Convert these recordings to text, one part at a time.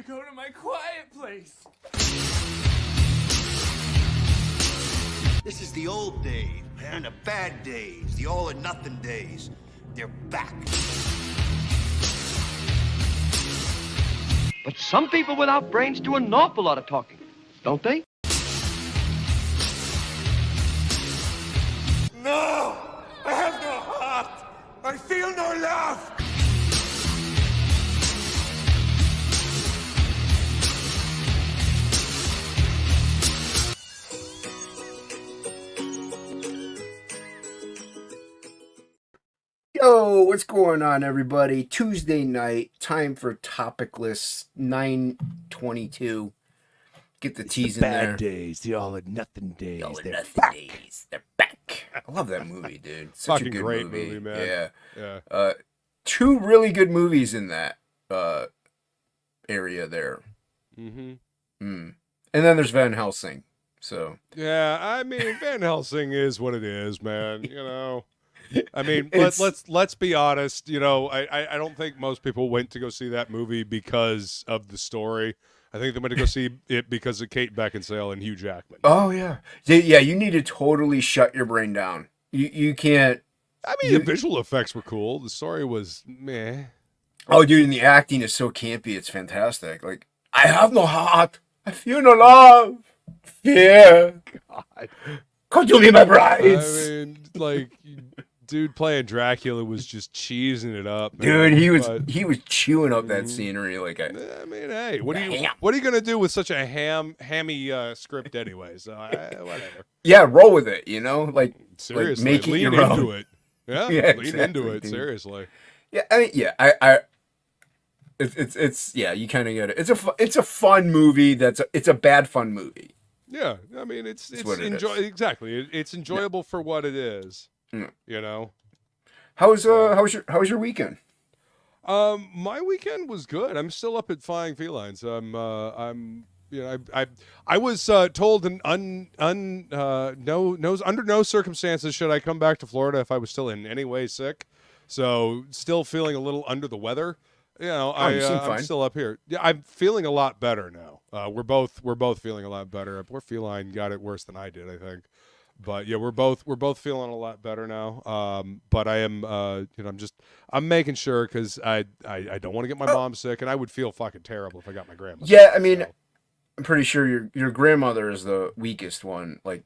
go to my quiet place. This is the old days, man, the bad days, the all or nothing days. They're back. But some people without brains do an awful lot of talking, don't they? No! I have no heart! I feel no love! Yo, what's going on, everybody? Tuesday night, time for TOPicLESS 922. Get the T's in there. Bad days, the all or nothing days. All or They're nothing back. days. They're back. I love that movie, dude. Such Fucking a good great movie. movie, man. Yeah. Two really good movies in that area there. Mm-hmm. And then there's Van Helsing. So Yeah, I mean, Van Helsing is what it is, man. You know. I mean, It's- let's be honest. You know, I don't think most people went to go see that movie because of the story. I think they went to go see it because of Kate Beckinsale and Hugh Jackman. Oh, yeah. Yeah, you need to totally shut your brain down. You can't. I mean, the visual effects were cool. The story was meh. Oh, dude, and the acting is so campy. It's fantastic. Like, I have no heart. I feel no love. Fear. God. Come to me, my I brides. mean, like, dude playing Dracula was just cheesing it up, man. Dude, But- he was chewing up that scenery like a. I mean, hey, what are you gonna do with such a hammy script anyway? So whatever. Yeah, roll with it. You know, like Seriously, make it lean your into own. it. Yeah, Yeah, lean exactly, into it. dude. Seriously. Yeah, I mean, yeah, it's yeah, you kind of get it. It's a fun movie. It's a bad fun movie. Yeah, I mean, it's what it is. exactly. It's enjoyable for what it is. Yeah. You know. How was your weekend? My weekend was good. I'm still up at Flying Felines. You know, I was told under no circumstances should I come back to Florida if I was still in any way sick. So still feeling a little under the weather. You know, you seem I'm fine. still up here. Yeah, I'm feeling a lot better now. We're both feeling a lot better. Poor Feline got it worse than I did, I think. But yeah, we're both feeling a lot better now. But I am, you know, I'm making sure because I don't want to get my mom sick, and I would feel fucking terrible if I got my grandma. Yeah, sick, I mean, so. I'm pretty sure your grandmother is the weakest one. Like,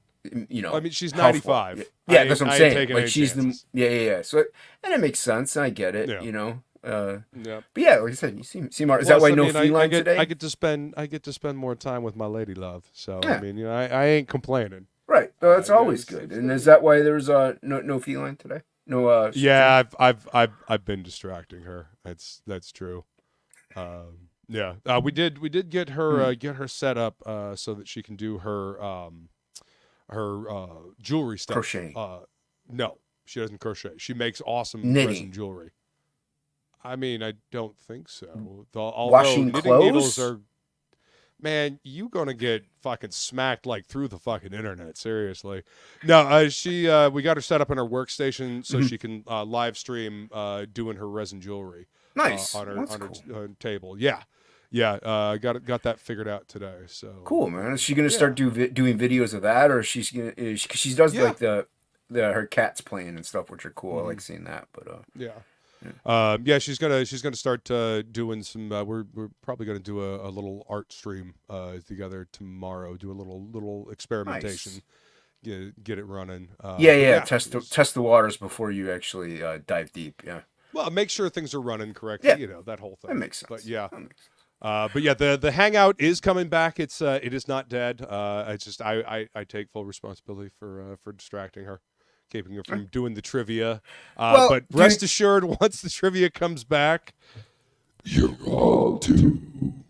you know. I mean, she's health-wise. 95. Yeah, that's what I'm I ain't saying. taking Like, any she's chances. yeah. So, and it makes sense. And I get it. Yeah. You know. Yeah. But yeah, like I said, you seem. Is Plus, that why I no mean, feline today? I get to spend more time with my lady love. So Yeah. I mean, you know, I ain't complaining. Right. That's always it's- good. And is that why there's no feline today? No. Yeah, I've been distracting her. That's true. Yeah, we did get her set up so that she can do her jewelry stuff. Crochet. No, she doesn't crochet. She makes awesome Knitting. resin jewelry. I mean, I don't think so. Although Washing knitting clothes? needles are. Man, you gonna get fucking smacked like through the fucking internet. Seriously. No, we got her set up on her workstation so she can live stream doing her resin jewelry. Nice. On her That's on her cool. table. Yeah. Got that figured out today. So Cool, man. Is she gonna start doing videos of that, or she does Yeah. like the her cats playing and stuff, which are cool. I like seeing that. But yeah, she's gonna start doing some. We're probably gonna do a little art stream together tomorrow. Do a little experimentation. Get it running. yeah. Test the waters before you actually dive deep. Yeah. Well, make sure things are running correctly. Yeah. You know, that whole thing. That makes sense. But yeah. That makes sense. But yeah, the hangout is coming back. It is not dead. I take full responsibility for distracting her, keeping her from doing the trivia. Well, But rest assured, once the trivia comes back, you're all tuned.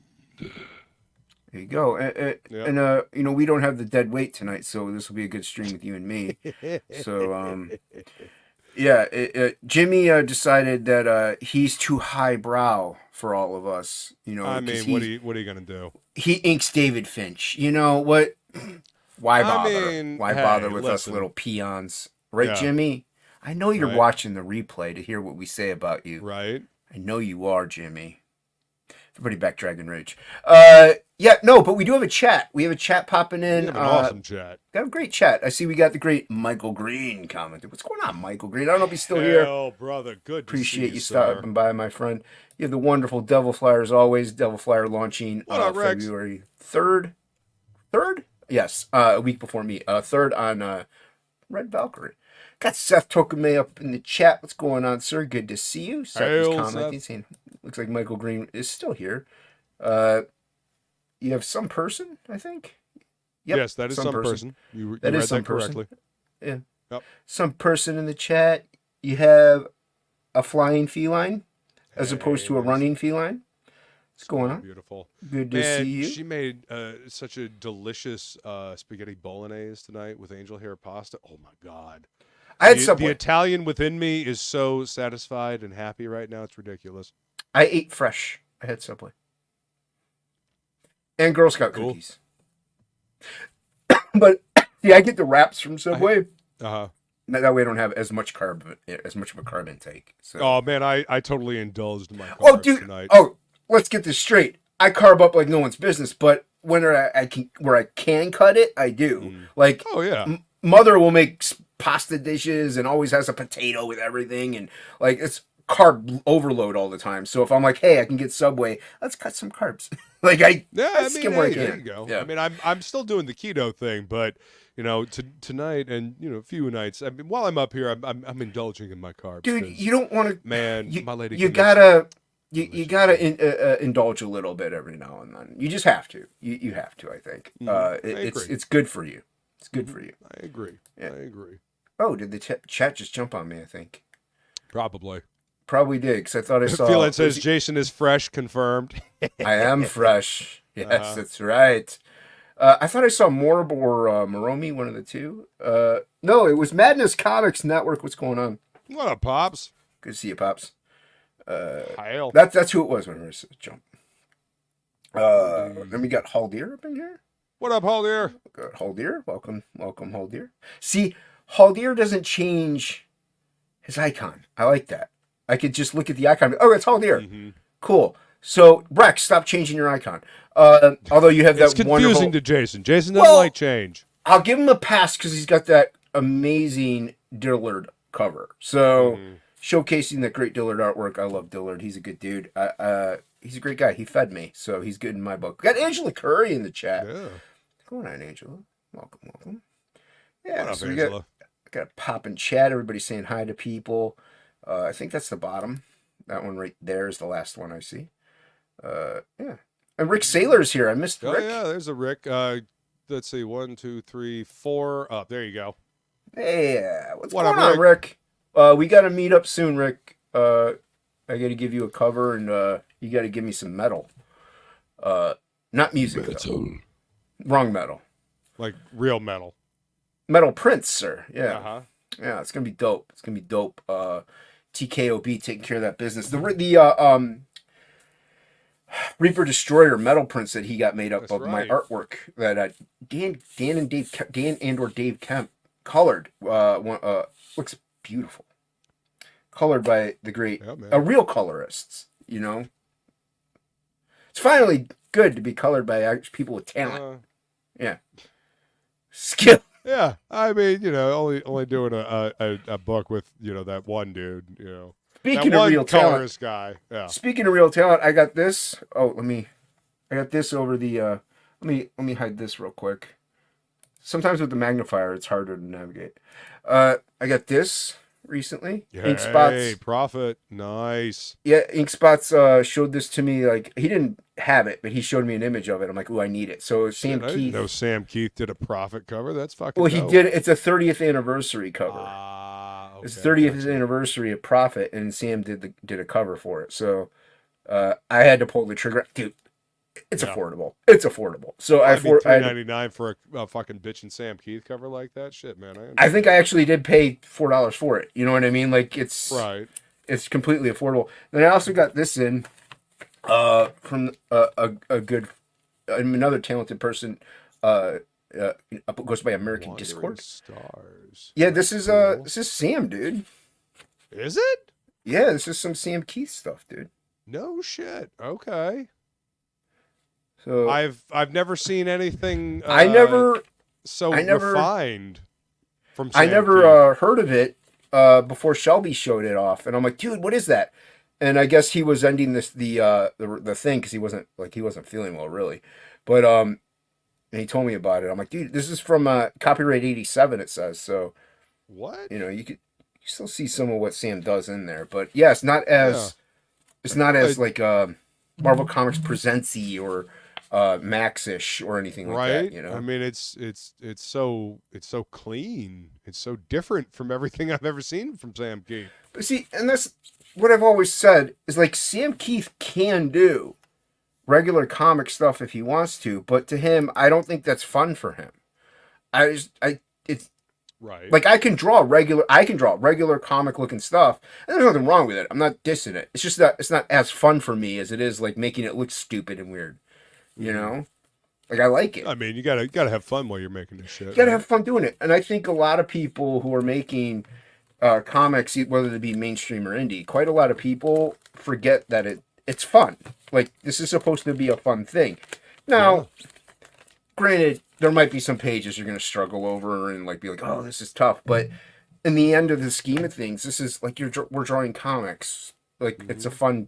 There you go. Yeah. And you know, we don't have the dead weight tonight, so this will be a good stream with you and me. So yeah, Jimmy decided that he's too highbrow for all of us. You know, I 'cause mean, what are you gonna do? he inks David Finch. You know what? Why I bother? mean, Why hey, bother with us listen. little peons? Right, Yeah. Jimmy? I know you're Right. watching the replay to hear what we say about you. Right? I know you are, Jimmy. Everybody back Dragon Rage. Yeah, no, but we do have a chat. We have a chat popping in. We have an awesome chat. Got a great chat. I see we got the great Michael Green commenting. What's going on, Michael Green? I don't know if he's still here. Oh, brother, good. Appreciate you sir. stopping by, my friend. You have the wonderful Devil Flyer as always. Devil Flyer launching What up, Rex? February 3rd. 3rd? Yes, a week before me. 3rd on Red Valkyrie. Got Seth Tokame up in the chat. What's going on, sir? Good to see you. Seth is commenting, saying, looks like Michael Green is still here. You have some person, I think. Yep, yes, that is some person. You that read is some that correctly. person. Yeah. Yep. Some person in the chat. You have a flying feline as opposed to a running feline. What's going on? Beautiful. Good to see you. She made such a delicious spaghetti bolognese tonight with angel hair pasta. Oh my God. I had Subway. The Italian within me is so satisfied and happy right now. It's ridiculous. I ate fresh. I had Subway. And Girl Scout cookies. But yeah, I get the wraps from Subway. That way I don't have as much of a carb intake. So. Oh man, I totally indulged my carbs tonight. Oh, let's get this straight. I carb up like no one's business, but when I can cut it, I do. Like, oh yeah, Mother will make pasta dishes and always has a potato with everything, and like it's carb overload all the time. So if I'm like, hey, I can get Subway, let's cut some carbs. Like I skim where I can. There you go. Yeah. I mean, I'm still doing the keto thing, but you know, tonight and a few nights. I mean, while I'm up here, I'm indulging in my carbs. Dude, you don't want to. Man, my lady. You gotta indulge a little bit every now and then. You just have to. You have to. I think. It's good for you. It's good for you. I agree. Yeah. I agree. Oh, did the chat just jump on me? I think. Probably did, because I thought I saw. Feel it says Jason is fresh, confirmed. I am fresh. Yes, that's right. I thought I saw Morb or Moromi, one of the two. No, it was Madness Comics Network. What's going on? What up, Pops? Good to see you, Pops. Hail. That's who it was when we were jump. Then we got Haldir up in here. What up, Haldir? Good, Haldir. Welcome, Haldir. See, Haldir doesn't change his icon. I like that. I could just look at the icon. Oh, it's Haldir. Mm-hmm. Cool. So, Rex, stop changing your icon. Although you have that it's confusing wonderful... to Jason. Jason doesn't like change. I'll give him a pass because he's got that amazing Dillard cover. So, showcasing that great Dillard artwork. I love Dillard. He's a good dude. He's a great guy. He fed me, so he's good in my book. We got Angela Curry in the chat. Yeah. What's going on, Angela? Welcome. Yeah, what up, so Angela? got a pop and chat. Everybody saying hi to people. I think that's the bottom. That one right there is the last one I see. Yeah. And Rick Saylor's here. I missed Rick. Oh, yeah, there's a Rick. Let's see. 1, 2, 3, 4. Up. There you go. Hey, what's going on, Rick? We got to meet up soon, Rick. I got to give you a cover, and you got to give me some metal. Not music, though. Wrong metal. Like real metal. Metal prints, sir. Yeah. Uh-huh. Yeah, it's going to be dope. It's going to be dope. TKOB taking care of that business. The Reaper Destroyer metal prints that he got made up of my artwork that Dan and or Dave Kemp colored. Looks beautiful. Colored by the great, real colorists. You know, it's finally good to be colored by people with talent. Yeah, skill. Yeah, I mean, only doing a book with that one dude. Speaking of real talent, guy. Yeah. Speaking of real talent, I got this. Oh, I got this over the. Let me hide this real quick. Sometimes with the magnifier, it's harder to navigate. I got this recently. Ink Spots. Hey, Prophet, nice. Yeah, Ink Spots showed this to me. Like he didn't have it, but he showed me an image of it. I'm like, ooh, I need it. So Sam Keith. I didn't know Sam Keith did a Prophet cover. That's fucking. Well, dope. He did. It's a 30th anniversary cover. Okay, it's 30th anniversary of Prophet, and Sam did a cover for it. So I had to pull the trigger, dude. It's affordable. It's affordable. So I $3.99 for a fucking bitchin' Sam Keith cover like that. Shit, man. I think I actually did pay $4 for it. You know what I mean? Like it's right. It's completely affordable. Then I also got this in from a good another talented person. Goes by American Wandering Discord. Stars. Yeah, this is Sam, dude. Is it? Yeah, this is some Sam Keith stuff, dude. No shit. Okay. So I've never seen anything. I never refined from. I Sam never Keith. heard of it before Shelby showed it off, and I'm like, dude, what is that? And I guess he was ending the thing because he wasn't feeling well really, but and he told me about it. I'm like, dude, this is from copyright 87. It says so. What? You still see some of what Sam does in there, but yeah, it's not as like Marvel Comics Presents-y or Max-ish or anything like Right. that. I mean, it's so clean. It's so different from everything I've ever seen from Sam Keith. But see, and that's what I've always said is like Sam Keith can do regular comic stuff if he wants to, but to him, I don't think that's fun for him. It's Right. like I can draw regular comic looking stuff, and there's nothing wrong with it. I'm not dissing it. It's just that it's not as fun for me as it is like making it look stupid and weird. You know, like I like it. I mean, you gotta have fun while you're making this shit. You gotta have fun doing it, and I think a lot of people who are making comics, whether they be mainstream or indie, quite a lot of people forget that it's fun. Like this is supposed to be a fun thing. Now, granted, there might be some pages you're gonna struggle over and like be like, oh, this is tough. But in the end of the scheme of things, this is like we're drawing comics. Like it's a fun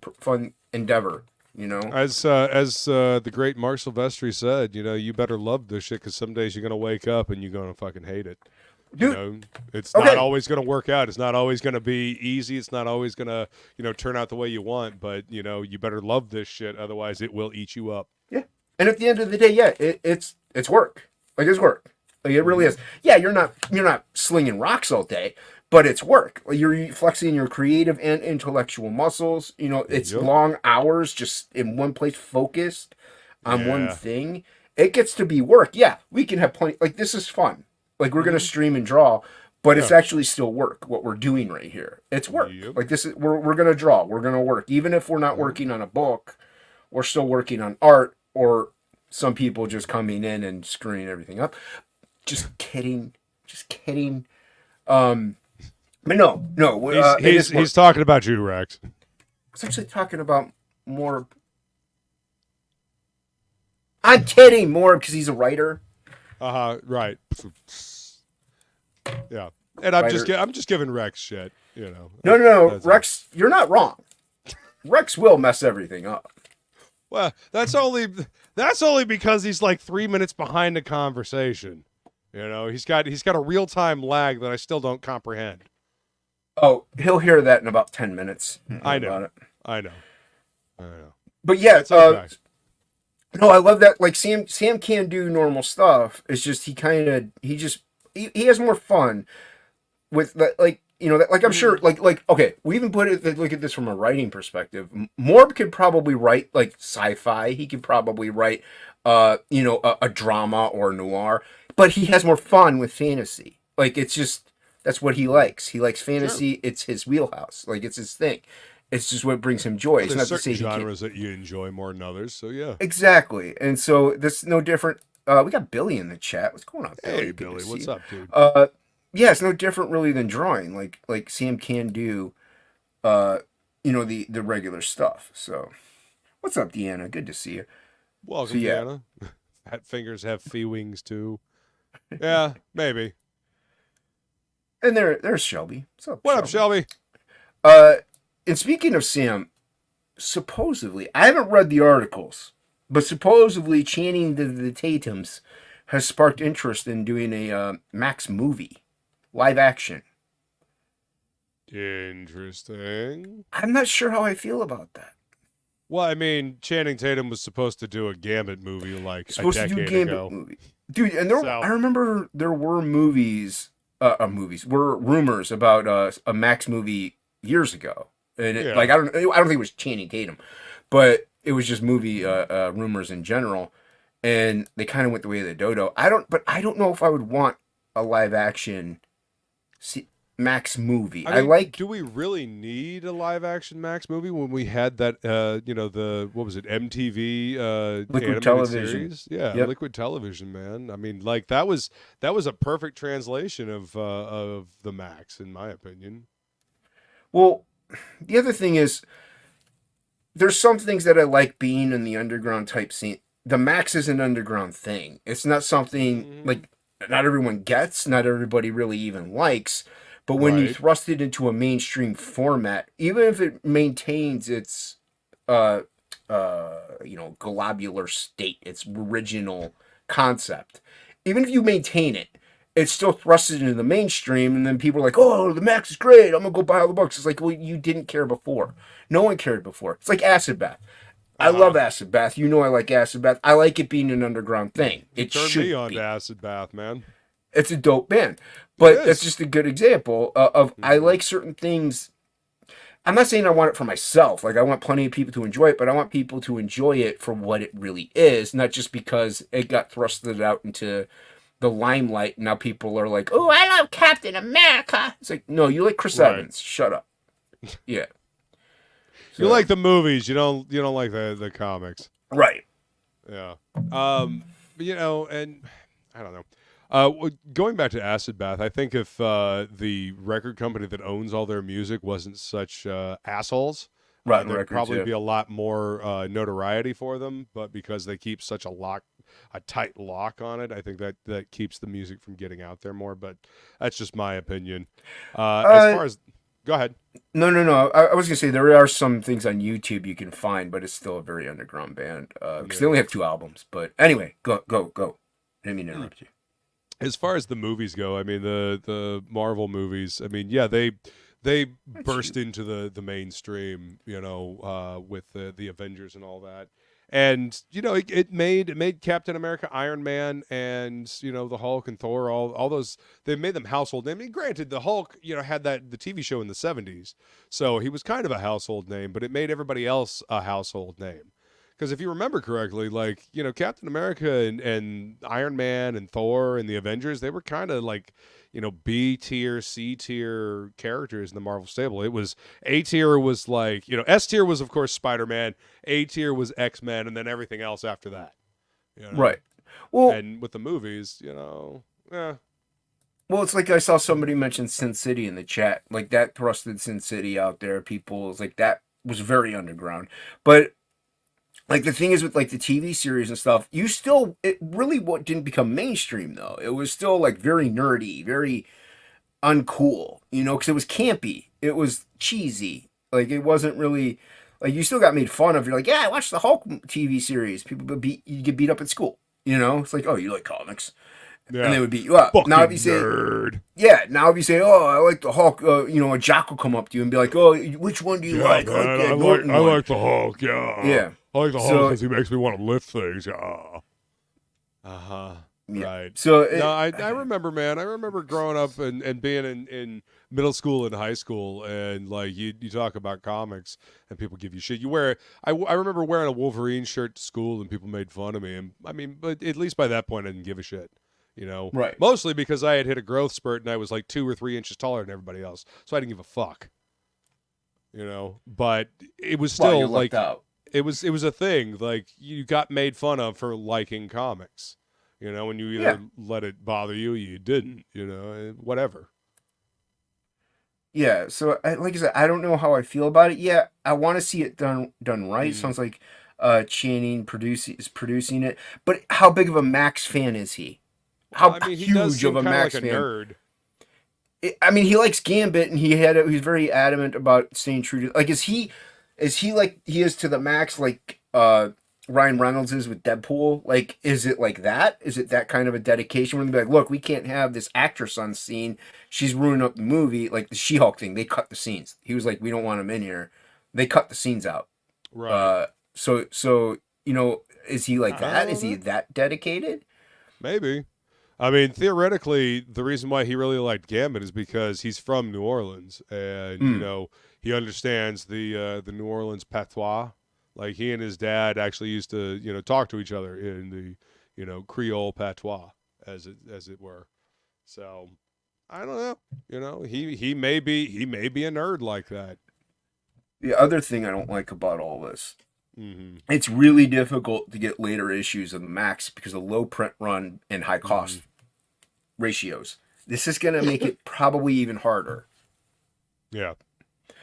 endeavor. You know, as the great Mark Silvestri said, you better love this shit because some days you're gonna wake up and you're gonna fucking hate it. Dude, it's not always gonna work out. It's not always gonna be easy. It's not always gonna turn out the way you want. But you better love this shit, otherwise it will eat you up. Yeah, and at the end of the day, yeah, it's work. Like it's work. Like it really is. Yeah, you're not slinging rocks all day, but it's work. Like you're flexing your creative and intellectual muscles. It's long hours just in one place, focused on one thing. It gets to be work. Yeah, we can have plenty. Like this is fun. Like we're gonna stream and draw, but it's actually still work. What we're doing right here, it's work. Like this is we're gonna draw. We're gonna work. Even if we're not working on a book, we're still working on art. Or some people just coming in and screwing everything up. Just kidding. But no. He's talking about you, Rex. I was actually talking about Morb. I'm kidding, Morb, because he's a writer. Right. Yeah, and I'm just giving Rex shit. No, Rex, you're not wrong. Rex will mess everything up. Well, that's only because he's like 3 minutes behind the conversation. He's got a real-time lag that I still don't comprehend. Oh, he'll hear that in about 10 minutes. I know. But yeah, okay. No, I love that. Like Sam can do normal stuff. It's just he has more fun with like I'm sure like okay, we even look at this from a writing perspective. Morb could probably write like sci-fi. He could probably write a drama or noir, but he has more fun with fantasy. Like it's just that's what he likes. He likes fantasy. Sure. It's his wheelhouse. Like it's his thing. It's just what brings him joy. It's not to say genres that you enjoy more than others. So yeah, exactly. And so this is no different. We got Billy in the chat. What's going on, Billy? Hey, Billy. What's up, dude? Yeah, it's no different really than drawing. Like Sam can do, the regular stuff. So, what's up, Deanna? Good to see you. Welcome, Deanna. Fat fingers have fee wings too. Yeah, maybe. And there's Shelby. What's up? What up, Shelby? And speaking of Sam, supposedly I haven't read the articles, but supposedly Channing the Tatums has sparked interest in doing a Max movie. Live action. Interesting. I'm not sure how I feel about that. Well, I mean, Channing Tatum was supposed to do a Gambit movie like a decade ago. Movie. Dude, and I remember there were rumors about a Max movie years ago. And I don't think it was Channing Tatum, but it was just movie rumors in general. And they kind of went the way of the dodo. I don't know if I would want a live action Max movie. Do we really need a live action Max movie when we had that what was it, MTV Liquid Television series? Yeah, yep. Liquid Television, man. I mean, like that was a perfect translation of the Max, in my opinion. Well, the other thing is there's some things that I like being in the underground type scene the Max is an underground thing. It's not something like not everyone gets, not everybody really even likes. But when you Right. thrust it into a mainstream format, even if it maintains its globular state, its original concept, even if you maintain it, it's still thrusted into the mainstream, and then people are like, "Oh, the Max is great. I'm gonna go buy all the books." It's like, well, you didn't care before. No one cared before. It's like Acid Bath. I love Acid Bath. You know I like Acid Bath. I like it being an underground thing. You It turned should me on be. to Acid Bath, man. It's a dope band, but It it's is. just a good example of I like certain things. I'm not saying I want it for myself. Like I want plenty of people to enjoy it, but I want people to enjoy it for what it really is, not just because it got thrusted out into the limelight. Now people are like, "Oh, I love Captain America." It's like, no, you like Chris Right. Evans. Shut up. Yeah. You So- like the movies, you don't like the comics. right? Yeah. And I don't know. Going back to Acid Bath, I think if the record company that owns all their music wasn't such assholes, Rotten there'd Records, probably yeah. be a lot more notoriety for them. But because they keep such a tight lock on it, I think that keeps the music from getting out there more. But that's just my opinion. As far as, go ahead. No. I was gonna say there are some things on YouTube you can find, but it's still a very underground band because they only have 2 albums. But anyway, go. Didn't mean to interrupt you. As far as the movies go, I mean the Marvel movies. I mean, yeah, they burst into the mainstream, with the Avengers and all that, and it made Captain America, Iron Man, and the Hulk and Thor, all those. They made them household names. I mean, granted, the Hulk had the TV show in the '70s, so he was kind of a household name, but it made everybody else a household name. Because if you remember correctly, like, Captain America and Iron Man and Thor and the Avengers, they were kind of like, B tier, C tier characters in the Marvel stable. It was A tier was like, S tier was, of course, Spider-Man. A tier was X-Men, and then everything else after that. Right. Well, And with the movies, well, it's like I saw somebody mention Sin City in the chat. Like that thrusted Sin City out there. People was like that was very underground, but. Like the thing is with like the TV series and stuff, it really didn't become mainstream though. It was still like very nerdy, very uncool, because it was campy, it was cheesy. Like it wasn't really like you still got made fun of. You're like, yeah, I watched the Hulk TV series. You get beat up at school. It's like, oh, you like comics, yeah. and they would beat you up. Fucking Now if you say, nerd. yeah, now if you say, oh, I like the Hulk, a jock will come up to you and be like, oh, which one do you like? Man, I like that I Norton one. like the Hulk. Yeah. Yeah. I like the Hulk So- because he makes me want to lift things. Yeah. Uh-huh. Yeah. Right. So I remember, man. I remember growing up and being in middle school and high school, and like you talk about comics and people give you shit. I remember wearing a Wolverine shirt to school and people made fun of me. And I mean, but at least by that point I didn't give a shit. Right. Mostly because I had hit a growth spurt and I was like 2 or 3 inches taller than everybody else, so I didn't give a fuck. But it was still you like lucked out. it was a thing. Like you got made fun of for liking comics. When you either let it bother you, or you didn't. Whatever. Yeah, so like I said, I don't know how I feel about it. Yeah, I want to see it done right. Sounds like Channing is producing it. But how big of a Max fan is he? How he huge does seem of a kinda Max like a fan? nerd. He likes Gambit, and he's very adamant about staying true to. Like, is he like he is to the Max, like Ryan Reynolds is with Deadpool? Like, is it like that? Is it that kind of a dedication? Where they be like, look, we can't have this actress on scene. She's ruining up the movie. Like the She-Hulk thing, they cut the scenes. He was like, we don't want him in here. They cut the scenes out. Right. So is he like that? Is he that dedicated? Maybe. I mean, theoretically, the reason why he really liked Gambit is because he's from New Orleans, and he understands the New Orleans patois. Like he and his dad actually used to talk to each other in the Creole patois, as it were. So I don't know. He may be a nerd like that. The other thing I don't like about all this, Mm-hmm. it's really difficult to get later issues of the Max because of low print run and high cost ratios. This is going to make it probably even harder. Yeah.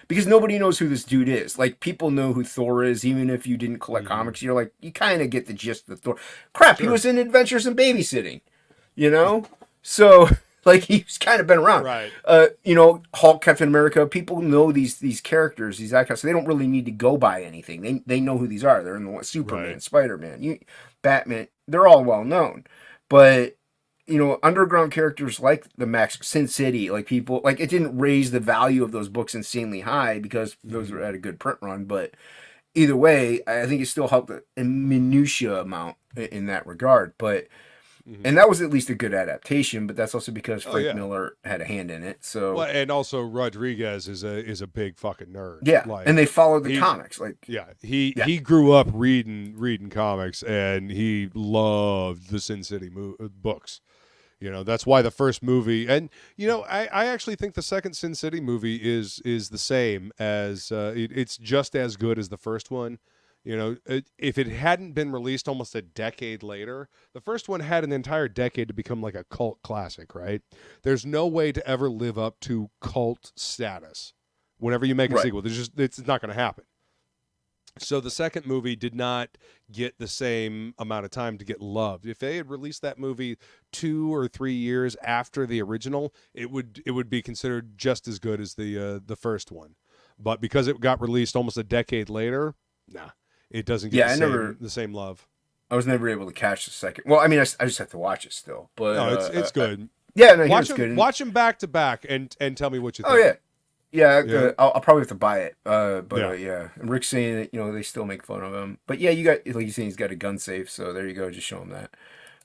because nobody knows who this dude is. Like, people know who Thor is, even if you didn't collect comics. You're like, you kind of get the gist of the Thor. Crap, he was in Adventures in Babysitting, you know? So, like, he's kind of been around. Right. You know, Hulk, Captain America, people know these characters, these icons, so they don't really need to go by anything. They know who these are. They're in the Superman, Spider-Man, Batman. They're all well known. But, you know, underground characters like the Max, Sin City, like people, like it didn't raise the value of those books insanely high because those were at a good print run. But either way, I think it still helped a minutiae amount in that regard. But, and that was at least a good adaptation, but that's also because Frank Miller had a hand in it. So, well, and also Rodriguez is a big fucking nerd. Yeah, like, and they followed the comics. Like, he grew up reading comics, and he loved the Sin City books. You know, that's why the first movie, and you know, I actually think the second Sin City movie is the same as it's just as good as the first one. You know, if it hadn't been released almost a decade later, the first one had an entire decade to become like a cult classic, right? There's no way to ever live up to cult status. Whenever you make a sequel, it's not going to happen. So the second movie did not get the same amount of time to get loved. If they had released that movie 2 or 3 years after the original, it would be considered just as good as the first one. But because it got released almost a decade later, nah. It doesn't get the same love. I was never able to catch the second. Well, I mean, I just have to watch it still. But no, it's good. Yeah, no, it's good. Watch them back to back and tell me what you think. Oh yeah. I'll probably have to buy it. Yeah. And Rick's saying that, you know, they still make fun of him. But yeah, you got, like you saying, he's got a gun safe, so there you go. Just show him that.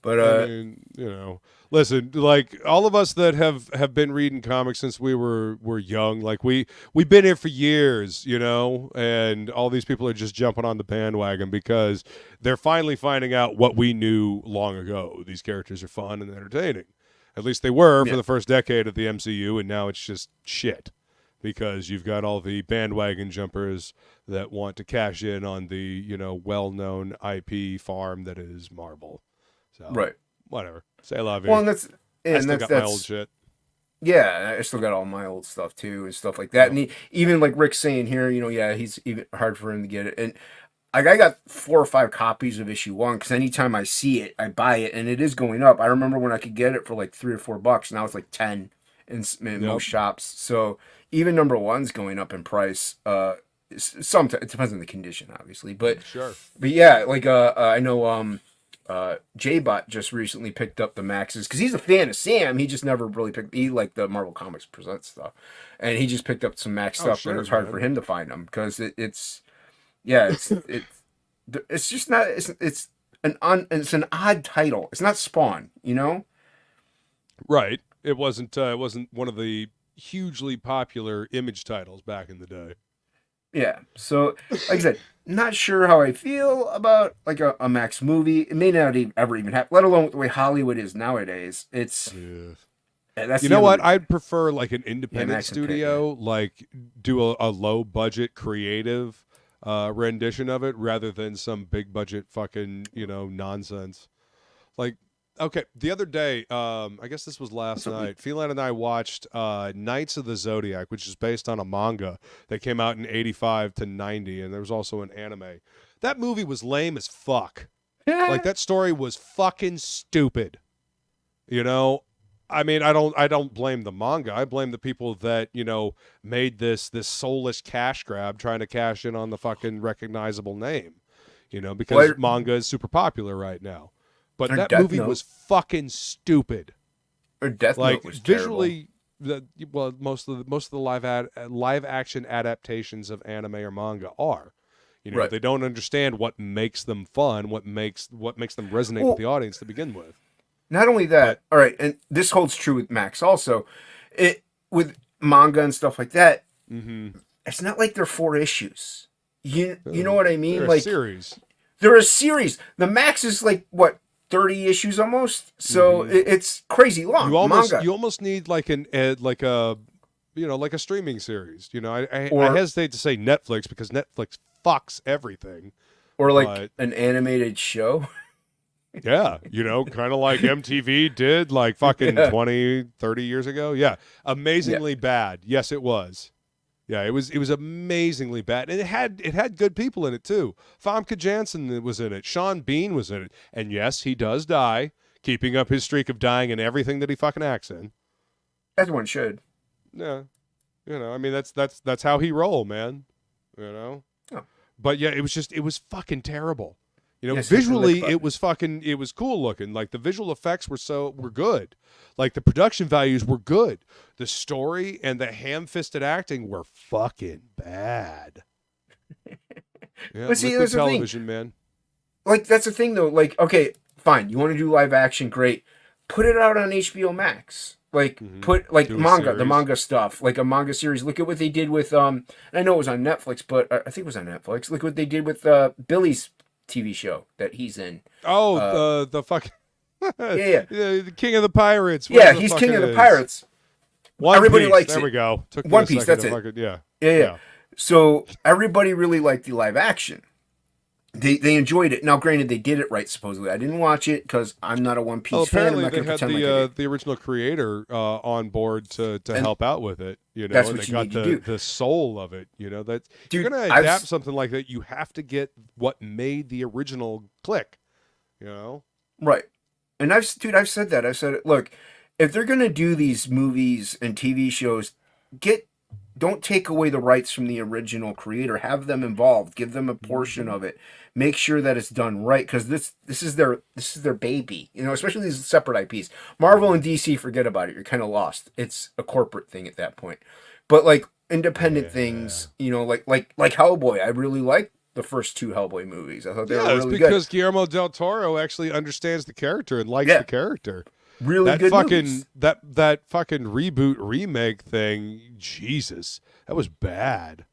But I mean, you know, listen, like all of us that have been reading comics since we were young, like we've been here for years, you know, and all these people are just jumping on the bandwagon because they're finally finding out what we knew long ago. These characters are fun and entertaining. At least they were for the first decade of the MCU, and now it's just shit because you've got all the bandwagon jumpers that want to cash in on the, you know, well-known IP farm that is Marvel. So, whatever. Say la vie. Well, and that's my old shit. Yeah, I still got all my old stuff too and stuff like that. And even like Rick's saying here, you know, he's even hard for him to get it. And like I got 4 or 5 copies of issue 1 because anytime I see it, I buy it, and it is going up. I remember when I could get it for like $3 or $4. Now it's like 10 in most shops. So even number 1's going up in price. Sometimes it depends on the condition, obviously, but yeah, like I know J-Bot just recently picked up the Maxes because he's a fan of Sam. He just never really he liked the Marvel Comics Presents stuff, and he just picked up some Max stuff, but it was hard for him to find them because it's just not it's an odd title. It's not Spawn, you know? Right. It wasn't one of the hugely popular Image titles back in the day. Yeah. So, like I said, not sure how I feel about like a Max movie. It may not ever even happen, let alone with the way Hollywood is nowadays. It's you know what? I'd prefer like an independent studio, like do a low budget creative rendition of it rather than some big budget fucking, you know, nonsense. Like, okay, the other day, I guess this was last night, Phelan and I watched Knights of the Zodiac, which is based on a manga that came out in 85 to 90, and there was also an anime. That movie was lame as fuck. Like, that story was fucking stupid. You know? I mean, I don't blame the manga. I blame the people that, you know, made this soulless cash grab trying to cash in on the fucking recognizable name. You know, because manga is super popular right now. But that movie was fucking stupid. Or Death Note was visually, most of the live action adaptations of anime or manga are. You know, they don't understand what makes them fun, what makes them resonate with the audience to begin with. Not only that, all right, and this holds true with Max also. With manga and stuff like that, it's not like they're 4 issues. You know what I mean? They're like a series. They're a series. The Max is like what? 30 issues almost, so it's crazy long. You almost need like a streaming series. You know, I hesitate to say Netflix because Netflix fucks everything. Or like an animated show. Yeah, you know, kind of like MTV did like fucking 20, 30 years ago. Yeah, amazingly bad. Yes, it was. Yeah, it was amazingly bad, and it had good people in it too. Famke Janssen was in it. Sean Bean was in it, and yes, he does die, keeping up his streak of dying in everything that he fucking acts in. Everyone should. Yeah, I mean that's how he roll, man. Oh. But yeah, it was fucking terrible. Yes, Visually it was cool looking. Like the visual effects were good. Like the production values were good. The story and the ham-fisted acting were fucking bad. Yeah, But see, liquid there's the television, thing. man. Like, that's the thing, though. Like, okay, fine. You want to do live action, great. Put it out on HBO Max. Like, put, like, Do a the manga series. stuff. Like, a manga series. Look at what they did with, and I know it was on Netflix, but I think it was on Netflix. Look what they did with Billy's TV show that he's in. Oh, the fucking... Yeah. The King of the Pirates. Yeah, whatever the he's fuck King it of the is. Pirates. One Everybody Piece. likes there it. we go. Took me One a Piece, second that's to it. fucking- yeah. Yeah. So everybody really liked the live action. They enjoyed it. Now, granted, they did it right, supposedly. I didn't watch it because I'm not a One Piece Well, fan. I'm apparently not they going to had pretend like I did. the original creator on board to help out with it. That's and what they you got need to do. the soul of it. That Dude, you're gonna I've adapt s- something like that. You have to get what made the original click. Right. And I've said that. I've said it. Look, if they're going to do these movies and TV shows, don't take away the rights from the original creator. Have them involved. Give them a portion of it. Make sure that it's done right, because this is their baby. Especially these separate IPs. Marvel and DC, forget about it. You're kind of lost. It's a corporate thing at that point. But like independent things, like Hellboy. I really like the first two Hellboy movies. I thought they were it's really because good. Guillermo del Toro actually understands the character and likes Yeah. the character. Really that good fucking movies. that fucking reboot remake thing, Jesus, that was bad.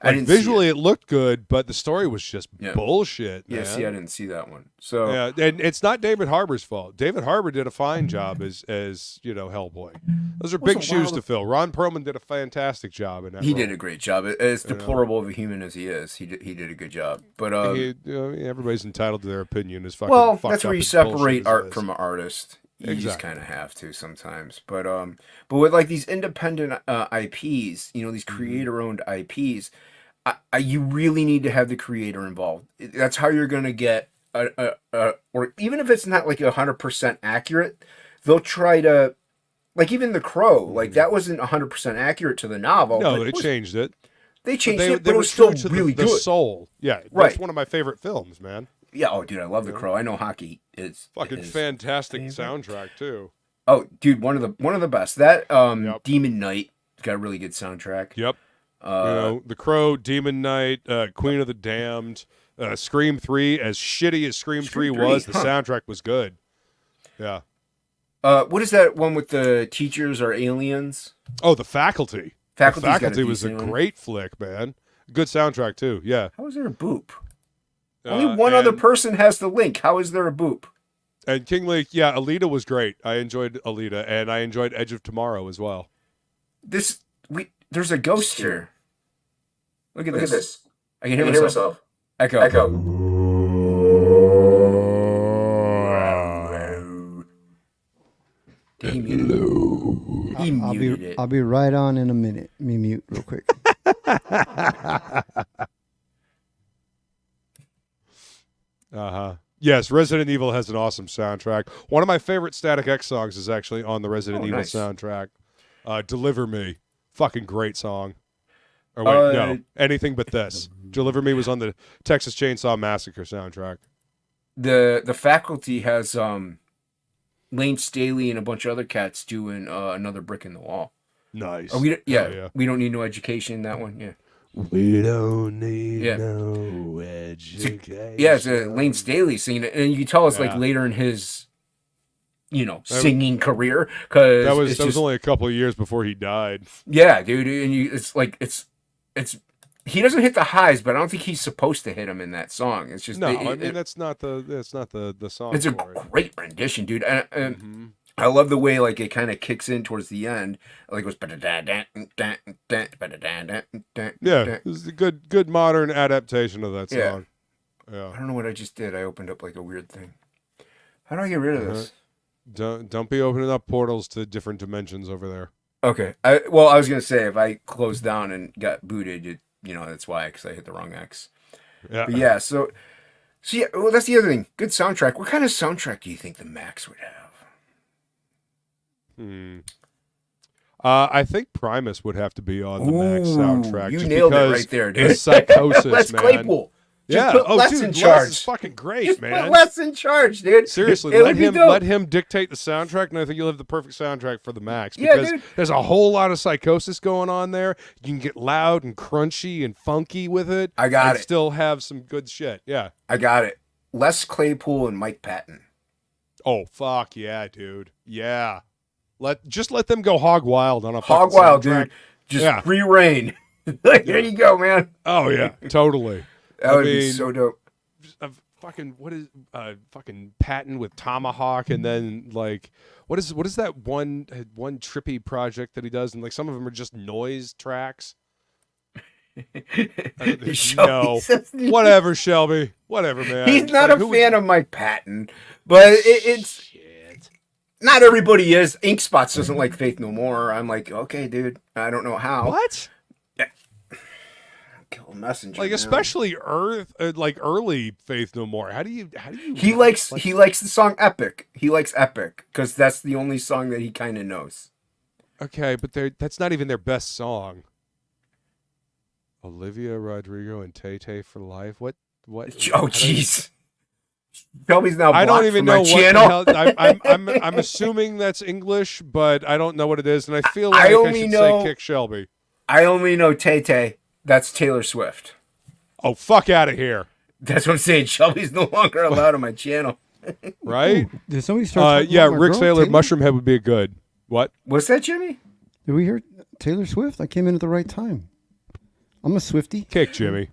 I Like, didn't see visually it looked good, but the story was just Yeah. bullshit. Yeah, Man. see, I didn't see that one. So Yeah, and it's not David Harbour's fault. David Harbour did a fine job as Hellboy. Those are big Wasn't shoes Wild- to fill. Ron Perlman did a fantastic job in that. he role. did a great job. As deplorable of a human as he is, he did a good job. But Everybody's entitled to their opinion. As fucking well, fucked that's up where you as bullshit separate as art it is. from an artist. You just Exactly. kind of have to sometimes. But with like these independent IPs, these creator-owned IPs, you really need to have the creator involved. That's how you're going to get or even if it's not like 100% accurate, they'll try to, like, even The Crow, like that wasn't 100% accurate to the novel. No, but they changed it. They changed They it, but it were was still true to really the good. soul. Yeah, Right. That's one of my favorite films, man. Yeah, oh, dude, I love The Crow. I know Hocky is Fucking is fantastic favorite. soundtrack too. Oh, dude, one of the best. That Yep. Demon Knight got a really good soundtrack. Yep. The Crow, Demon Knight, Queen of the Damned, Scream 3. As shitty as Scream 3 Scream 3, was, the huh. soundtrack was good. Yeah. What is that one with the teachers or aliens? Oh, The Faculty. Faculty's The got a Faculty was a decent one. great flick, man. Good soundtrack too. Yeah. How is there a boop? Only one other and- person has the link. How is there a boop? And King League, yeah, Alita was great. I enjoyed Alita, and I enjoyed Edge of Tomorrow as well. There's a ghost here. Look at this. I can hear myself. Echo. He muted it. I'll be right on in a minute. Let me mute real quick. Yes, Resident Evil has an awesome soundtrack. One of my favorite Static X songs is actually on the Resident Evil nice. soundtrack. Deliver Me, fucking great song. Or wait, no, anything but this. Deliver Me was on the Texas Chainsaw Massacre soundtrack. The faculty has Lane Staley and a bunch of other cats doing another Brick in the Wall. Nice. Oh, Hell yeah. We don't need no education. That one, yeah. We don't need Yeah. no education. Yeah, it's Lane Staley singing it, and you can tell it's like Yeah. later in his, singing career, because That was only a couple of years before he died. yeah, dude, and it's like it's he doesn't hit the highs, but I don't think he's supposed to hit them in that song. It's just No, that's not the song. it's a for it. great rendition, dude, and Mm-hmm. I love the way like it kind of kicks in towards the end, like it goes Yeah, this is a good modern adaptation of that Yeah. song. Yeah. I don't know what I just did. I opened up like a weird thing. How do I get rid of this? Don't be opening up portals to different dimensions over there. Okay. I was gonna say if I closed down and got booted, that's why, because I hit the wrong X. Yeah. But yeah, so yeah, well, that's the other thing. Good soundtrack. What kind of soundtrack do you think the Max would have? I think Primus would have to be on the Max soundtrack. You just nailed it because right there, dude. the Psychosis, Les man. Claypool. Just put Les in Les charge. is fucking great, Just man. put Les in charge, dude. Seriously, It would be dope. let him dictate the soundtrack, and I think you'll have the perfect soundtrack for the Max. Yeah, Because dude. there's a whole lot of Psychosis going on there. You can get loud and crunchy and funky with it. I got and it. Still have some good shit. Yeah. I got it. Les Claypool and Mike Patton. Oh fuck yeah, dude. Yeah. Let them go hog wild on a Hog fucking wild, soundtrack. dude. Just Yeah. free reign. There you go, man. Oh yeah, totally. That would be so dope. Fucking what is fucking Patton with Tomahawk, and then like what is that one trippy project that he does, and like some of them are just noise tracks. No, whatever, Shelby, whatever, man. He's not Like, a fan of Mike Patton, but it's not everybody is. Ink Spots doesn't like Faith No More. I'm like, okay, dude. I don't know how. What? Kill a messenger. Like now. especially like early Faith No More. How do you? He likes the song Epic. He likes Epic because that's the only song that he kind of knows. Okay, but that's not even their best song. Olivia Rodrigo and Tay Tay for Life. What? Oh, jeez. Shelby's now blocked I don't even from know my what channel. the hell. I'm assuming that's English, but I don't know what it is, and I feel like I should say Kick Shelby. I only know Tay Tay. That's Taylor Swift. Oh, fuck out of here! That's what I'm saying. Shelby's no longer allowed on my channel. Right? Did somebody start? Yeah, talking about my Rick girl, Sailor Taylor? Mushroom Head would be a good. What? What's that, Jimmy? Did we hear Taylor Swift? I came in at the right time. I'm a Swiftie. Kick Jimmy.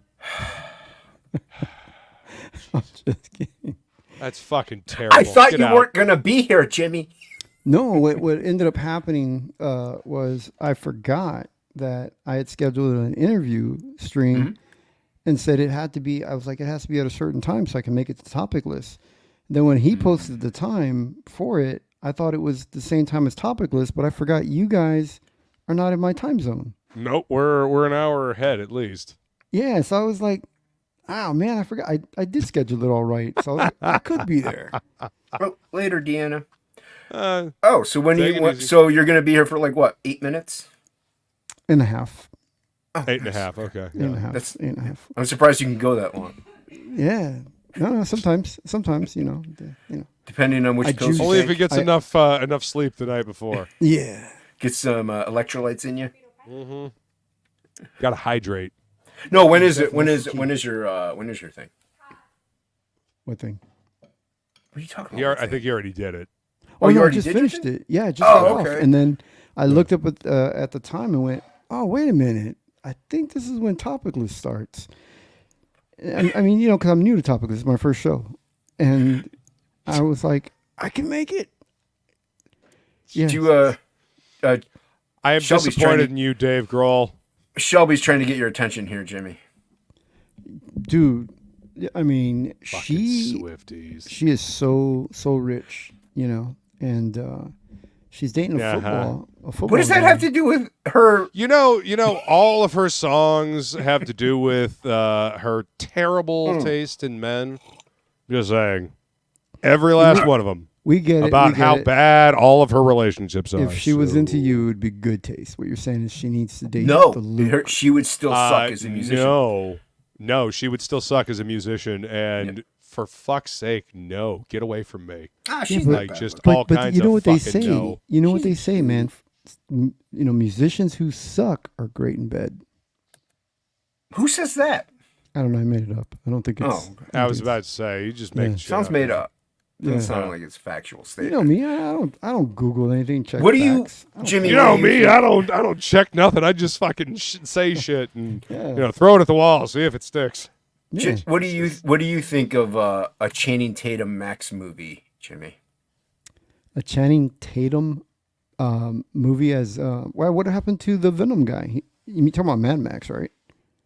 I'm just kidding. That's fucking terrible. I thought Get you out. weren't gonna be here, Jimmy. No, what ended up happening was I forgot that I had scheduled an interview stream and said it had to be. I was like, it has to be at a certain time so I can make it to TOPicLESS. Then when he posted the time for it, I thought it was the same time as TOPicLESS, but I forgot you guys are not in my time zone. Nope, we're an hour ahead at least. Yeah, so I was like, oh man, I forgot. I did schedule it all right, so I was like, I could be there. Well, later, Deanna. Uh, So when Take it easy. so you're gonna be here for like what, 8 minutes? And a half. 8.5. Okay. Eight and a half. That's- 8.5. I'm surprised you can go that long. Yeah. No, sometimes, Depending on which I pills juice- you Only if take. he gets enough sleep the night before. Yeah. Get some electrolytes in you. Got to hydrate. No, when is it? When is your thing? What thing? What are you talking He, about? I think he already did it. Oh, you no, I already just did your finished thing? it. Yeah, I just Oh, got off. okay. And then I looked up at the time and went, oh, wait a minute. I think this is when TOPicLESS starts. I mean, because I'm new to TOPicLESS. It's my first show. And I was like, I can make it. Yeah. Did you, I am Shelby's disappointed trying to- in you, Dave Grohl. Shelby's trying to get your attention here, Jimmy. Dude, I mean, Fucking Swifties. she is so rich, and she's dating a football. What does that have to do with her? You know, all of her songs have to do with her terrible taste in men. Just saying. Every last one of them. We get About it. We get how it. bad all of her relationships are. If she was so- into you, it would be good taste. What you're saying is she needs to date No, the Luke. she would still suck as a musician. No, she would still suck as a musician. And for fuck's sake, no, get away from me. She's but- not Like bad just looking. all But kinds you know of what they fucking say? no. You know what they say, man. Musicians who suck are great in bed. Who says that? I don't know. I made it up. I don't think it's. Oh, okay. I was about to say, you just make Yeah. shit Sounds up. made up. Doesn't Yeah. sound like it's factual You statement. know me. I don't Google anything. Check. What do you, facts. I don't Jimmy? You care. know me, I don't check nothing. I just fucking say shit and Yeah. throw it at the wall, see if it sticks. Yeah. What do you think of a Channing Tatum Max movie, Jimmy? A Channing Tatum movie as what happened to the Venom guy? You talking about Mad Max, right?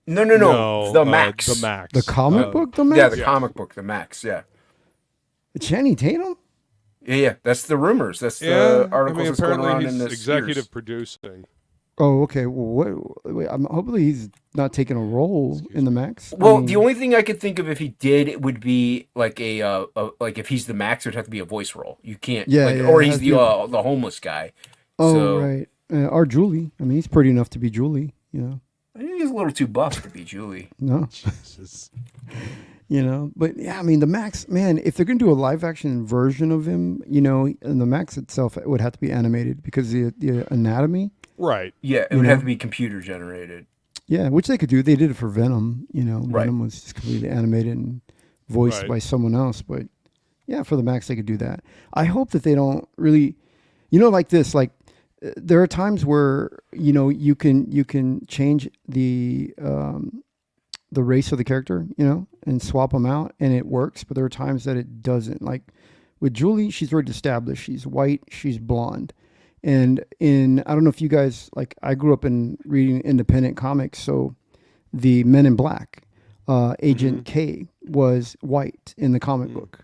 No, the Max. The Max. The comic book, the Max. Yeah, the comic book, the Max. Yeah. Channing Tatum? Yeah, that's the rumors. That's Yeah, the articles that's going apparently around he's in the executive spheres. producing. Oh, okay. Well, wait, hopefully he's not taking a role in the Max. Well, the only thing I could think of if he did it would be like like if he's the Max, it would have to be a voice role. You can't Yeah, like, yeah, or it he's has to be the homeless guy. Oh, So right. Or Julie. I mean, he's pretty enough to be Julie. You know. I think he's a little too buff to be Julie. No. Jesus. You know, but yeah, I mean, the Max, man, if they're going to do a live action version of him, you know, and the Max itself, it would have to be animated because the anatomy. Right. Yeah, it would have to be computer generated. Yeah, which they could do. They did it for Venom. You know, Right. Venom was just completely animated and voiced Right. by someone else. But yeah, for the Max, they could do that. I hope that they don't really, you know, like this. Like there are times where you know you can change the race of the character, you know, and swap them out, and it works. But there are times that it doesn't. Like with Julie, she's already established. She's white. She's blonde. And I don't know if you guys, like, I grew up in reading independent comics. So the Men in Black, Agent K was white in the comic book.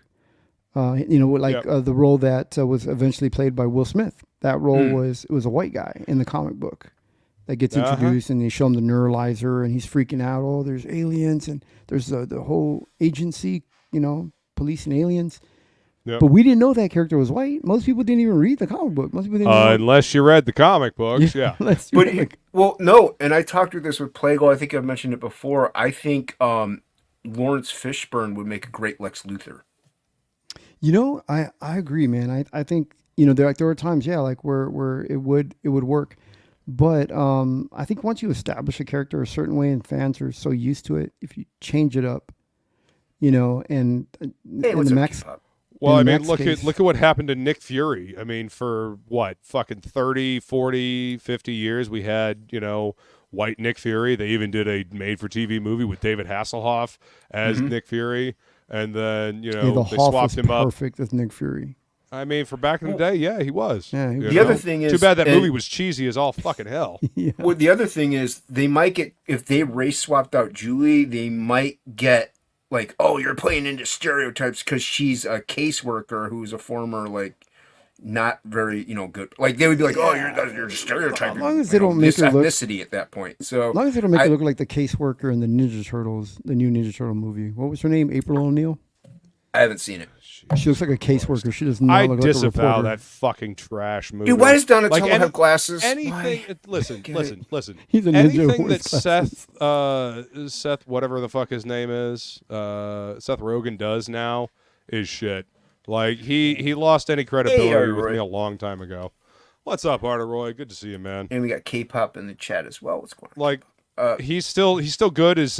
You know, like the role that was eventually played by Will Smith. That role was a white guy in the comic book that gets introduced, and they show him the neuralizer, and he's freaking out. Oh, there's aliens, and there's the whole agency, you know, policing aliens. Yep. But we didn't know that character was white. Most people didn't even read the comic book. Most people didn't know. Unless you read the comic books, yeah. Unless you But read, like, well, no, and I talked with this with Plegel. I think I've mentioned it before. I think Lawrence Fishburne would make a great Lex Luthor. you know, I agree, man. I think, you know, there are times, yeah, like where it would work. But I think once you establish a character a certain way and fans are so used to it, if you change it up, you know, and Hey, in what's the up, Max. K-pop? Well, I in the mean, Max look case- at what happened to Nick Fury. I mean, for what, fucking 30, 40, 50 years, we had, you know, white Nick Fury. They even did a made-for-TV movie with David Hasselhoff as Nick Fury. And then, you Yeah, know, the they Hoff swapped was him up. perfect as Nick Fury. I mean, for back in the day, yeah, he was. Yeah, he you was. The know? other thing is, Too bad that and- movie was cheesy as all fucking hell. Yeah. Well, the other thing is, they might get, if they race swapped out Julie, they might get like, oh, you're playing into stereotypes because she's a caseworker who's a former like not very, you know, good. Like they would be like, oh, you're stereotyping. As long as you they know, don't make this her look- ethnicity at that point. So As long as they don't make her look like the caseworker in the Ninja Turtles, the new Ninja Turtle movie. What was her name? April O'Neil? I haven't seen it. She looks like a caseworker. She does not I look like a disavow reporter. that fucking trash movie. Dude, why does Donatello Like, have glasses? Anything. Why? Listen. He's a ninja Anything with that Seth, whatever the fuck his name is, Seth Rogen does now is shit. Like he lost any credibility Hey, with Roy. me a long time ago. What's up, Artie Roy? Good to see you, man. And we got K-pop in the chat as well. What's going on? Like he's still good as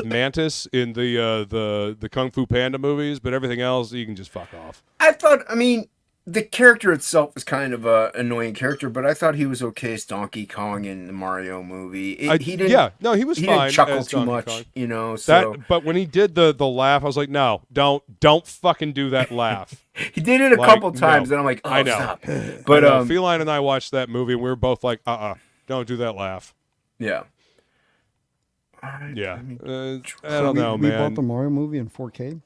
Mantis in the Kung Fu Panda movies, but everything else you can just fuck off. I mean, the character itself is kind of a annoying character, but I thought he was okay as Donkey Kong in the Mario movie. He didn't. Yeah, no, he was He fine didn't chuckle as too Donkey much, Kong. you know. So But when he did the laugh, I was like, no, don't fucking do that laugh. he did it a Like, couple no. times, and I'm like, oh, I know. stop. But But Feline and I watched that movie, and we were both like, don't do that laugh. yeah. Yeah, I So don't know, we man. bought the Mario movie in 4K. The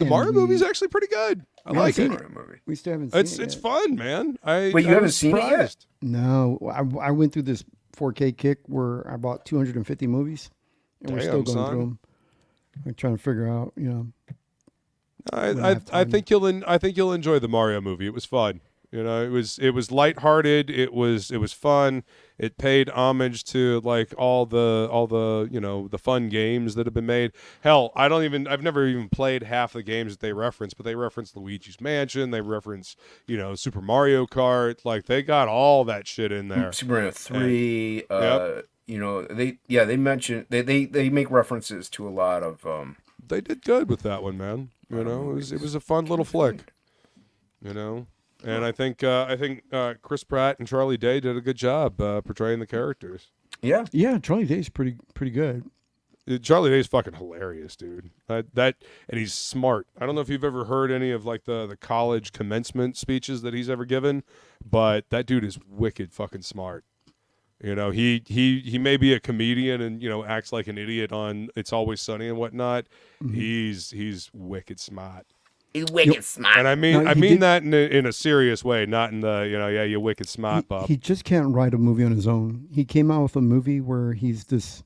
and Mario we- movie's actually pretty good. I haven't like seen it. it. Movie. We still haven't seen It's it yet. fun, man. Wait, you I haven't was seen it yet? surprised. No, I went through this 4K kick where I bought 250 movies, and we're still Damn, going son. through them. We're trying to figure out, you know. I have time. think you'll enjoy the Mario movie. It was fun. You know, it was lighthearted. It was fun. It paid homage to like all the you know the fun games that have been made. Hell, I've never even played half the games that they reference, but they reference Luigi's Mansion. They reference Super Mario Kart. Like they got all that shit in there. Super Mario 3. Yep. You know, they mention they make references to a lot of. They did good with that one, man. You know, it was a fun little flick. You know. And I think Chris Pratt and Charlie Day did a good job portraying the characters. Yeah. Yeah, Charlie Day's pretty good. Charlie Day's fucking hilarious, dude. And he's smart. I don't know if you've ever heard any of like the college commencement speeches that he's ever given, but that dude is wicked fucking smart. You know, he may be a comedian and acts like an idiot on It's Always Sunny and whatnot. Mm-hmm. He's wicked smart. He's wicked smart. And I mean, No, I he mean did- that in a serious way, not in the you wicked smart, Bob. He just can't write a movie on his own. He came out with a movie where he's this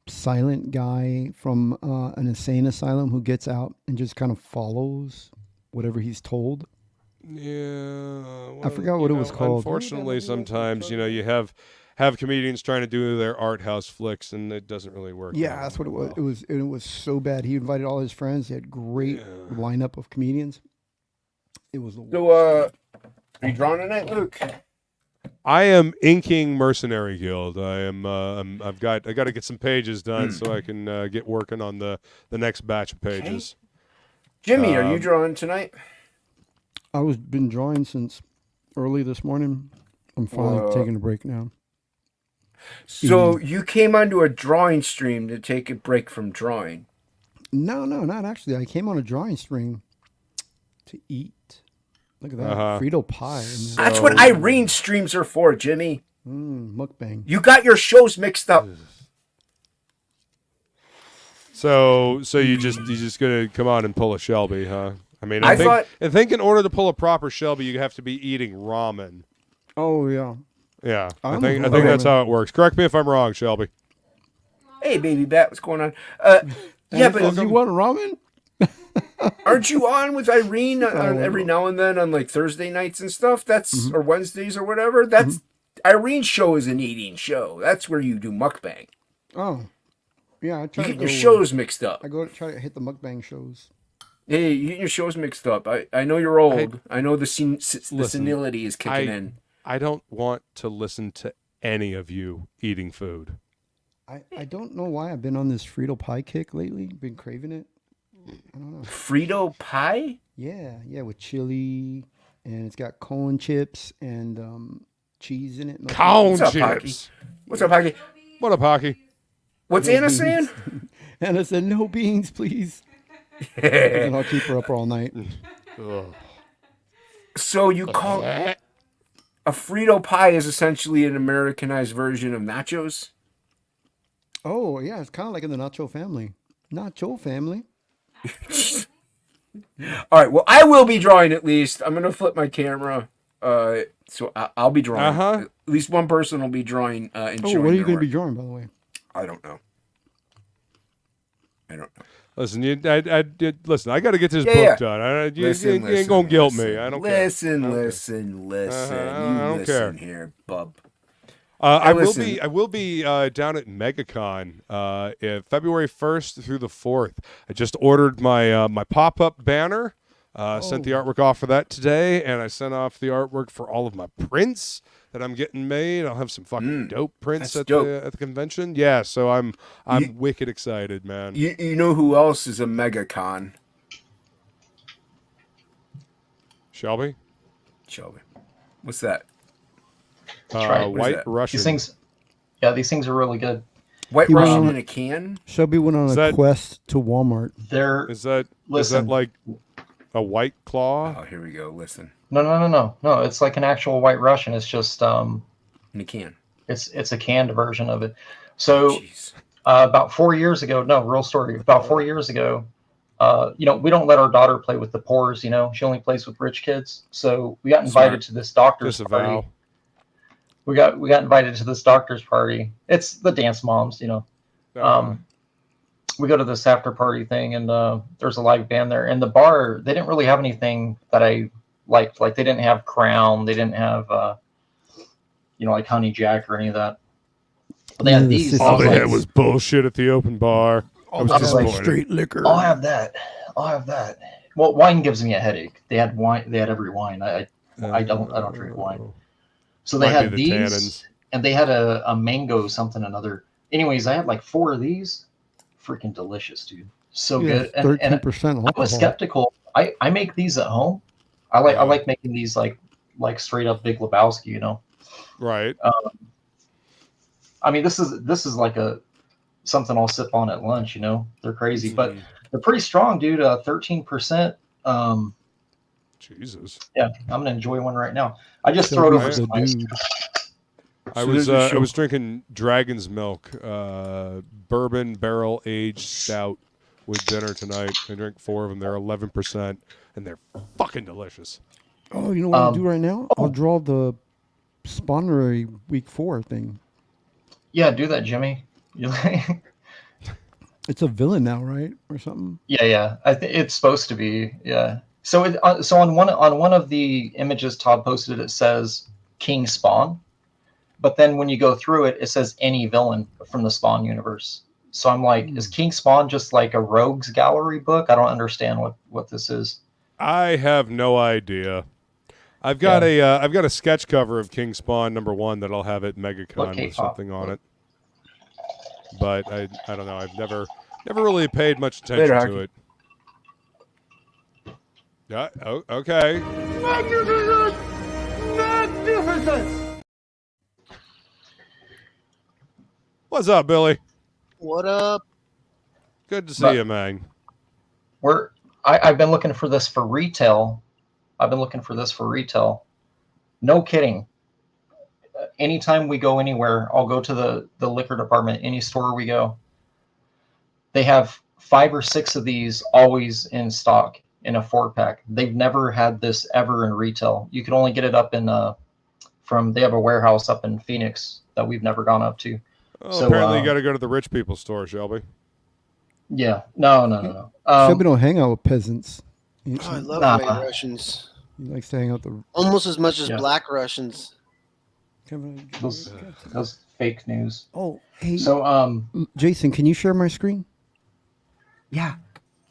silent guy from an insane asylum who gets out and just kind of follows whatever he's told. Yeah, I forgot what it was called. Unfortunately, sometimes you have comedians trying to do their art house flicks, and it doesn't really work. Yeah, out that's what it well. was. It was so bad. He invited all his friends. He had great lineup of comedians. It was the worst. So, are you drawing tonight, Luke? I am inking Mercenary Guild. I got to get some pages done so I can get working on the next batch of pages. Jimmy, are you drawing tonight? I was been drawing since early this morning. I'm finally taking a break now. So you came onto a drawing stream to take a break from drawing. No, not actually. I came on a drawing string to eat. Look at that. Frito pie. That's what Irene streams are for, Jimmy. Mukbang. You got your shows mixed up. So you just gonna come on and pull a Shelby, huh? I mean, I think in order to pull a proper Shelby, you have to be eating ramen. Oh yeah. Yeah, I I'm think ramen. that's how it works. Correct me if I'm wrong, Shelby. Hey, baby bat, what's going on? Yeah, but you want ramen? aren't you on with Irene every now and then on like Thursday nights and stuff? That's or Wednesdays or whatever. That's Irene's show is an eating show. That's where you do mukbang. Oh, yeah. I try You to get your go, shows mixed up. I go to try to hit the mukbang shows. Hey, you get your shows mixed up. I know you're old. I know the senility is kicking in. I don't want to listen to any of you eating food. I don't know why I've been on this Frito pie kick lately. Been craving it. I don't know. Frito pie? Yeah, with chili, and it's got corn chips and cheese in it. Corn What's up, chips. What's up, Hocky? What up, Hocky? What's Anna saying? Anna said, "No beans, please." And I'll keep her up all night. So you call a Frito pie is essentially an Americanized version of nachos? Oh yeah, it's kind of like in the Nacho family. Nacho family. All right. Well, I will be drawing at least. I'm gonna flip my camera. So I'll be drawing. At least one person will be drawing. Oh, what are you going to be drawing, by the way? I don't know. Listen, listen. I got to get this book done. You ain't gonna guilt me. I don't care. Listen. I don't care. Listen here, bub. I will be down at MegaCon February 1st through the 4th. I just ordered my my pop-up banner. Sent the artwork off for that today, and I sent off the artwork for all of my prints that I'm getting made. I'll have some fucking dope prints at the convention. Yeah, so I'm wicked excited, man. You know who else is a MegaCon? Shelby. What's that? right. White that? Russian. These things are really good. White You Russian want- in a can? Shelby went on a quest to Walmart. Is that Listen. like a White Claw? Oh, here we go. Listen. No. It's like an actual White Russian. It's just In a can. it's a canned version of it. So Jeez. about 4 years ago, no, real story. About 4 years ago, we don't let our daughter play with the poors. She only plays with rich kids. So we got invited to this doctor's Disavow. party. We got invited to this doctor's party. It's the dance moms, We go to this after party thing, and there's a live band there. And the bar, they didn't really have anything that I liked. Like they didn't have Crown, they didn't have like Honey Jack or any of that. But they had these. All they had was bullshit at the open bar. I was disappointed. Straight liquor. I'll have that. Well, wine gives me a headache. They had wine. They had every wine. I don't drink wine. So they Might had be the these, tannins. and they had a mango something another. Anyways, I had like 4 of these. Freaking delicious, dude. So good. And 13% alcohol. I was skeptical. I make these at home. I like making these like straight up Big Lebowski. Right. I mean, this is like something I'll sip on at lunch. They're crazy, but they're pretty strong, dude. 13%. Jesus. Yeah, I'm gonna enjoy one right now. I just throw it over some ice. I was drinking Dragon's Milk, bourbon barrel aged stout with dinner tonight. I drank 4 of them. They're 11%, and they're fucking delicious. Oh, you know what I'll do right now? I'll draw the Spawnery week 4 thing. Yeah, do that, Jimmy. You like? It's a villain now, right, or something? Yeah. I think it's supposed to be. Yeah. So on one of the images Todd posted, it says King Spawn, but then when you go through it, it says any villain from the Spawn universe. So I'm like, is King Spawn just like a rogues gallery book? I don't understand what this is. I have no idea. I've got a sketch cover of King Spawn #1 that I'll have at MegaCon with something on it. But I don't know. I've never really paid much attention to it. Yeah. Oh, okay. Magnificent! Magnificent! What's up, Billy? What up? Good to see you, man. I've been looking for this for retail. No kidding. Anytime we go anywhere, I'll go to the liquor department, any store we go. They have 5 or 6 of these always in stock in a 4-pack. They've never had this ever in retail. You can only get it up in they have a warehouse up in Phoenix that we've never gone up to. Oh, So, apparently you got to go to the rich people store, Shelby. Yeah. No. Shelby don't hang out with peasants. I love white Russians. He likes to hang out the almost as much as black Russians. Those fake news. Oh, hey. So, Jason, can you share my screen? Yeah.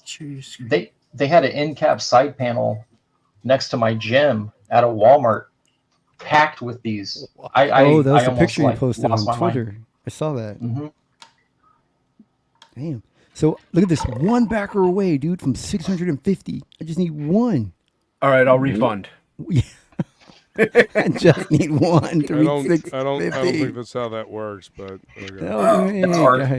Share your screen. They had an end cap side panel next to my gym at a Walmart, packed with these. That was I the picture you almost, posted lost on my Twitter. mind. I saw that. Mm-hmm. Damn. So look at this, one backer away, dude, from 650. I just need one. All right, I'll refund. I just need one. I don't think that's how that works, but okay.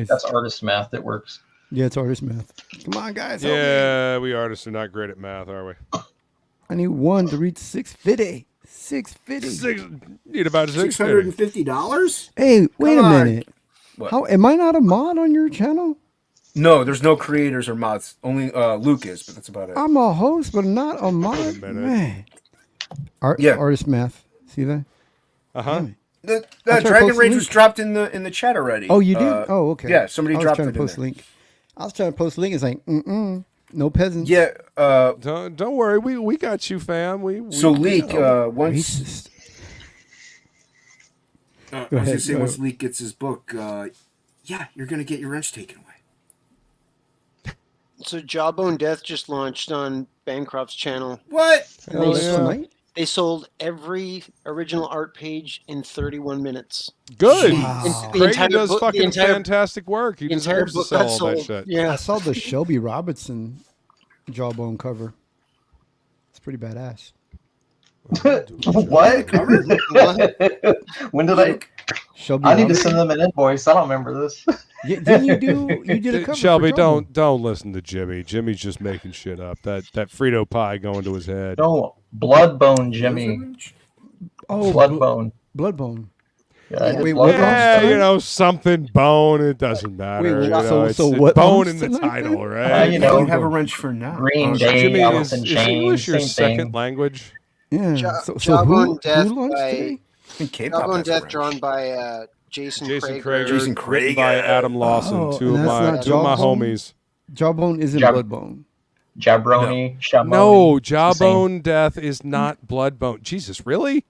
That's artist math that works. Yeah, it's artist math. Come on, guys. Yeah, we artists are not great at math, are we? I need one to reach 650. 650. Need about $650? Hey, wait Come a on. minute. What? How am I not a mod on your channel? No, there's no creators or mods. Only Luke is, but that's about it. I'm a host, but not a mod. Man. Artist math. See that? Uh-huh. The Dragon Rage was dropped in the chat already. Oh, you did? Oh, okay. Yeah, somebody dropped it in post there. link. I was trying to post a link. It's like, no peasants. Yeah. Don't worry. We got you, fam. So Leak, Racist. I was gonna say once Leak gets his book, you're gonna get your wrench taken away. So Jawbone Death just launched on Bancroft's channel. What? They sold every original art page in 31 minutes. Good. Wow. Creighton does fucking fantastic work. He deserves to sell all that shit. Yeah, I saw the Shelby Robertson Jawbone cover. It's pretty badass. What? When did I? Shelby I need to Robertson? send them an invoice. I don't remember this. Yeah, didn't you do? You did a cover. Shelby, for Jawbone. don't listen to Jimmy. Jimmy's just making shit up. That Frito pie going to his head. No, Bloodbone, Jimmy. Oh, Bloodbone. Bloodbone. Yeah, I did Wait, Bloodbone. Yeah, something bone. It doesn't matter. Wait, it's what bone bones in the tonight? title, right? You know, You have a wrench for now. Green Day, Jimmy, Alice in is Chains, English your same second thing. language? Yeah. Jawbone who Death launched by today? Jawbone Death drawn by Jason Krager. Jason written Krager. by Adam Lawson. Oh, two of and my that's two of my not Jawbone? homies. Jawbone isn't Jab- Bloodbone. Jabroni, Shamoni. No, It's the Jawbone Death is not Bloodbone. Jesus, really?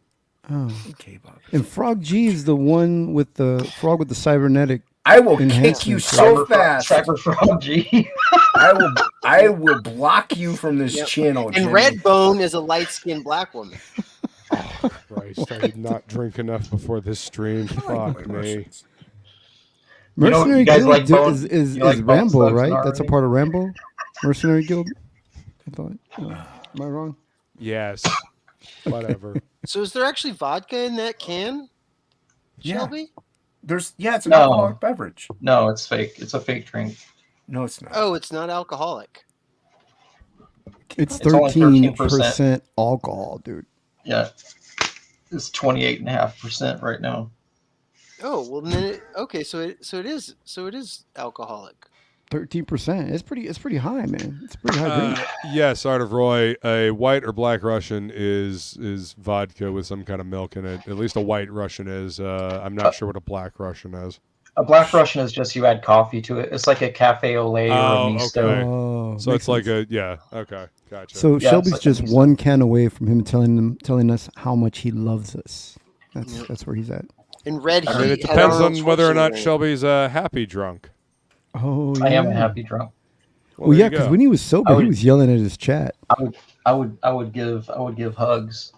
Oh. Okay, Bob. And Frog G is the one with the frog with the cybernetic. I will kick Enhancement. you so fast. Cyber Frog G. I will block you from this channel. And Jimmy. Redbone is a light-skinned black woman. Christ, I did not drink enough before this stream. Fuck me. Mercenary you guys Guild like Bone- is you like Bone Rambo, Slugs right? and That's a Army? part of Rambo. Mercenary Guild. I thought. Am I wrong? Yes. Whatever. So is there actually vodka in that can, Shelby? It's an No. alcoholic beverage. No, it's fake. It's a fake drink. No, it's not. Oh, it's not alcoholic. It's only 13% alcohol, dude. Yeah. It's 28.5% right now. Oh well, then okay. So it is alcoholic. 13%. It's pretty high, man. It's pretty high grade. Yes, Art of Roy. A white or black Russian is vodka with some kind of milk in it. At least a white Russian is. I'm not sure what a black Russian is. A black Russian is just you add coffee to it. It's like a cafe au lait or a misto. Okay. Oh, So makes it's like sense. okay, gotcha. So Yeah, Shelby's it's like just a one can away from him telling us how much he loves us. That's where he's at. In red I mean, heat. it had depends Arnold on whether or not Schwarzenegger in it. Shelby's happy drunk. Oh, yeah. I am a happy drunk. Well, there yeah, you because go. when he was sober, he was yelling at his chat. I would give hugs.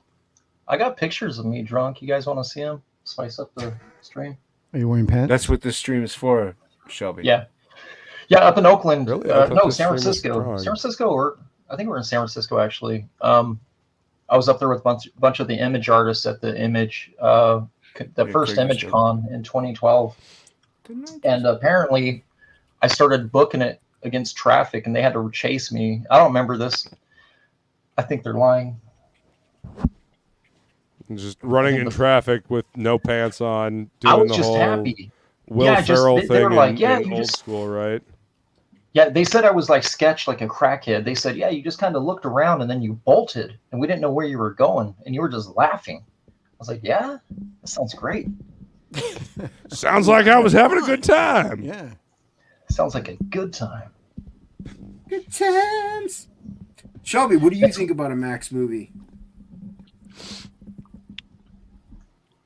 I got pictures of me drunk. You guys want to see them? Spice up the stream. Are you wearing pants? That's what this stream is for, Shelby. Yeah, up in Oakland. Really? I thought No, this San stream was Francisco. drunk. San Francisco, or I think we're in San Francisco actually. I was up there with a bunch of the image artists at the Image, the first Craig Image said. Con in 2012, and apparently I started booking it against traffic, and they had to chase me. I don't remember this. I think they're lying. Just running in traffic with no pants on, I doing was the just whole happy. Will Yeah, just- Ferrell they thing were like, in, yeah, in you old just- school, right? Yeah, they said I was like sketched like a crackhead. They said, yeah, you just kind of looked around and then you bolted, and we didn't know where you were going, and you were just laughing. I was like, yeah, that sounds great. Sounds like I was having a good time. Yeah. Sounds like a good time. Good times. Shelby, what do you think about a Max movie?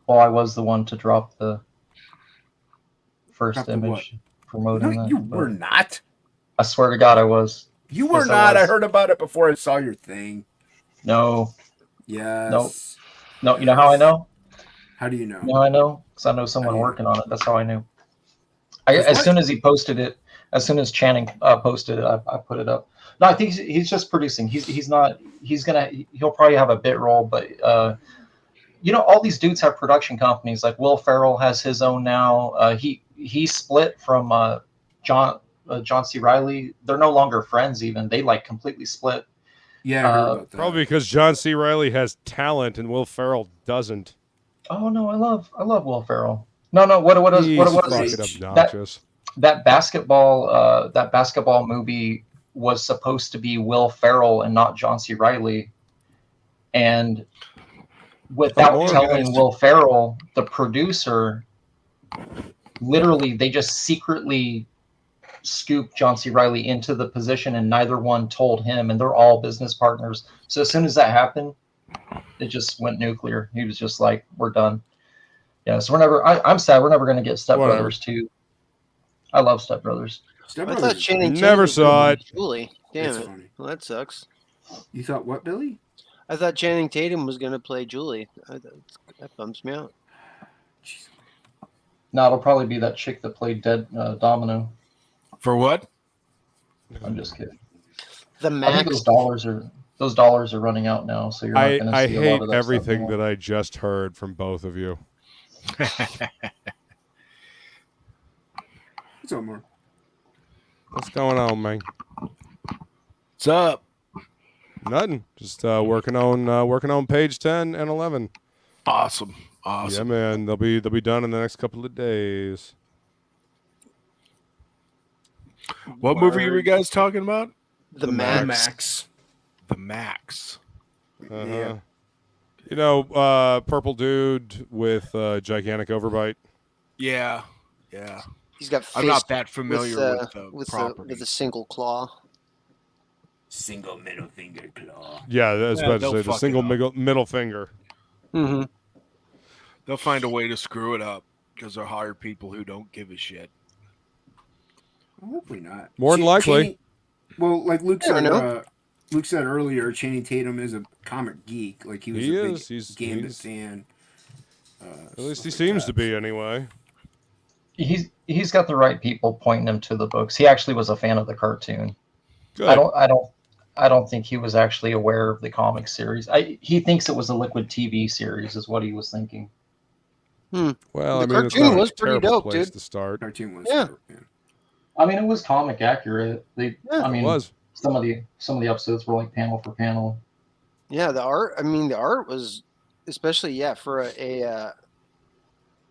Well, I was the one to drop the first Drop the image promoting No, that. you but were not. I swear to God, I was. You were Yes, I not. I was. heard about it before I saw your thing. No. Yes. No, you know how I know? How do you know? You know how I know? Because I know someone How do you working on it. That's how I knew. With As what? soon as he posted it, as soon as Channing posted it, I put it up. No, I think he's just producing. He's not. He'll probably have a bit role, but all these dudes have production companies. Like Will Ferrell has his own now. He split from John C. Reilly. They're no longer friends. Even they like completely split. Yeah, I heard about that. Probably because John C. Reilly has talent and Will Ferrell doesn't. Oh no, I love Will Ferrell. No, what it was He's what it was fucking obnoxious. that basketball movie was supposed to be Will Ferrell and not John C. Reilly, and without more telling guys- Will Ferrell, the producer, literally they just secretly scooped John C. Reilly into the position, and neither one told him, and they're all business partners. So as soon as that happened, it just went nuclear. He was just like, "We're done." Yeah, so I'm sad we're never going to get Step Whatever. Brothers 2. I love Step Brothers. Step I Brothers. thought Channing Tatum Never was saw gonna it. be Julie. Damn That's it. funny. Well, that sucks. You thought what, Billy? I thought Channing Tatum was going to play Julie. That bums me out. No, it'll probably be that chick that played Dead Domino. For what? I'm just kidding. The I think Max. those dollars are running out now, so you're not going to see I a lot hate of that everything stuff that anymore. I just heard from both of you. What's up, more? What's going on, man? What's up? Nothing. Just working on page 10 and 11. Awesome. Yeah, man. They'll be done in the next couple of days. What movie were you guys talking about? The Max. Max. The Max. Uh-huh. Yeah. You know, purple dude with gigantic overbite. Yeah. He's got I'm face not that familiar with the with property. a single claw. Single middle finger claw. Yeah, I was Yeah, about to they'll say the fuck it single up. middle finger. Mm-hmm. They'll find a way to screw it up because they'll hire people who don't give a shit. Hopefully not. More than likely. Well, like Luke Never said, know. Luke said earlier, Channing Tatum is a comic geek. Like he was He a is. big Gambit fan. At least he stuff like seems that. to be anyway. He's got the right people pointing him to the books. He actually was a fan of the cartoon. Good. I don't think he was actually aware of the comic series. He thinks it was a Liquid TV series, is what he was thinking. Well, The I mean, it's cartoon not was a pretty terrible dope, place dude. to start. Cartoon was. Yeah. I mean, it was comic accurate. It I mean, was. some of the episodes were like panel for panel. Yeah, the art. I mean, the art was, especially for a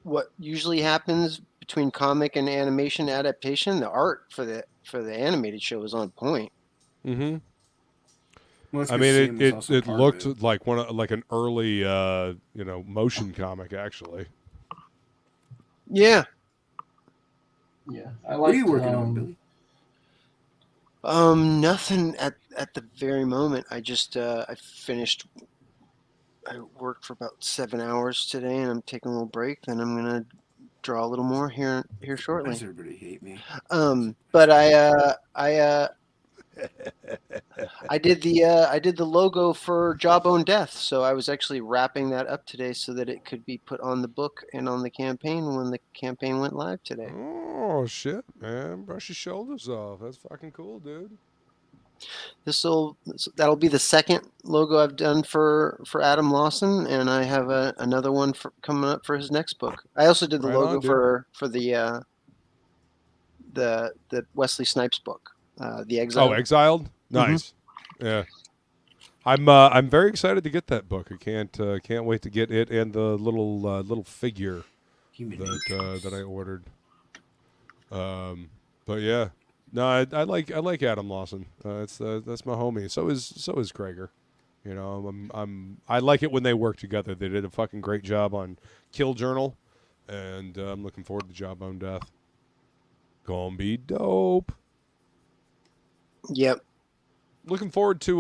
what usually happens between comic and animation adaptation. The art for the animated show was on point. Mm-hmm. Well, I mean, it looked like like an early motion comic actually. Yeah. Yeah, I What are you like. working on, Billy? Nothing at the very moment. I just I finished. I worked for about 7 hours today, and I'm taking a little break. Then I'm gonna draw a little more here Why shortly. does everybody hate me? But I did the logo for Jawbone Death, so I was actually wrapping that up today so that it could be put on the book and on the campaign when the campaign went live today. Oh shit, man! Brush your shoulders off. That's fucking cool, dude. That'll be the second logo I've done for Adam Lawson, and I have another one coming up for his next book. I also did the Right logo on, dude. for the Wesley Snipes book, The Exile. Oh, Exiled. Nice. Yeah. I'm very excited to get that book. I can't wait to get it and the little figure that I ordered. But yeah, no, I like Adam Lawson. That's my homie. So is Krager. You know, I like it when they work together. They did a fucking great job on Kill Journal, and I'm looking forward to Jawbone Death. Gonna be dope. Yep. Looking forward to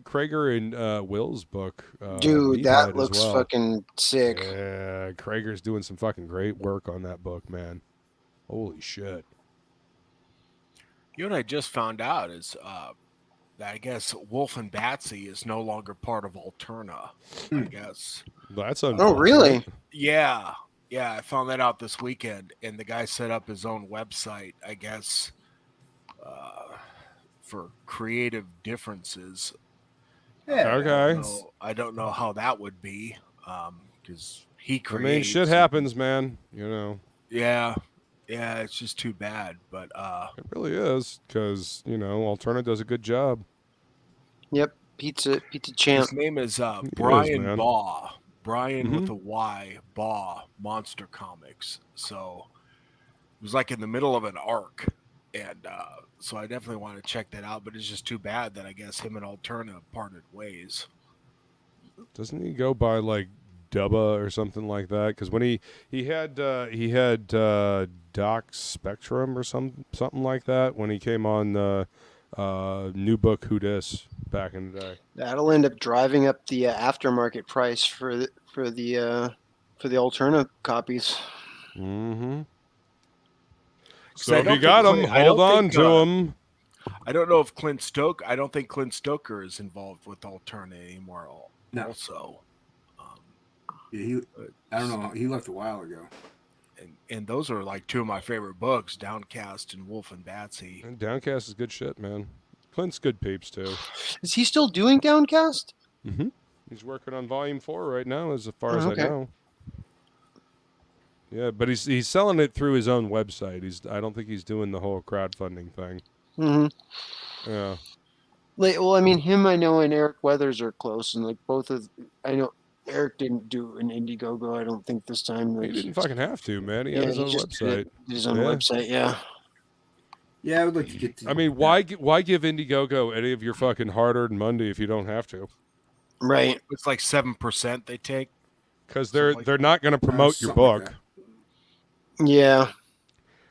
Krager and Will's book. Dude, that Meathead looks as well. fucking sick. Yeah, Krager's doing some fucking great work on that book, man. Holy shit. You know what I just found out is that I guess Wolf and Batsy is no longer part of Alterna. I guess. That's Oh, really? Yeah. Yeah, I found that out this weekend, and the guy set up his own website, I guess, for creative differences. Yeah. Okay. I don't know how that would be, because he I creates. mean, shit happens, man. You know. Yeah, it's just too bad, but It really is, because Alterna does a good job. Yep, pizza champ. his name is Brian man. Baugh. Brian with a Y, Baugh, Monster Comics. So it was like in the middle of an arc, and so I definitely want to check that out. But it's just too bad that I guess him and Alterna parted ways. Doesn't he go by like Dubba or something like that? Because when he had Doc Spectrum or something like that when he came on New Book Who Dis back in the day. That'll end up driving up the aftermarket price for the Alterna copies. Mm-hmm. So So if you got them, hold on to them. I don't know if I don't think Clint Stoker is involved with Alterna anymore. No. Also, Yeah, I don't know. He left a while ago. and those are like two of my favorite books, Downcast and Wolf and Batsy. And Downcast is good shit, man. Clint's good peeps too. Is he still doing Downcast? Mm-hmm. He's working on Volume 4 right now, as far as okay. I know. Yeah, but he's selling it through his own website. I don't think he's doing the whole crowdfunding thing. Mm-hmm. Yeah. Well, I mean, him I know and Eric Weathers are close, and like I know Eric didn't do an Indiegogo. I don't think this time. He didn't fucking have to, man. He had his own website. His own website, yeah. Yeah, I would like to get to. I mean, why give Indiegogo any of your fucking hard-earned money if you don't have to? Right. It's like 7% they take. Because they're not going to promote your book. Yeah.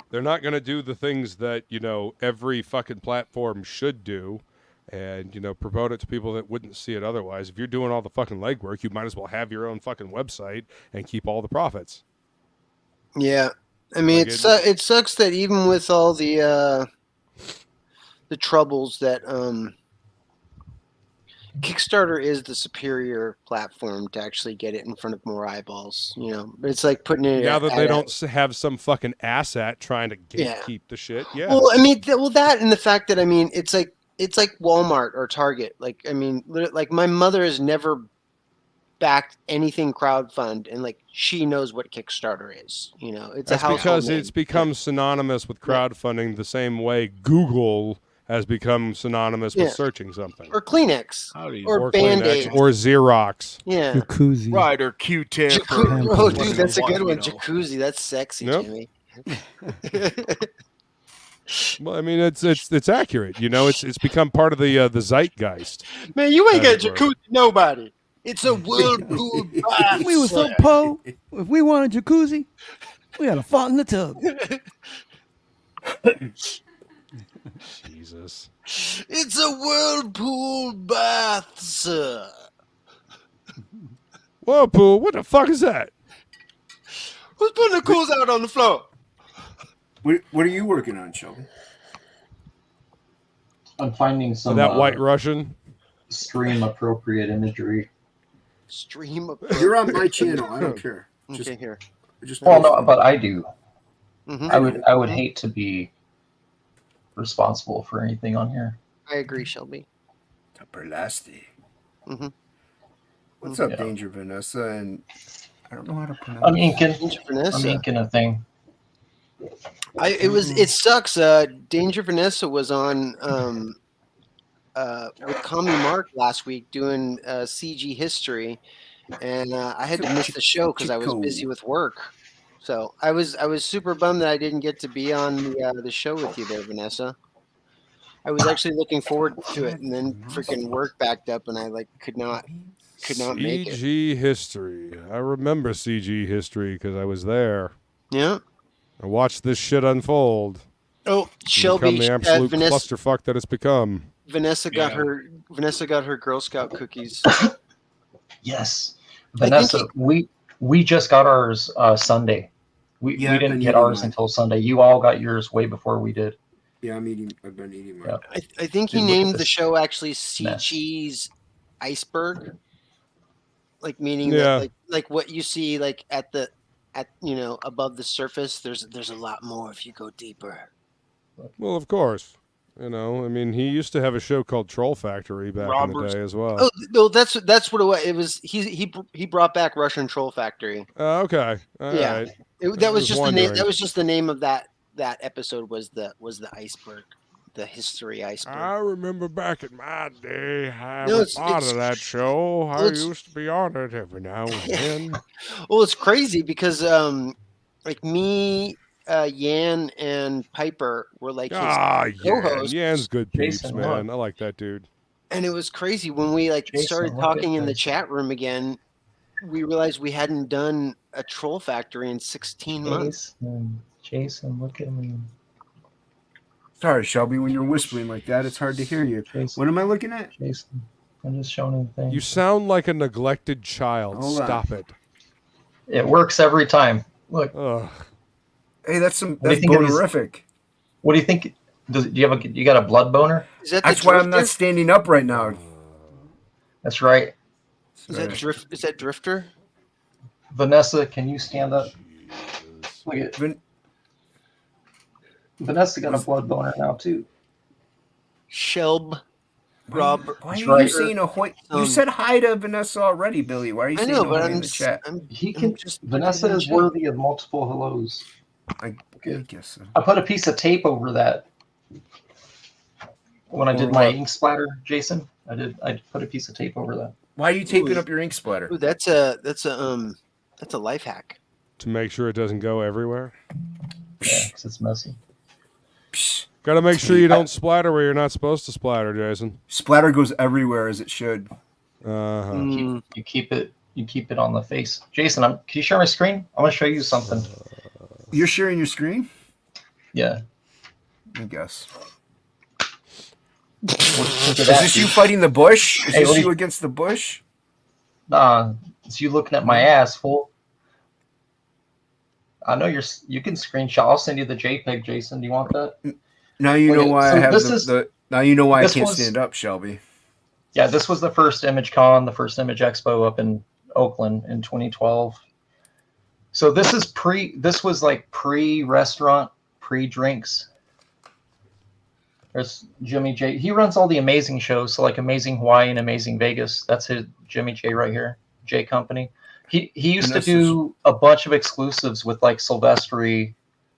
They're not going to do the things that, every fucking platform should do and, promote it to people that wouldn't see it otherwise. If you're doing all the fucking legwork, you might as well have your own fucking website and keep all the profits. Yeah. I mean, it sucks that even with all the troubles that Kickstarter is the superior platform to actually get it in front of more eyeballs, But it's like putting it. Now that they don't have some fucking asshat trying to keep the shit. Yeah. Well, I mean, that and the fact that it's like Walmart or Target. Like, I mean, like my mother has never backed anything crowdfund, and like she knows what Kickstarter is. It's a household because name. it's become synonymous with crowdfunding the same way Google has become synonymous with searching something. Or Kleenex. Or Band-Aid. Or Xerox. Yeah. Jacuzzi. Right, or Q-tip. Oh, dude, that's a good one. Jacuzzi. That's sexy, Jimmy. Well, I mean, it's accurate. You know, it's become part of the zeitgeist. Man, you ain't got As it were. jacuzzi, nobody. It's a whirlpool bath. We were so po. If we want a jacuzzi, we had a fought in the tub. Jesus. It's a whirlpool bath, sir. Whirlpool? What the fuck is that? Who's putting the cools out on the floor? What are you working on, Shelby? I'm finding some That White Russian? stream appropriate imagery. Stream of. You're on my channel. I don't care. Okay, here. Just Well, no, but I do. Mhm. I would hate to be responsible for anything on here. I agree, Shelby. TOPicLESS. Mm-hmm. What's up, Yeah. Danger Vanessa? And I don't know how to pronounce. I'm inking. Danger I'm Vanessa. inking a thing. It sucks. Danger Vanessa was on with Commie Mark last week doing CG history, and I had to miss the show because I was busy with work. So I was super bummed that I didn't get to be on the show with you there, Vanessa. I was actually looking forward to it, and then freaking work backed up, and I could not make it. CG history. I remember CG history because I was there. Yeah. I watched this shit unfold. Oh, Shelby, become the absolute Vanessa, clusterfuck that it's become. Vanessa got her Girl Scout cookies. Yes, Vanessa, we just got ours Sunday. We didn't get ours until Sunday. You all got yours way before we did. Yeah, I've been eating mine. Yeah. I think he named the show actually CG's Iceberg, meaning that like what you see at above the surface. There's a lot more if you go deeper. Well, of course. You know, I mean, he used to have a show called Troll Factory back in the day as well. Oh no, that's what it was. It was he brought back Russian Troll Factory. Okay. All right. That was just the name. That was just the name of that episode was the iceberg, the history iceberg. I remember back in my day, I was part of that show. I used to be on it every now and then. Well, it's crazy because me, Yan, and Piper were his co-hosts. Yan's good peeps, Jason, man. I like that dude. And it was crazy when we started talking in the chat room again. We realized we hadn't done a Troll Factory in 16 months. Jason, look at me. Sorry, Shelby. When you're whispering like that, it's hard to hear you. Jason, What am I looking at? Jason, I'm just showing him things. You sound like a neglected child. Hold on. Stop it. It works every time. Look. Ugh. Hey, that's think of these- bonerific. What do you think? Do you got a blood boner? Is that That's why I'm not standing up right now. That's right. Is that Drifter? Vanessa, can you stand up? Look at Vanessa got a blood boner now too. Shelb. Rob. Why are you saying ahoy? You said hi to Vanessa already, Billy. Why are you saying ahoy in the chat? Vanessa is worthy of multiple hellos. I guess so. I put a piece of tape over that when I did my ink splatter, Jason. I put a piece of tape over that. Why are you taping up your ink splatter? Ooh, that's a life hack. To make sure it doesn't go everywhere. Yeah, because it's messy. Got to make sure you don't splatter where you're not supposed to splatter, Jason. Splatter goes everywhere as it should. Uh-huh. You keep it on the face. Jason, can you share my screen? I want to show you something. You're sharing your screen? Yeah. I guess. Look Is at that, this you dude. fighting the bush? Is Hey, this what do you you- against the bush? Nah, it's you looking at my ass, fool. I know you can screenshot. I'll send you the JPEG, Jason. Do you want that? Now you know why I have this now you know why I this can't was- stand up, Shelby. Yeah, this was the first Image Con, the first Image Expo up in Oakland in 2012. So this was like pre-restaurant, pre-drinks. There's Jimmy J. He runs all the amazing shows, so like Amazing Hawaii and Amazing Vegas. That's his Jimmy J right here, J Company. He used to do a bunch of exclusives with like Silvestri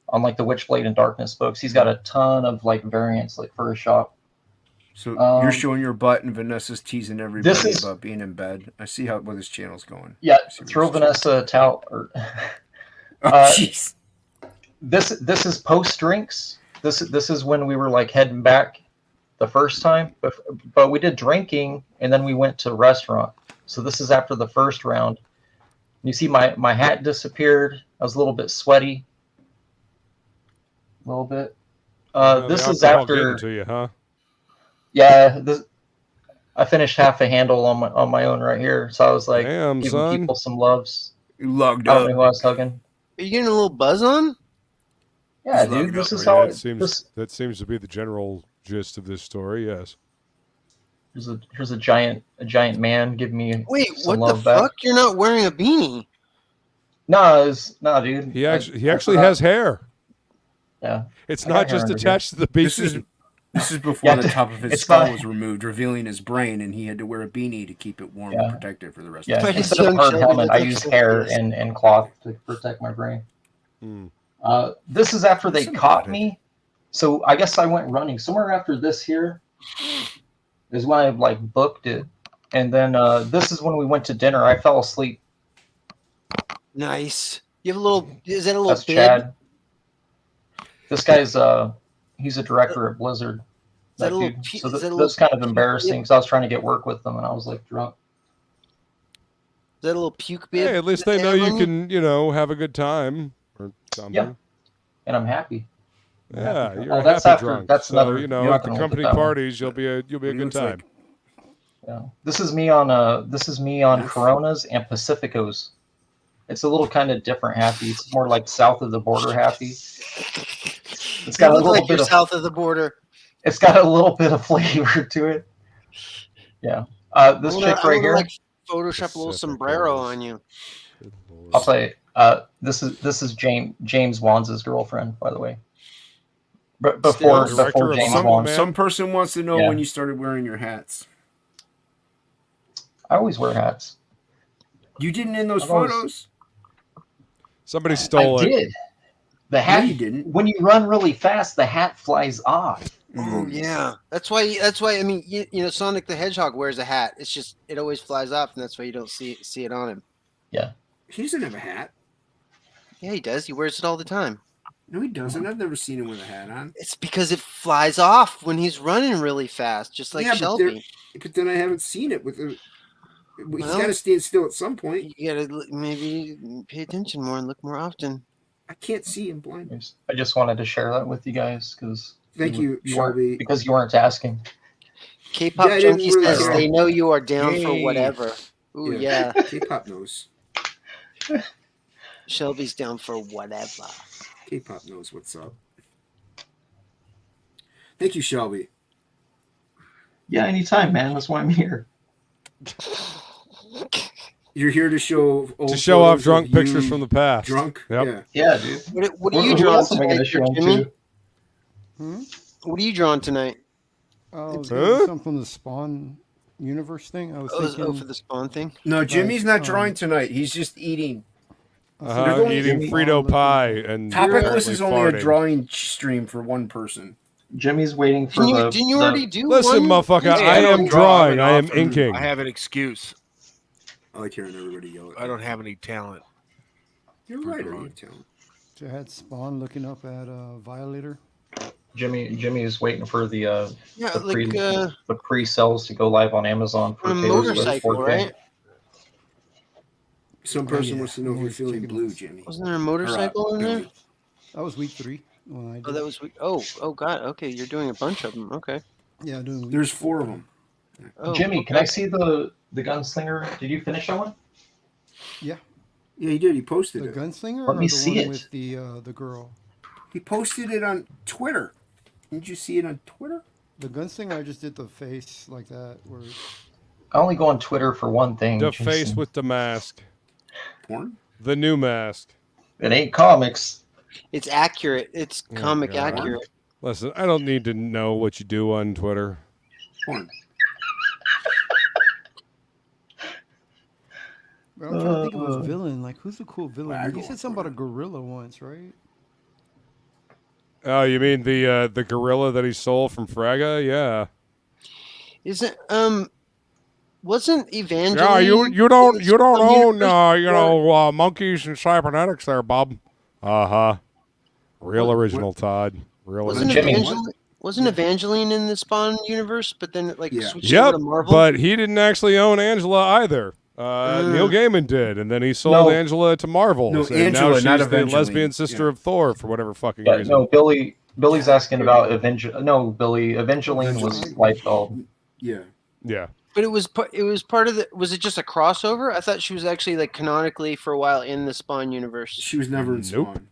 on like the Witchblade and Darkness books. He's got a ton of like variants like for his shop. So you're showing your butt and Vanessa's teasing everybody about being in bed. I see where this channel's going. Yeah, throw Vanessa a towel. Oh, jeez. This is post drinks. this is when we were like heading back the first time, but we did drinking and then we went to a restaurant. So this is after the first round. You see my hat disappeared. I was a little bit sweaty. A little bit. This is after. To you, huh? Yeah, I finished half a handle on my own right here. So I was like, damn, giving son. people some loves. You lugged I don't up. know who I was hugging. Are you getting a little buzz on? Yeah, He's dude. loaded This up is right how now. That seems to be the general gist of this story. Yes. Here's a giant man giving me Wait, some what the love back. fuck? You're not wearing a beanie. No, dude. He actually has hair. Yeah. It's I got not hair just under attached to the beanie. This is before Yeah, the top of his it's skull not- was removed, revealing his brain, and he had to wear a beanie to keep it warm Yeah. and protected for the rest Yeah, of But his it's life. instead of young hard Shelby, helmet, I that's use so hair fierce. and cloth to protect my brain. Hmm. This is after they That's caught about me. So I guess I went running. Somewhere after this here is when I like booked it. And then this is when we went to dinner. I fell asleep. Nice. You have a little. Is that a little That's bib? Chad. This guy's he's a director at Blizzard. that That a little dude. pu- So is that a that's little kind of puke embarrassing bib? because I was trying to get work with them and I was like drunk. Is that a little puke bib? Hey, at least they know you can, have a good time or something. Yeah. And I'm happy. Yeah, you're Oh, a that's happy after- drunk. that's so, another- you're not at the gonna look company at that one. parties, you'll be a good looks time. like- Yeah. This is me on Coronas and Pacificos. It's a little kind of different happy. It's more like south of the border happy. It's got You a look little like bit you're of south of the border. it's got a little bit of flavor to it. Yeah. This chick right here. Like Photoshop a little Pacific sombrero O's. on you. Good Lord. I'll say this is James Wan's girlfriend, by the way. But before Still. Director of James some- Wan, man. Some person wants to know Yeah. when you started wearing your hats. I always wear hats. You didn't in those I've always- photos. Somebody stole I it. did. The hat. you didn't. When you run really fast, the hat flies off. Oh yeah, that's why. I mean, Sonic the Hedgehog wears a hat. It's just it always flies off, and that's why you don't see it on him. He doesn't have a hat. Yeah, he does. He wears it all the time. No, he doesn't. I've never seen him with a hat on. It's because it flies off when he's running really fast, just like Yeah, Shelby. But then I haven't seen it with the. He's Well- got to stand still at some point. You gotta maybe pay attention more and look more often. I can't see him blind. I just wanted to share that with you guys because Thank you, weren't, Shelby. because you weren't asking. K-pop Yeah, I didn't junkie realize says that. they know you are down for Yay. whatever. Ooh Yeah. yeah, K-pop knows. Shelby's down for whatever. K-pop knows what's up. Thank you, Shelby. Yeah, anytime, man. That's why I'm here. You're here to show To show off photos drunk of pictures you from the past. drunk. Yep. Yeah. Yeah, dude. What are you Who drawing else am I tonight, gonna show 'em Jimmy? to? Hmm? What are you drawing tonight? Oh, was Huh? something from the Spawn universe thing. I was Oh, thinking. for the Spawn thing. No, Jimmy's not um, drawing tonight. He's just eating. Uh-huh, There's only- eating Frito pie and TOPicLESS apparently is only a farting. drawing stream for one person. Jimmy's waiting for Didn't you already do Listen, one? motherfucker, Yeah. I am drawing. I am often- inking. I have an excuse. I like hearing everybody yell at I don't have any talent. You're for right, drawing. are you, Talon? So I had Spawn looking up at Violator. Jimmy is waiting for the Yeah, the pre like the pre-sales to go live on Amazon for on a Taylor Swift motorcycle, 4K. right? Some Oh, person yeah. wants to know if you're Always feeling checking blue, those. Jimmy. Wasn't there a motorcycle in there? That was week 3 when I did. Oh, that was oh god. Okay, you're doing a bunch of them. Okay. Yeah, doing week. There's 4 of them. Oh, Jimmy, can I see the gunslinger? Did you finish that one? Yeah, Yeah, he did. He posted the it. gunslinger Let or me the see one it. with the girl. He posted it on Twitter. Didn't you see it on Twitter? The gunslinger, I just did the face like that. Where I only go on Twitter for one thing. The Jason. face with the mask. Porn? The new mask. It ain't comics. it's accurate. It's Oh, comic God. accurate. Listen, I don't need to know what you do on Twitter. Porn. but I'm trying to think of a villain. Like, who's the cool villain? I You go said on something about a gorilla once, right? Oh, you mean the gorilla that he stole from Fraga? Yeah. Isn't wasn't Evangeline? Yeah, you don't own universe? monkeys and cybernetics there, Bob. Uh huh. Real What- original, Todd. Real Wasn't Jimmy. Evangeline in the Spawn universe? But then it switched Yep, over to Marvel. but he didn't actually own Angela either. Neil Gaiman did, and then he sold Angela to Marvel. No, and Angela, now she's not the Evangeline. lesbian sister of Thor for whatever fucking Yeah, reason. no, Billy's asking about Evangeline was light bulb. Yeah. Yeah. But it was part of the. Was it just a crossover? I thought she was actually like canonically for a while in the Spawn universe. She was never in Nope. Spawn.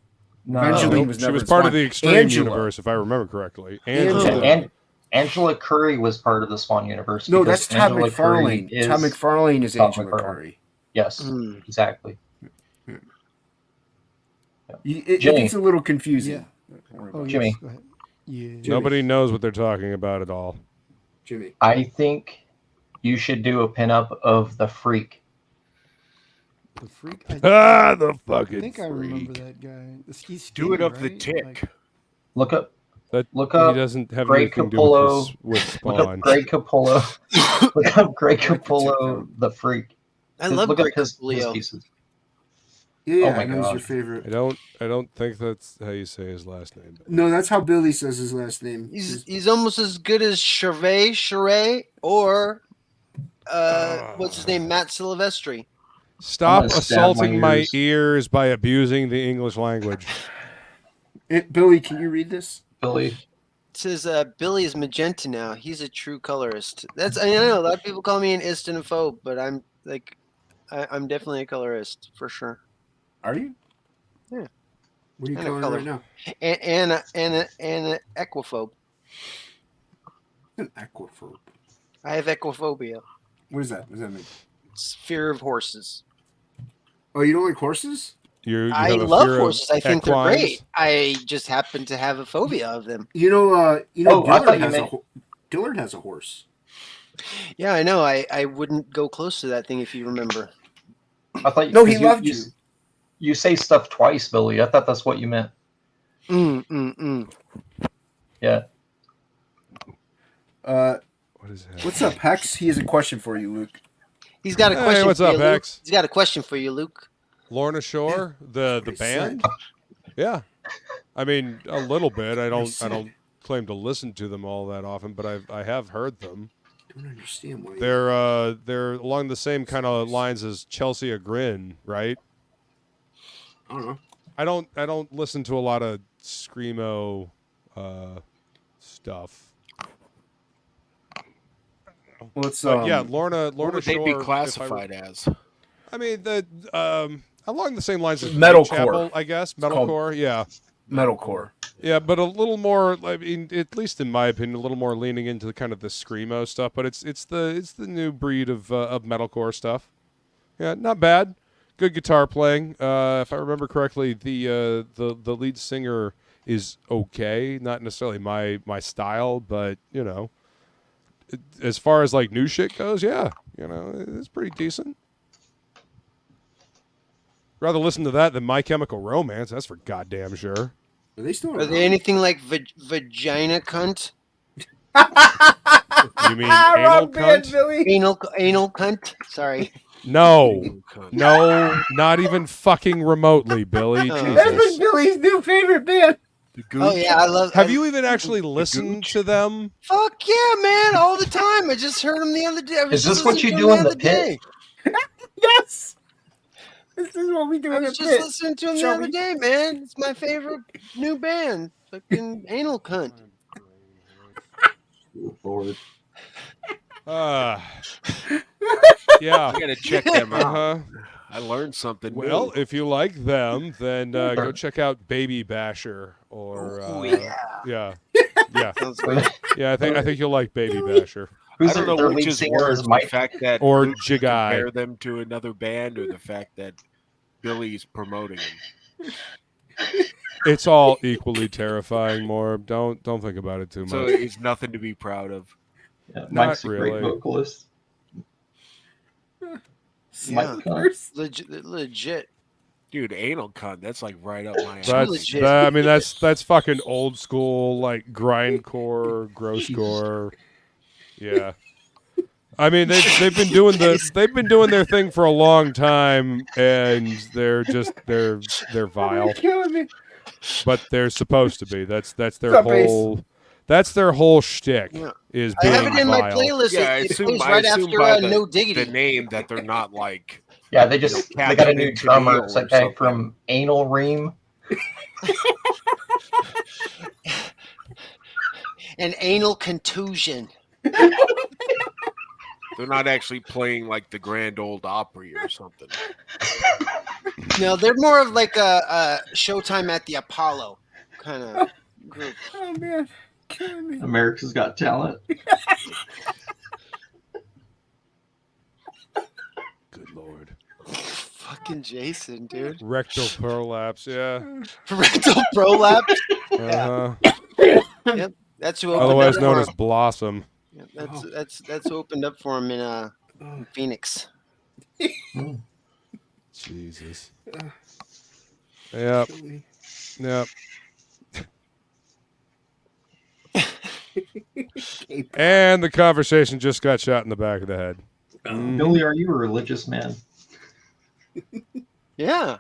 No. Evangeline was She never was in part Spawn. of the Extreme Angela. universe, if I remember correctly. And Angela Curry was part of the Spawn universe. No, because that's Todd Angela Curry McFarlane. Todd McFarlane is Todd Angela McFarlane. Curry. Yes, exactly. It Jimmy. gets a little confusing. Oh, Jimmy. yes, go ahead. Yeah. Nobody knows what they're talking about at all. Jimmy. I think you should do a pinup of the Freak. The Freak. The I fucking think I remember that guy. He's Do it skinny, of the right? tick. Like, Look up Look he doesn't have Greg anything to do Capullo. with Look up Spawn. Greg Capullo. Look up Greg Capullo, the Freak. I love Look Greg up his Capullo. pieces. Yeah, Oh my I know he's God. your favorite. I don't think that's how you say his last name. No, that's how Billy says his last name. He's almost as good as Sheree, or what's his name, Matt Silvestri. Stop I'm gonna stab assaulting my my ears. ears by abusing the English language. Billy, can you read this? Billy. It says Billy is magenta now. He's a true colorist. I know a lot of people call me an istanophobe, but I'm like, I'm definitely a colorist for sure. Are you? Yeah. What are you And a calling color. right now? And an equiphobe. An aquaphobe. I have equiphobia. What is that? What does that mean? It's fear of horses. Oh, you don't like horses? I have a love fear of horses. I think they're equines? great. I just happen to have a phobia of them. You know, Oh, I Dillard thought you has meant- Dillard has a horse. Yeah, I know. I wouldn't go close to that thing if you remember. I thought No, he loved you. You say stuff twice, Billy. I thought that's what you meant. Yeah. What is that? What's up, Hex? He has a question for you, Luke. He's got a question. Hey, what's for up, you, Luke. Hex? He's got a question for you, Luke. Lorna Shore, the Pretty band. sick. Yeah, I mean a little bit. I don't sick. claim to listen to them all that often, but I have heard them. I don't understand why. They're along the same kind of lines as Chelsea Grin, right? I don't know. I don't listen to a lot of screamo stuff. Well, it's But yeah, Lorna What would they Shore. be if I classified as? I mean the along the same lines as Metalcore. Whitechapel, I guess. called- Metalcore, yeah. metalcore. Yeah, but a little more. I mean, at least in my opinion, a little more leaning into the kind of the screamo stuff. But it's the new breed of metalcore stuff. Yeah, not bad. Good guitar playing. If I remember correctly, the lead singer is okay. Not necessarily my style, but you know, as far as like new shit goes, yeah, you know, it's pretty decent. Rather listen to that than My Chemical Romance. That's for goddamn sure. Are they still Are around? they anything like vagina cunt? You mean anal Wrong band, cunt? Billy. Anal cunt? Sorry. No, not even fucking remotely, Billy. Oh. That's Jesus. Billy's new favorite band. The Gooch? Oh yeah, I love. Have you even actually listened to them? Fuck yeah, man! All the time. I just heard him the other day. I was Is this just what you listening to do him in the other pit? day. Yes. This is what we do I in the was just pit. listening to him the Shall other we? day, man. It's my favorite new band. Fucking anal cunt. Lord. Yeah. I gotta check them out. Uh-huh. I learned something. Well, new. if you like them, then go check out Baby Basher or yeah. Sounds good. Yeah, I think you'll like Baby Basher I don't know their which lead is singer worse: is the Mike. fact that or Luke Jigai. compare them to another band, or the fact that Billy's promoting them. It's all equally terrifying. More don't think about it too So much. it's nothing to be proud of. Yeah, Not Mike's a really. great vocalist. Yeah. Mike Cunt. Legit. Dude, anal cunt. That's like right up my alley. That's legit. I mean that's fucking old school like grindcore, grosscore. Yeah. I mean they've been doing their thing for a long time, and they're vile. You're killing me. but they're supposed to be. That's their What's up, Ace? whole. That's their whole shtick. Yeah. Is I being have it in my vile. playlist. Yeah, It plays right after by No Diggity. the name that they're not like. Yeah, they just they got a new Captain drummer. Camille It's or like guy something. from Anal Ream. An anal contusion. They're not actually playing like the Grand Old Opry or something. No, they're more of like a Showtime at the Apollo kind of group. Oh man, killing me. America's Got Talent. Good lord. Fucking Jason, dude. Rectal prolapse. Yeah. Rectal prolapse. Uh-huh. That's who opened Otherwise up known for as him. Blossom. Yeah, that's who opened up for him in Phoenix. Jesus. Yep. Yep. And the conversation just got shot in the back of the head. Billy, are you a religious man? Yeah.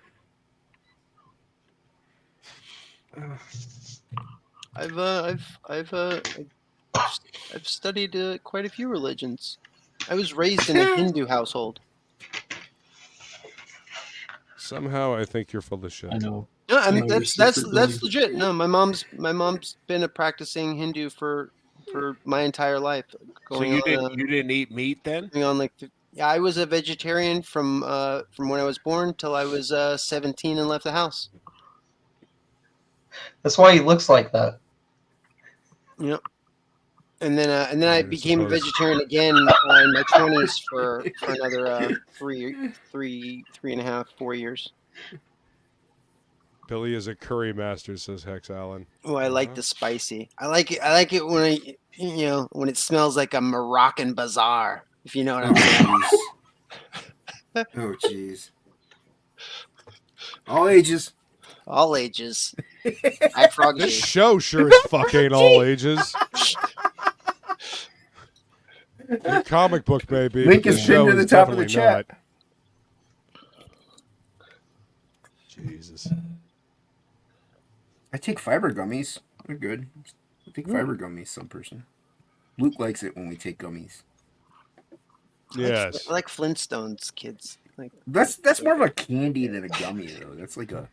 I've studied quite a few religions. I was raised in a Hindu household. Somehow I think you're full of shit. I know. No, I mean No, that's your sister that's Billy. legit. No, my mom's been a practicing Hindu for my entire life. So you didn't eat meat then? Going on like yeah, I was a vegetarian from when I was born till I was 17 and left the house. That's why he looks like that. Yep. And then I became a suppose. vegetarian again in my 20s for another 3.5, 4 years. Billy is a curry master, says Hex Allen. Oh, I like the spicy. I like it when when it smells like a Moroccan bazaar. If you know what I'm saying. Oh jeez. All ages. All ages. I frog This you. show sure as fuck ain't all ages. Your comic book may be, Link but is the show pinned to is the top of the definitely chat. not. Jesus. I take fiber gummies. They're good. I take fiber gummies. Some person. Luke likes it when we take gummies. Yes. I like Flintstones, kids. Like That's more of a candy than a gummy, though. That's like a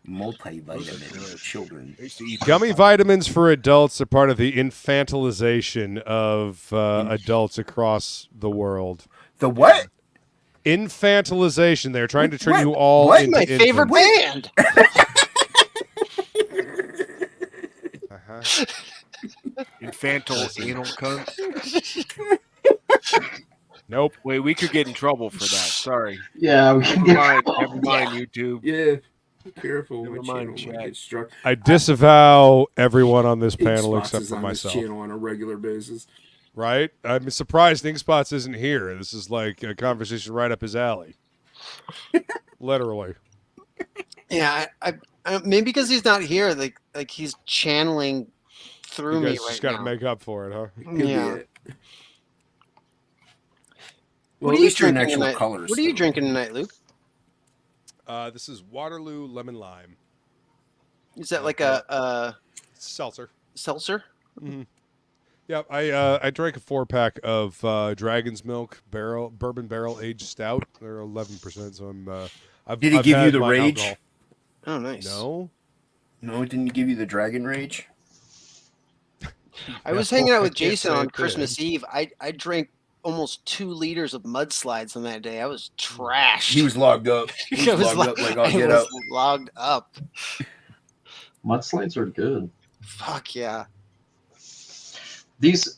multivitamin for children. Gummy vitamins for adults are part of the infantilization of adults across the world. The what? Infantilization. They're trying to turn What? you all What? into my favorite infants. band. Uh-huh. Infantil anal cunt. Nope. Wait, we could get in trouble for that. Sorry. Yeah, we can Never mind, YouTube. Yeah. Careful. Never My mind, channel might chat. get struck. I disavow everyone on this Ink panel Spots except is for on this myself. channel on a regular basis. Right? I'm surprised Ink Spots isn't here. This is like a conversation right up his alley. Literally. Yeah, I maybe because he's not here, like he's channeling through You me guys right just got to now. make up for it, huh? Could be Yeah. it. What Well, are at you least you're in drinking actual tonight? colors. What are you though. drinking tonight, Luke? This is Waterloo Lemon Lime. Is that like a Seltzer. seltzer? Yeah, I drank a 4-pack of Dragon's Milk bourbon barrel aged stout. They're 11%, so I'm. Did he I've give you had the my rage? alcohol. Oh, nice. No. No, it didn't give you the dragon rage. I was No, hanging out I with can't Jason say on it Christmas did. Eve. I drank almost 2 liters of mudslides on that day. I was trashed. He was logged up. He I was was logged up like I'll I get was up. logged up. Mudslides are good. Fuck yeah. These,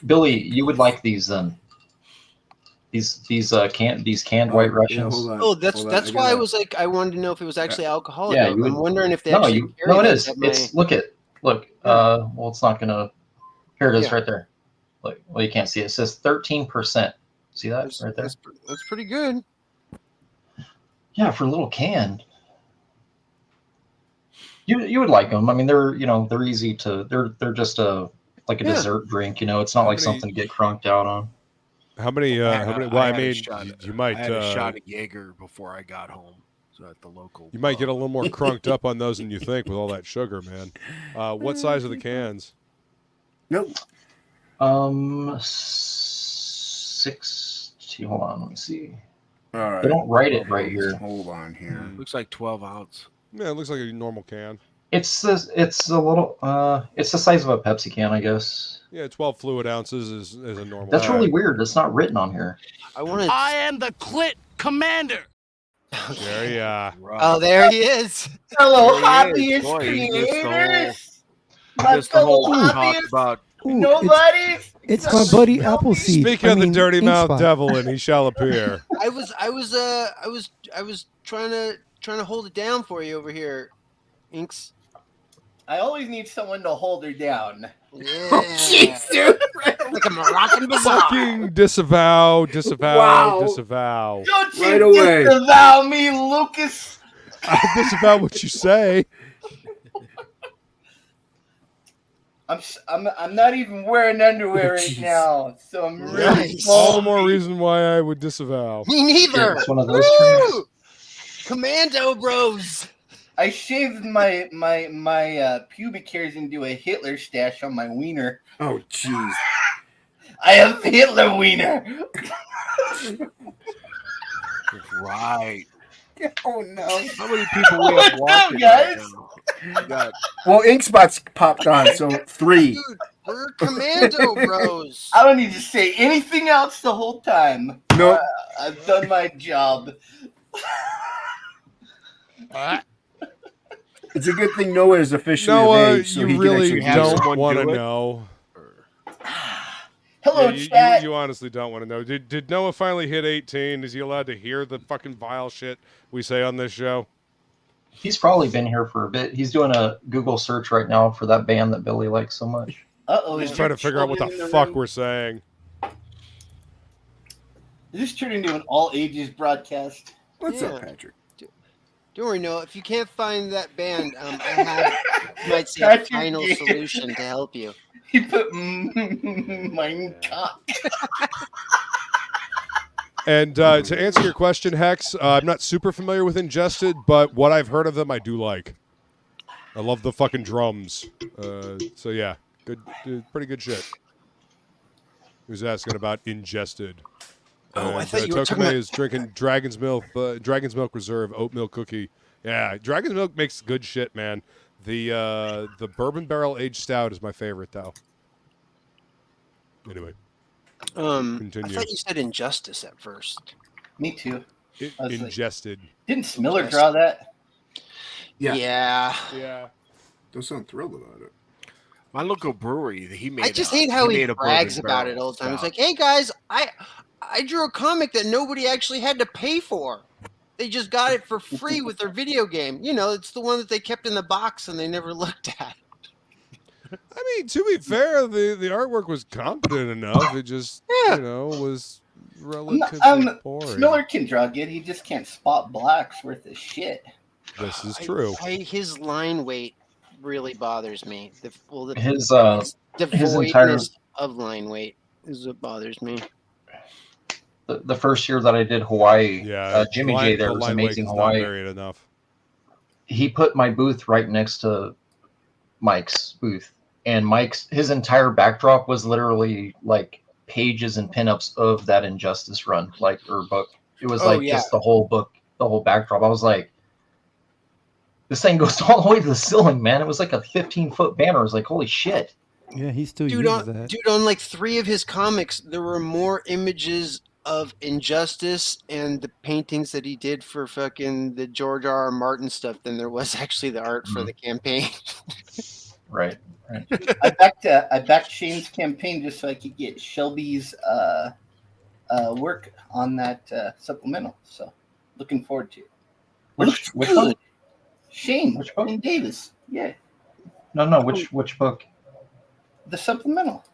Billy, you would like these then. These canned White Russians. hold on, Oh, that's hold on, that's I why I gotta- was like, I wanted to know if it was actually alcoholic. Yeah, you I'm would- wondering if they No, actually carry no, it that is. at It's my- look. Well, it's not gonna. Here it is, Yeah. right there. Look, well, you can't see it. It says 13%. See that right there? That's pretty good. Yeah, for a little can. You would like them. I mean, they're they're easy to. They're just a dessert drink. It's not How like many- something to get crunked out on. How many? Well, I mean, you might. I had a shot of Jaeger before I got home. at the local. You might get a little more crunked up on those than you think with all that sugar, man. What size are the cans? Nope. 60. Hold on, let me see. All right. They don't write it right here. Hold on here. Looks like 12 ounce. Yeah, it looks like a normal can. It's a little. It's the size of a Pepsi can, I guess. Yeah, 12 fluid ounces is a normal. That's really weird. It's not written on here. I am the Clit Commander. There you are. Oh, there he is. Hello, There he is. hobbyist Boy, he creators. He My missed the whole fellow talk hobbyists. about. Ooh, Nobody. It's my buddy Appleseed. Speak of the dirty Ink mouth Spot. devil, and he shall appear. I was trying to hold it down for you over here, Inks. I always need someone to hold her down. Yeah. Jeez, dude. Like a Moroccan bazaar. Fucking disavow. Wow. Disavow. Don't you Right away. disavow me, Lucas. I disavow what you say. I'm not even wearing underwear right now, so I'm really Nice. All the more reason why I would disavow. Me neither. It's one of those Woo! trees. Commando bros. I shaved my pubic hairs into a Hitler stash on my wiener. Oh, jeez. I have Hitler wiener. Right. Oh no! How many people we have watching guys? right now? We got Well, Ink Spot's popped on, so 3. Dude, we're Commando bros. I don't need to say anything else the whole time. Nope. I've done my job. It's a good thing Noah is officially Noah, of age, so he you can really actually have don't someone want to do it? know. Hello, Yeah, chat. you honestly don't want to know. Did Noah finally hit 18? Is he allowed to hear the fucking vile shit we say on this show? He's probably been here for a bit. He's doing a Google search right now for that band that Billy likes so much. Uh-oh. He's is trying to there figure out what the children in fuck room? we're saying. Is this turned into an all ages broadcast? What's up, Yeah. Patrick? Don't worry, Noah. If you can't find that band, I have, you might say, a Patrick, final yeah. solution to help you. He put mine cock. And to answer your question, Hex, I'm not super familiar with Ingested, but what I've heard of them, I do like. I love the fucking drums. So yeah, pretty good shit. He was asking about Ingested. Oh, I thought you were talking Tokame about... is drinking Dragon's Milk Reserve oatmeal cookie. Yeah, Dragon's Milk makes good shit, man. The bourbon barrel aged stout is my favorite, though. Anyway, I continue. thought you said Injustice at first. Me too. I was like, Ingested. didn't Smiller draw that? Yeah. Yeah. Don't sound thrilled about it. my local brewery. He made. I just hate how he made a brags bourbon about it barrel all the time. It's stout. like, hey guys, I drew a comic that nobody actually had to pay for. They just got it for free with their video game. You know, it's the one that they kept in the box and they never looked at. I mean, to be fair, the artwork was competent enough. It just, was relatively boring. Smiller can draw good. He just can't spot blacks worth of shit. This is true. His line weight really bothers me. His devoidness of line weight is what bothers me. The first year that I did Hawaii, Jimmy J there was amazing Hawaii. Enough. He put my booth right next to Mike's booth, and his entire backdrop was literally like pages and pinups of that Injustice run, or book. It was just the whole book, the whole backdrop. I was like, this thing goes all the way to the ceiling, man. It was like a 15-foot banner. I was like, holy shit. Yeah, he still uses that. Dude, on like 3 of his comics, there were more images of Injustice and the paintings that he did for fucking the George R.R. Martin stuff than there was actually the art for the campaign. Right. I backed Shane's campaign just so I could get Shelby's work on that supplemental. So looking forward to it. Which one? Shane. Which book? Shane Davis. Yeah. No. Which book? The supplemental.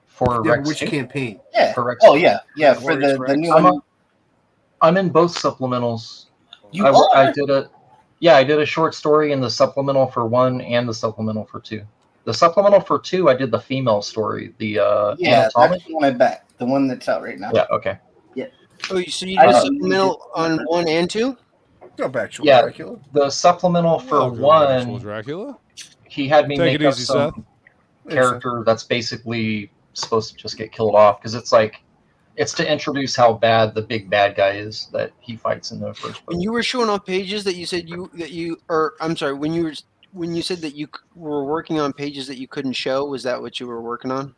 For Rex which 2? campaign? Yeah. For Rex Oh 2? yeah. For the new one. I'm in both supplementals. You are? I did a short story in the supplemental for 1 and the supplemental for 2. The supplemental for 2, I did the female story. The that's anatomic. the one I backed. The one that's out right now. Yeah. Okay. Yeah. Oh, so you did a supplemental on 1 and 2? Go back to Yeah, Dracula. the supplemental for Welcome to Actual one, Dracula. he had me Take make it up easy, some Seth. character that's basically supposed to just get killed off because it's like it's to introduce how bad the big bad guy is that he fights in the first When book. you were showing on pages that you said I'm sorry, when you said that you were working on pages that you couldn't show, was that what you were working on?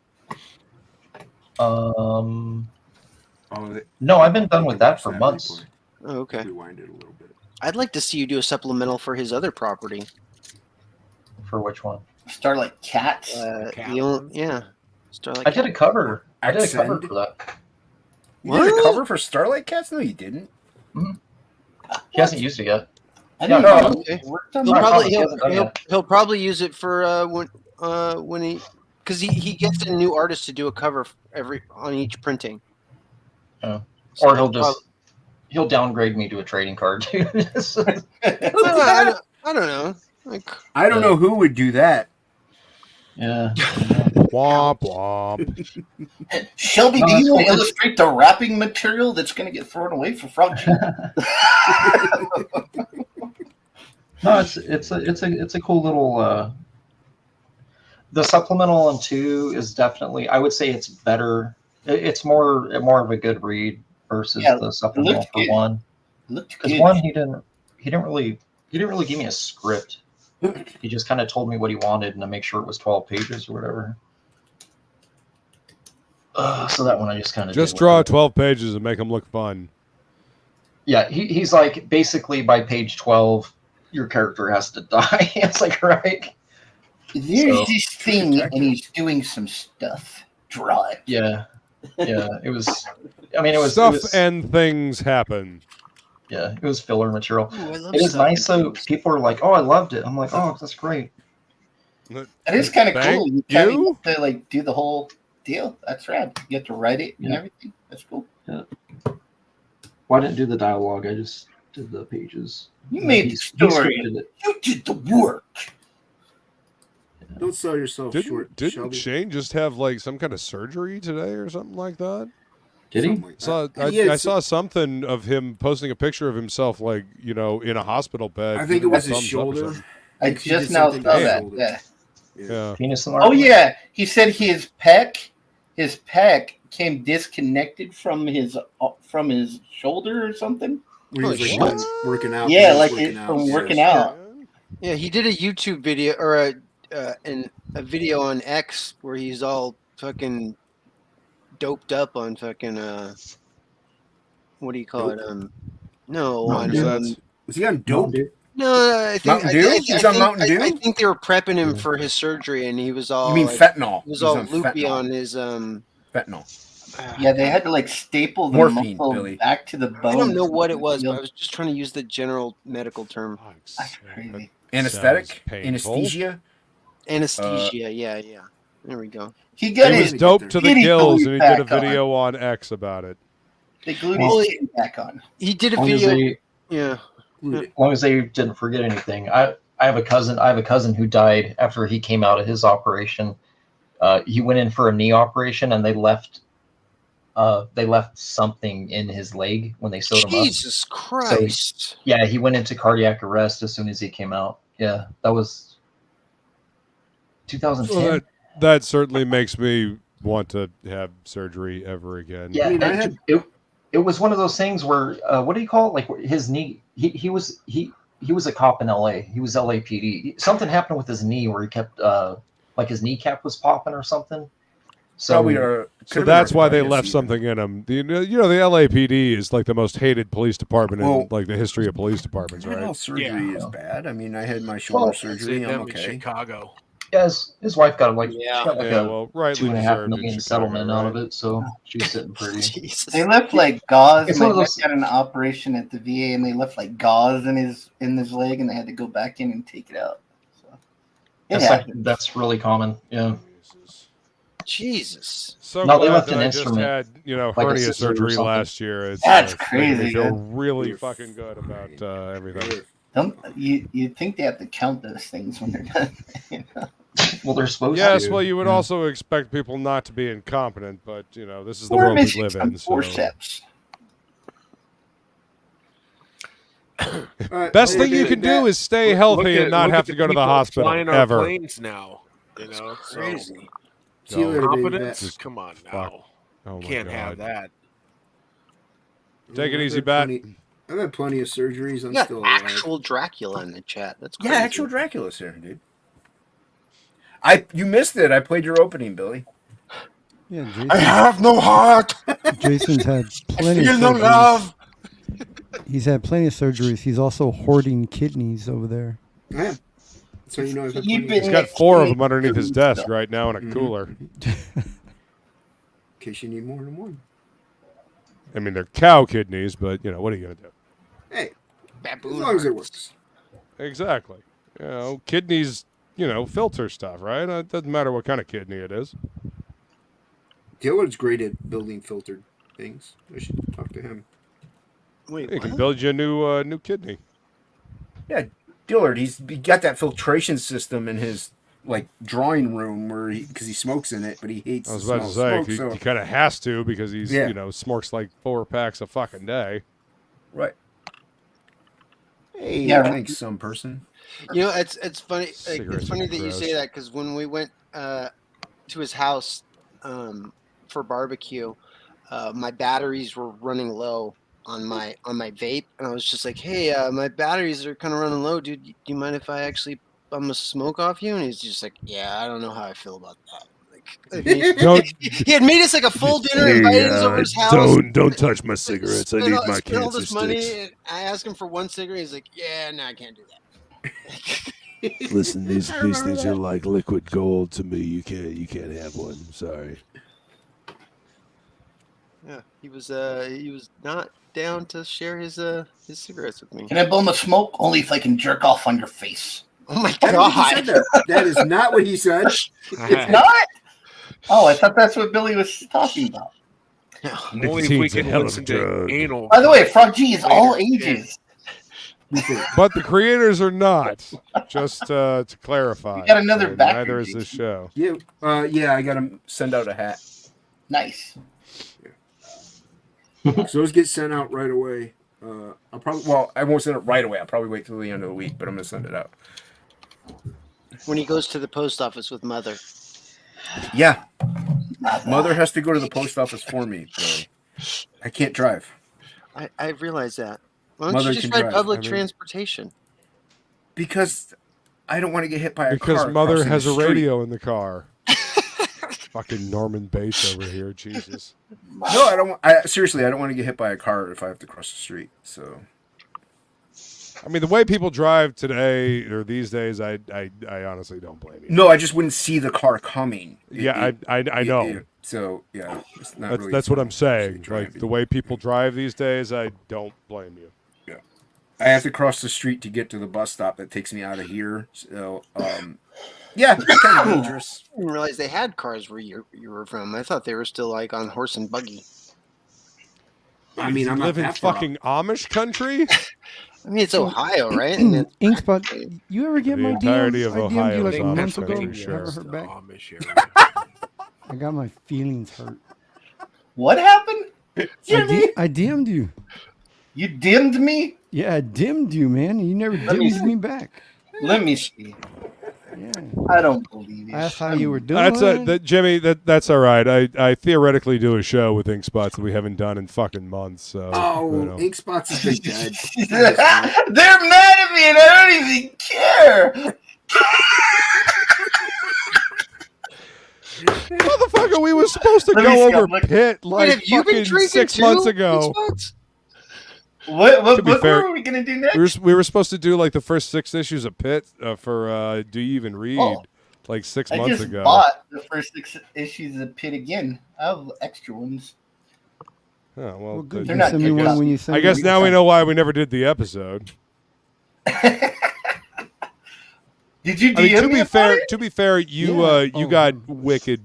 No, I've been done with that for months. Oh, okay. Rewind it a little bit. I'd like to see you do a supplemental for his other property. For which one? Starlight Cats. Yeah. Starlight I did a cover. I did a cover Accent? for that. You did a cover for Starlight Cats? No, you didn't. He hasn't used it yet. I Yeah, didn't know. Okay. Worked on He'll that. probably he'll probably use it for when he because he gets a new artist to do a cover on each printing. Oh. So Or he'll downgrade me to a trading card too. I don't know. Like, I don't know who would do that. Yeah. Womp womp. Shelby, No, do that's you want to cool. illustrate the wrapping material that's going to get thrown away for Frog Chew? No, it's a cool little. The supplemental on 2 is definitely, I would say it's better. It's more of a good read versus the supplemental for good. 1. Looked Because good. 1 he didn't really give me a script. He just kind of told me what he wanted and to make sure it was 12 pages or whatever. So that one I just kind of Just draw 12 pages and make them look fun. Yeah, he's like, basically by page 12, your character has to die. It's like, right? There's this thing, and he's doing some stuff. Draw it. Yeah. It was. I mean, it was Stuff and things happen. Yeah, it was filler material. Ooh, I love It is stuff nice though. People are like, "Oh, I loved it." I'm like, "Oh, that's great." That is kind of Thank cool. You kind you. of get to like do the whole deal. That's rad. You get to write it and everything. That's cool. Yeah. Well, I didn't do the dialogue. I just did the pages. You made the He story. scripted it. You did the work. Don't sell yourself short. Didn't Shelby. Shane just have like some kind of surgery today or something like that? Did he? I saw something of him posting a picture of himself, like, you know, in a hospital bed. I think it giving was a his thumbs up or shoulder. something. I He just did now something saw to his that. shoulder. Yeah. Yeah. Penis Oh enlargement? yeah. He said his pec came disconnected from his shoulder or something. Where he was like working out. Yeah, He was like working it from out. working out. Yeah, he did a YouTube video or a video on X where he's all fucking doped up on fucking what do you call it? No, on Was he on dope? no, I think Mountain Dew? He's on Mountain Dew? I think they were prepping him for his surgery, and he was all. You mean like, fentanyl? He was He's all on loopy fentanyl. on his Fentanyl. Yeah, they had to like staple the Morphine, muscle Billy. back to the bone. I don't know what it was, but I was just trying to use the general medical term. That's crazy. Anesthetic? Sounds painful. Anesthesia? Anesthesia. Yeah. There we go. He got He his was dope to the titty gills, glued and he did a back on. video on X about it. They glued Well, his titty back on. He did a As long as video. they- Yeah. As long as they didn't forget anything. I have a cousin who died after he came out of his operation. He went in for a knee operation, and they left something in his leg when they sewed him up. Jesus Christ. Yeah, he went into cardiac arrest as soon as he came out. Yeah, that was 2010. Well, that certainly makes me want to have surgery ever again. Yeah, it was one of those things where what do you call it? Like his knee. He was a cop in LA. He was LAPD. Something happened with his knee where he kept like his kneecap was popping or something. So So that's why they left something in him. The LAPD is like the most hated police department in like the history of police departments, Not all right? surgery is bad. I mean, I had my shoulder surgery. I'm okay. Chicago. Yeah, his wife got like, Yeah. she got like Yeah, a well, rightly $2.5 deserved in million Chicago, settlement out of right? it, so she's sitting pretty. They left like gauze. It's My one of dad those- got an operation at the VA, and they left like gauze in his leg, and they had to go back in and take it out. So That's really common. Yeah. Jesus. So No, they glad left that an I just instrument, had, like a hernia scissor or surgery something. last year. It's That's making me crazy, feel man. really fucking good about everything. Don't you think they have to count those things when they're done? You know? Well, they're supposed Yes, to. well, you would Yeah. also expect people not to be incompetent, but this is the Or world we missing live some in. So forceps. Best thing you can do is stay healthy and not have to go to the hospital flying our ever. planes now. You know, so Crazy. See you later, baby. confidence. Come on now. Oh my Can't God. have that. Take it I've easy, had Bat. I've had plenty of surgeries. I'm You got still alive. actual Dracula in the chat. That's Yeah, crazy. actual Dracula's here, dude. You missed it. I played your opening, Billy. Yeah, Jason, I have no heart. Jason's had plenty of Feel no surgeries. love. He's had plenty of surgeries. He's also hoarding kidneys over there. I am. So you know I've had You've plenty He's of- got 4 of them underneath his desk right now in a cooler. in case you need more than one. I mean, they're cow kidneys, but, you know, what are you going to do? Hey, Baboon as long as it hearts. works. Exactly. You know, kidneys, you know, filter stuff, right? It doesn't matter what kind of kidney it is. Dillard's great at building filtered things. I should talk to him. Wait, He can what? build you a new kidney. Yeah, Dillard. He got that filtration system in his like drawing room where because he smokes in it, but he hates. I was the about to smell say, of smoke, he kind of has to because he's, Yeah. you know, smokes like 4 packs a fucking day. right. Hey, Yeah. thanks, some person. You know, it's funny. Like, Cigarettes it's funny are that you gross. say that because when we went to his house for barbecue, my batteries were running low on my vape, and I was just like, "Hey, my batteries are kind of running low, dude. Do you mind if I actually bum a smoke off you?" And he's just like, "Yeah, I don't know how I feel about that." Like, he had made us like a full dinner, invited us over his house. Don't touch my cigarettes. I spent need all- my spent all cancer this money, sticks. and I asked him for one cigarette. He's like, "Yeah, no, I can't do that." Listen, these things are like liquid gold to me. You can't have one. Sorry. Yeah, he was not down to share his cigarettes with me. Can I blow him a smoke? Only if I can jerk off on your face. Oh my I don't think he said god! that is not what he said. It's not? Oh, I thought that's what Billy was talking about. Only if we can listen to anal. By the way, Frog G is all ages. But the creators are not. Just to clarify. You got another And backer, neither is Jason. this show. Yeah, yeah. I gotta send out a hat. Nice. So those get sent out right away. I won't send it right away. I'll probably wait till the end of the week, but I'm gonna send it out. When he goes to the post office with Mother. Yeah, Mother has to go to the post office for me. Billy. I can't drive. I realize that. Why don't Mother you just can ride drive. public I mean- transportation? Because I don't want to get hit by a Because car. Mother crossing has the a street. radio in the car. Fucking Norman Bates over here. Jesus. No, I don't. Seriously, I don't want to get hit by a car if I have to cross the street. So I mean, the way people drive today or these days, I honestly don't blame you. no, I just wouldn't see the car coming. Yeah, I know. So yeah, it's not really That's what I'm fun saying. driving. Like the way people drive these days, I don't blame you. Yeah, I have to cross the street to get to the bus stop that takes me out of here. So yeah, it's kind of dangerous. I didn't realize they had cars where you were from. I thought they were still like on horse and buggy. I mean, I'm not live in that far fucking Amish country. I mean, it's Ohio, right? And it's, Inkspot, you ever get The my entirety DMs? of I DM'd Ohio you like is a Amish month ago. country, Never sure. heard back. Amish area. I got my feelings hurt. What happened? I DM'd you. You dimmed me? Yeah, I dimmed you, man. You never dimmed me back. Let me see. Yeah. I don't believe you. I asked how you were doing. Jimmy. That's all right. I theoretically do a show with Ink Spots that we haven't done in fucking months. So Oh, you know. Ink Spots is big dead. They're mad at me and I don't even care. Motherfucker, we were supposed to Let me go see, over I'm looking. Pit Wait, like have you been fucking drinking 6 too, months ago. Inkspot? What To be fair, were we going to do next? We were supposed to do like the first 6 issues of Pit for Do You Even Read Oh. like 6 I months just ago. bought the first 6 issues of Pit again. I have extra ones. Oh, well, Well, good. They're You not send me good. one when you send I me guess one. now we know why we never did the episode. Did you DM I mean, me about it? to be fair, you Yeah. you got wicked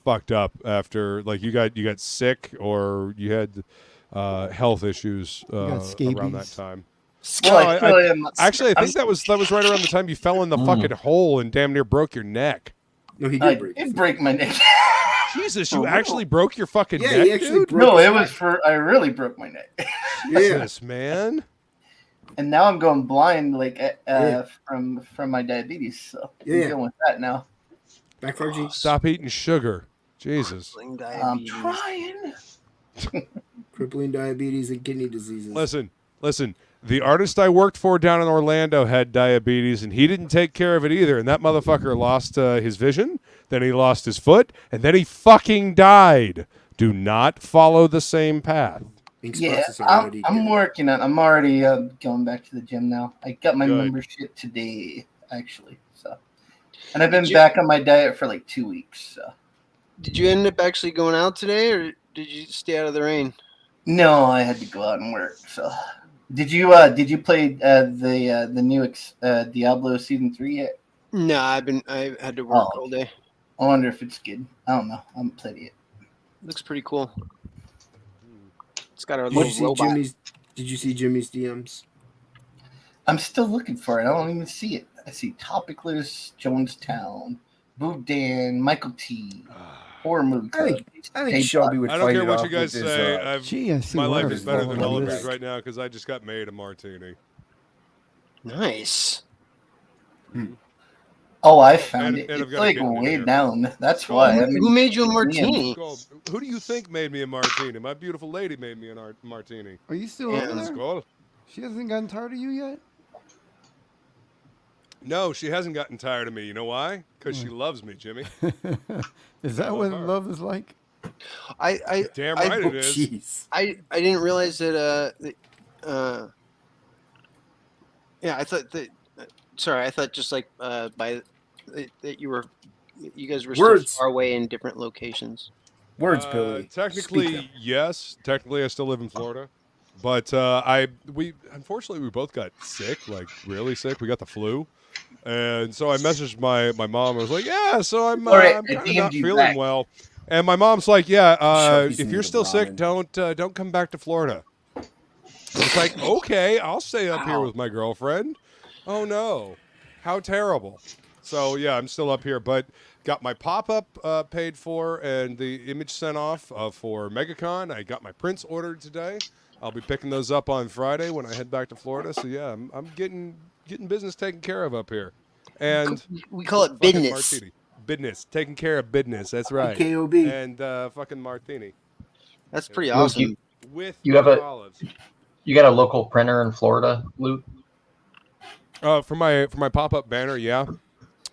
fucked up after like you got sick or you had health issues around that scabies. time. Well, No, I still am. Actually, I think that was right around the time you fell in the fucking hole and damn near broke your neck. No, he I did break. did break my neck. Jesus, you actually broke your fucking Yeah, neck, he actually dude? broke No, his it was neck. for. I really broke my neck. Yeah. Jesus, man. And now I'm going blind, like from my diabetes. So I'm dealing with that now. Backfire G. Stop eating sugar. Jesus. I'm trying. Crippling diabetes and kidney diseases. Listen. The artist I worked for down in Orlando had diabetes, and he didn't take care of it either. And that motherfucker lost his vision, then he lost his foot, and then he fucking died. Do not follow the same path. Yeah, I'm working on. I'm already going back to the gym now. I got my membership today, actually. So, and I've been back on my diet for like 2 weeks. So, did you end up actually going out today, or did you stay out of the rain? No, I had to go out and work. So, did you play the new Diablo season 3 yet? No, I had to work all day. I wonder if it's good. I don't know. I haven't played it yet. Looks pretty cool. It's got our little robot. Did you see Jimmy's DMs? I'm still looking for it. I don't even see it. I see TOPicLESS, Jonestown, Boudin, Michael T, Horror Movie Club. I think Shelby would. I don't care what you guys his, say. My life is better than all of yours right now because I just got made a martini. Nice. Oh, I found it. It's like way down. That's why. Who made you a martini? Who do you think made me a martini? My beautiful lady made me a martini. Are you still over there? She hasn't gotten tired of you yet? No, she hasn't gotten tired of me. You know why? Because she loves me, Jimmy. Is that what love is like? Damn right it is. Jeez. I didn't realize that. Yeah, I thought that. Sorry, I thought just like that you guys were so far away in different locations. Billy. Technically, yes. Technically, I still live in Florida, but we unfortunately we both got sick, like really sick. We got the flu, and so I messaged my mom. I was like, "Yeah, so I'm kind of not feeling well," and my mom's like, "Yeah, if you're still sick, don't come back to Florida." It's like, okay, I'll stay up here with my girlfriend. Oh no, how terrible. So yeah, I'm still up here, but got my pop-up paid for and the image sent off for MegaCon. I got my prints ordered today. I'll be picking those up on Friday when I head back to Florida. So yeah, I'm getting business taken care of up here. And we call it business. Martini. Business, taking care of business. That's right. KOB. And fucking martini. That's pretty awesome. With you have olives. You got a local printer in Florida, Luke? For my pop-up banner, yeah.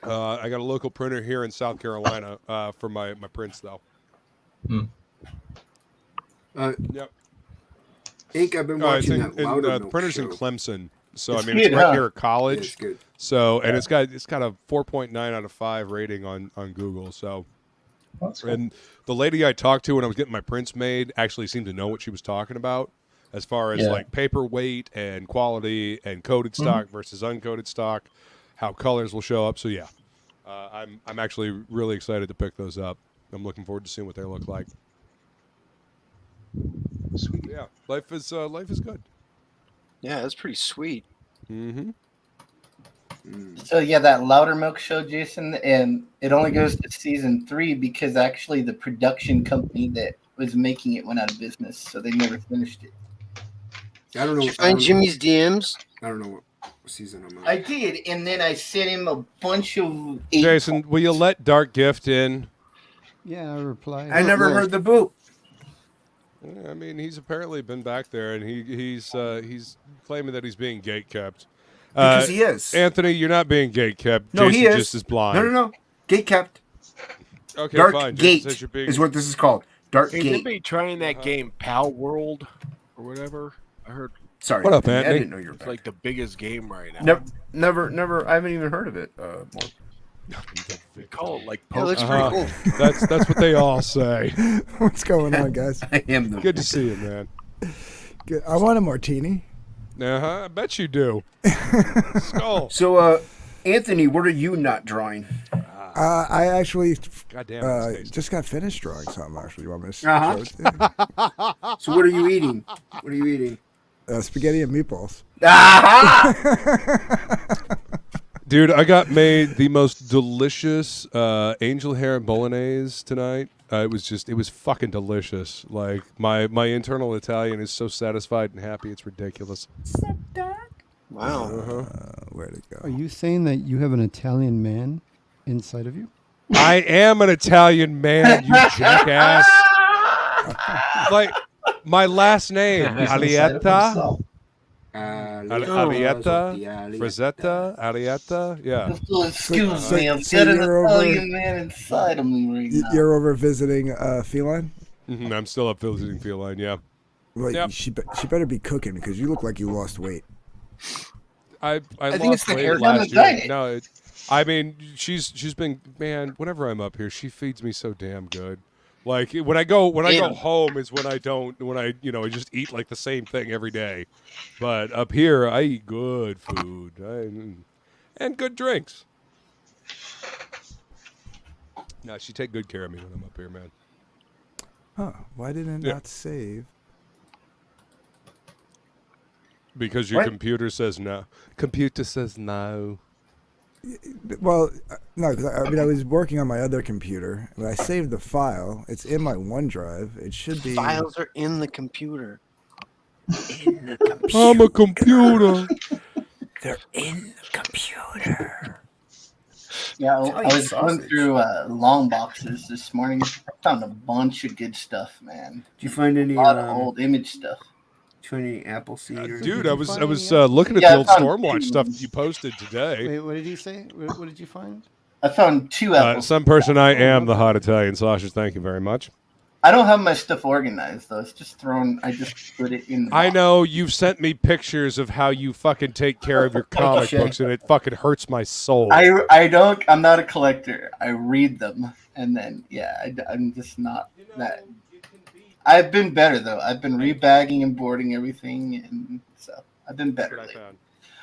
I got a local printer here in South Carolina for my prints, though. Yep. Ink, I've been watching that Louder the printer's show. in Clemson, so I mean it's right near a college. It's good. So and it's got a 4.9 out of 5 rating on Google. So, and the lady I talked to when I was getting my prints made actually seemed to know what she was talking about. As far as like paper weight and quality and coated stock versus uncoated stock, how colors will show up. So yeah, I'm actually really excited to pick those up. I'm looking forward to seeing what they look like. Sweet. Yeah, life is good. Yeah, that's pretty sweet. Mm-hmm. So yeah, that Loudermilk show, Jason, and it only goes to season 3 because actually the production company that was making it went out of business, so they never finished it. I don't know. Did you find Jimmy's DMs? I don't know what season I'm on. I did, and then I sent him a bunch of. Jason, will you let Dark Gift in? Yeah, I replied. I never heard the boot. Yeah, I mean, he's apparently been back there, and he's claiming that he's being gatekept. Because he is. Anthony, you're not being gatekept. No, Jason he is. just is blind. No. Gatekept. Okay, Dark fine. Gate Jason says you're being... is what this is called. Dark Hey, Gate. anybody trying that game, Pal World, or whatever? I heard. Sorry. What up, I Anthony? didn't know you were It's back. like the biggest game right now. Never. I haven't even heard of it. More. They call it like Yeah, it looks pretty cool. That's what they all say. What's going on, guys? I am the. Good to see you, man. Good. I want a martini. I bet you do. Skull. So, Anthony, what are you not drawing? I actually just got finished drawing something. Actually, you want me to Uh-huh. show it? So, what are you eating? What are you eating? Spaghetti and meatballs. Dude, I got made the most delicious angel hair bolognese tonight. It was fucking delicious. Like my internal Italian is so satisfied and happy, it's ridiculous. Wow. Where'd it go? Are you saying that you have an Italian man inside of you? I am an Italian man, you jackass. Like my last name, Alietta. Arietta, Frazetta, Arietta, yeah. Excuse me, I've So got an you're Italian man inside of me right now. You're over visiting Feline? I'm still up visiting Feline, yeah. Well, Yep. she better be cooking because you look like you lost weight. I think lost it's the weight hair last diet. year. No, I mean she's been, man. Whenever I'm up here, she feeds me so damn good. Like when I go home is when I just eat like the same thing every day. But up here, I eat good food and good drinks. No, she take good care of me when I'm up here, man. Huh? Why didn't it not save? Because your What? computer says no. Computer says no. Well, no, because I was working on my other computer. When I saved the file, it's in my OneDrive. It should be. Files are in the computer. I'm a computer. They're in the computer. Yeah, I was going through long boxes this morning. I found a bunch of good stuff, man. Did you find any A lot of old image stuff. Did you find any Appleseed? Or Dude, I was looking at the old Stormwatch stuff that you posted today. Wait, what did you say? What did you find? I found 2 apples. Some person I am the hot Italian sausage. Thank you very much. I don't have my stuff organized though. It's just thrown. I just put it in. I know you've sent me pictures of how you fucking take care of your comic books, and it fucking hurts my soul. I don't. I'm not a collector. I read them, and then I'm just not that. I've been better though. I've been rebagging and boarding everything, and so I've been better lately.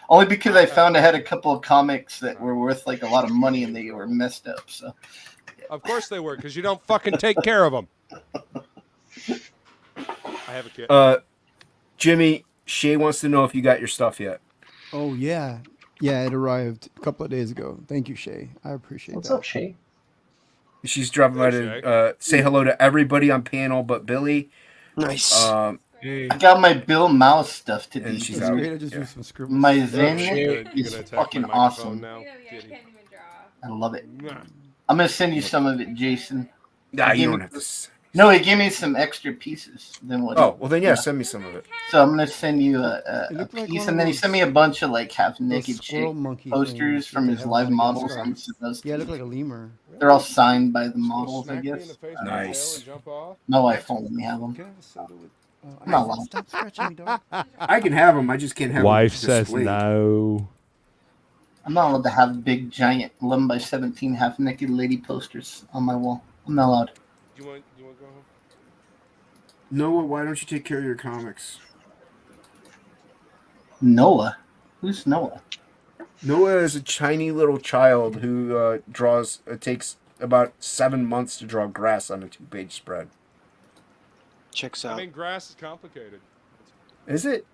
Only because I found I had a couple of comics that were worth like a lot of money, and they were messed up. So. Of course they were, because you don't fucking take care of them. I have a kid. Jimmy, Shay wants to know if you got your stuff yet. Oh yeah, it arrived a couple of days ago. Thank you, Shay. I appreciate What's that. up, Shay? She's dropping by to say hello to everybody on panel but Billy. Nice. I got my Bill Mouse stuff today. And she's It's out. great. I just used some scribbles. My You're Zen gonna is attack fucking my microphone awesome. now. I love it. I'm gonna send you some of it, Jason. Nah, He you gave don't me- have to. No, he gave me some extra pieces than what. Oh, well then, yeah, send me some of it. So I'm gonna send you a looked like piece, one and of then he those- sent me a bunch of like half naked squirrel chick monkey posters things from that his they have live on models. against I'm us. sending those to Yeah, it you. looked like a lemur. They're all signed by the models, I guess. Nice. My wife won't let me have them. Can I have a soda with? I'm not allowed. Stop scratching me, dog. I can have them. I just can't have Wife them says displayed. no. I'm not allowed to have big, giant 11 by 17 half naked lady posters on my wall. I'm not allowed. You want to go home? Noah, why don't you take care of your comics? Noah? Who's Noah? Noah is a tiny little child who draws. It takes about 7 months to draw grass on a 2-page spread. Checks I out. mean, grass is complicated. Is it?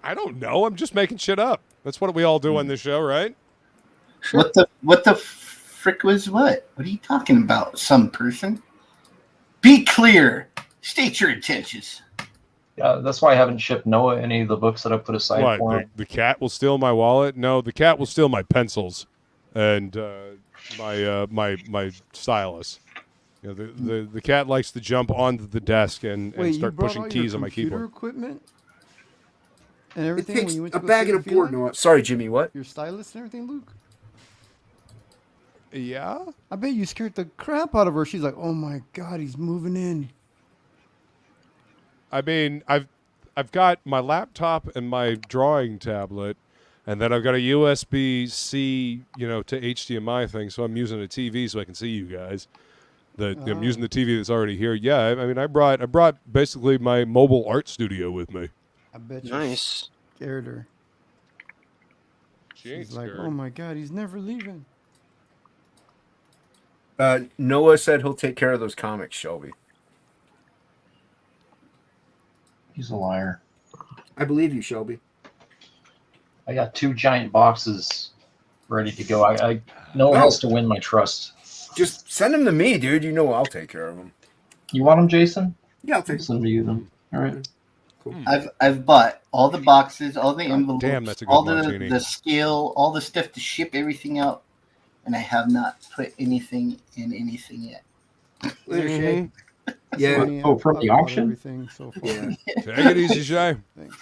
I don't know. I'm just making shit up. That's what we all do on this show, right? What the frick was what? What are you talking about, some person? Be clear. State your intentions. Yeah, that's why I haven't shipped Noah any of the books that I put aside What? for him. The cat will steal my wallet? No, the cat will steal my pencils and my stylus. You know, the cat likes to jump onto the desk and Wait, you start brought pushing all keys your on my computer keyboard. equipment and It everything takes when you went a to go bag see and a the board, feline? Noah. Sorry, Jimmy, what? Your stylist and everything, Luke? Yeah? I bet you scared the crap out of her. She's like, "Oh my god, he's moving in." I mean, I've got my laptop and my drawing tablet, and then I've got a USB-C, to HDMI thing. So I'm using a TV so I can see you guys. I'm using the TV that's already here. Yeah, I mean, I brought basically my mobile art studio with me. I bet you Nice. scared her. She ain't She's like, scared. "Oh my god, he's never leaving." Noah said he'll take care of those comics, Shelby. He's a liar. I believe you, Shelby. I got 2 giant boxes ready to go. Noah has to win my trust. Just send them to me, dude. You know I'll take care of them. You want them, Jason? Yeah, I'll take Send me them. All right. cool. I've bought all the boxes, all the envelopes, damn, that's a good all martini. the scale, all the stuff to ship everything out, and I have not put anything in anything yet. Later, Mm-hmm. Shay. Yeah. From the auction? Everything so far. Yeah. Take it easy, Shay.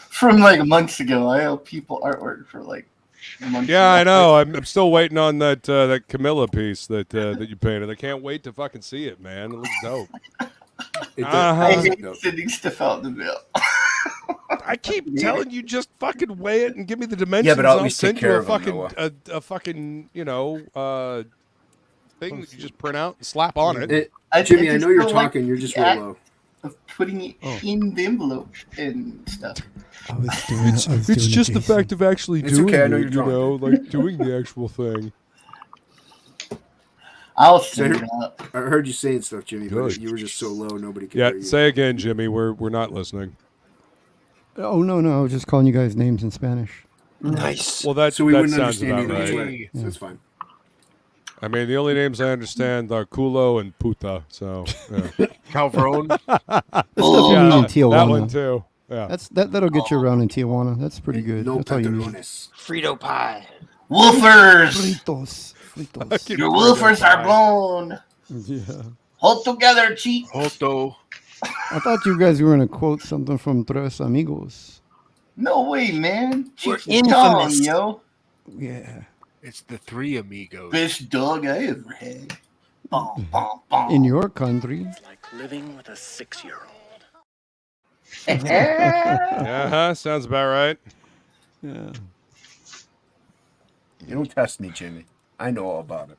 From like months ago, I owe people artwork for like months Yeah, ago. I know. I'm still waiting on that Camilla piece that you painted. I can't wait to fucking see it, man. It looks dope. I hate sending stuff out in the mail. I keep telling you, just fucking weigh it and give me the dimensions. Yeah, but I'll at I'll least send take you care a of them, fucking a fucking thing that you just print out and slap on it. Jimmy, I just know you're don't like talking. You're just the real act low. Of putting it in the envelope and stuff. It's just the fact of actually It's doing okay, I know it, you're you drunk. know, like doing the actual thing. I'll So send it out. I heard you saying stuff, Jimmy, but Good. you were just so low nobody could Yeah, hear you. say again, Jimmy. We're not listening. Oh no, I was just calling you guys names in Spanish. Nice. Well, that So we that wouldn't sounds understand about either right. way. So it's fine. I mean, the only names I understand are culo and puta. So, yeah. Calverone. That's stuff you need in Tijuana. That one too. Yeah. That'll get you around in Tijuana. That's pretty good. No That's all you need. pantalones. Frito pie. Woofers! Fritos. Your woofers are blown. Yeah. Hold together, cheat. Hoto. I thought you guys were gonna quote something from Tres Amigos. No way, man. We're Cheech and Chong, infamous. yo. Yeah. It's the Three Amigos. Best dog I ever had. Bom, bom, bom. In your country. Like living with a 6-year-old. Uh-huh, sounds about right. Yeah. You don't test me, Jimmy. I know all about it.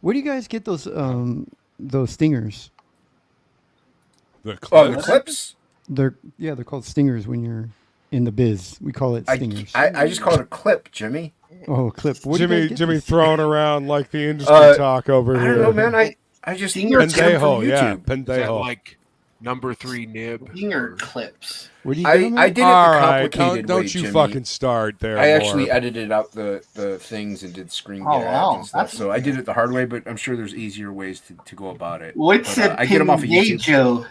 Where do you guys get those stingers? The Oh, the clips? They're called stingers when you're in the biz. We call it stingers. I just call it a clip, Jimmy. Oh, clip. Where do you guys Jimmy get Jimmy these? throwing around like the industry talk over I here. don't know, man. I just Stinger get them from Pendejo, yeah, YouTube. Is that pendejo. like number 3 nib? Finger clips. Where do you get them? I did it All the right, complicated don't way, you Jimmy. fucking start there. I actually more. edited out the things and did screen Oh, gags wow. and stuff. That's So I did it the hard way, but I'm sure there's easier ways to go about it. What's But, a I get them off of YouTube. Joe?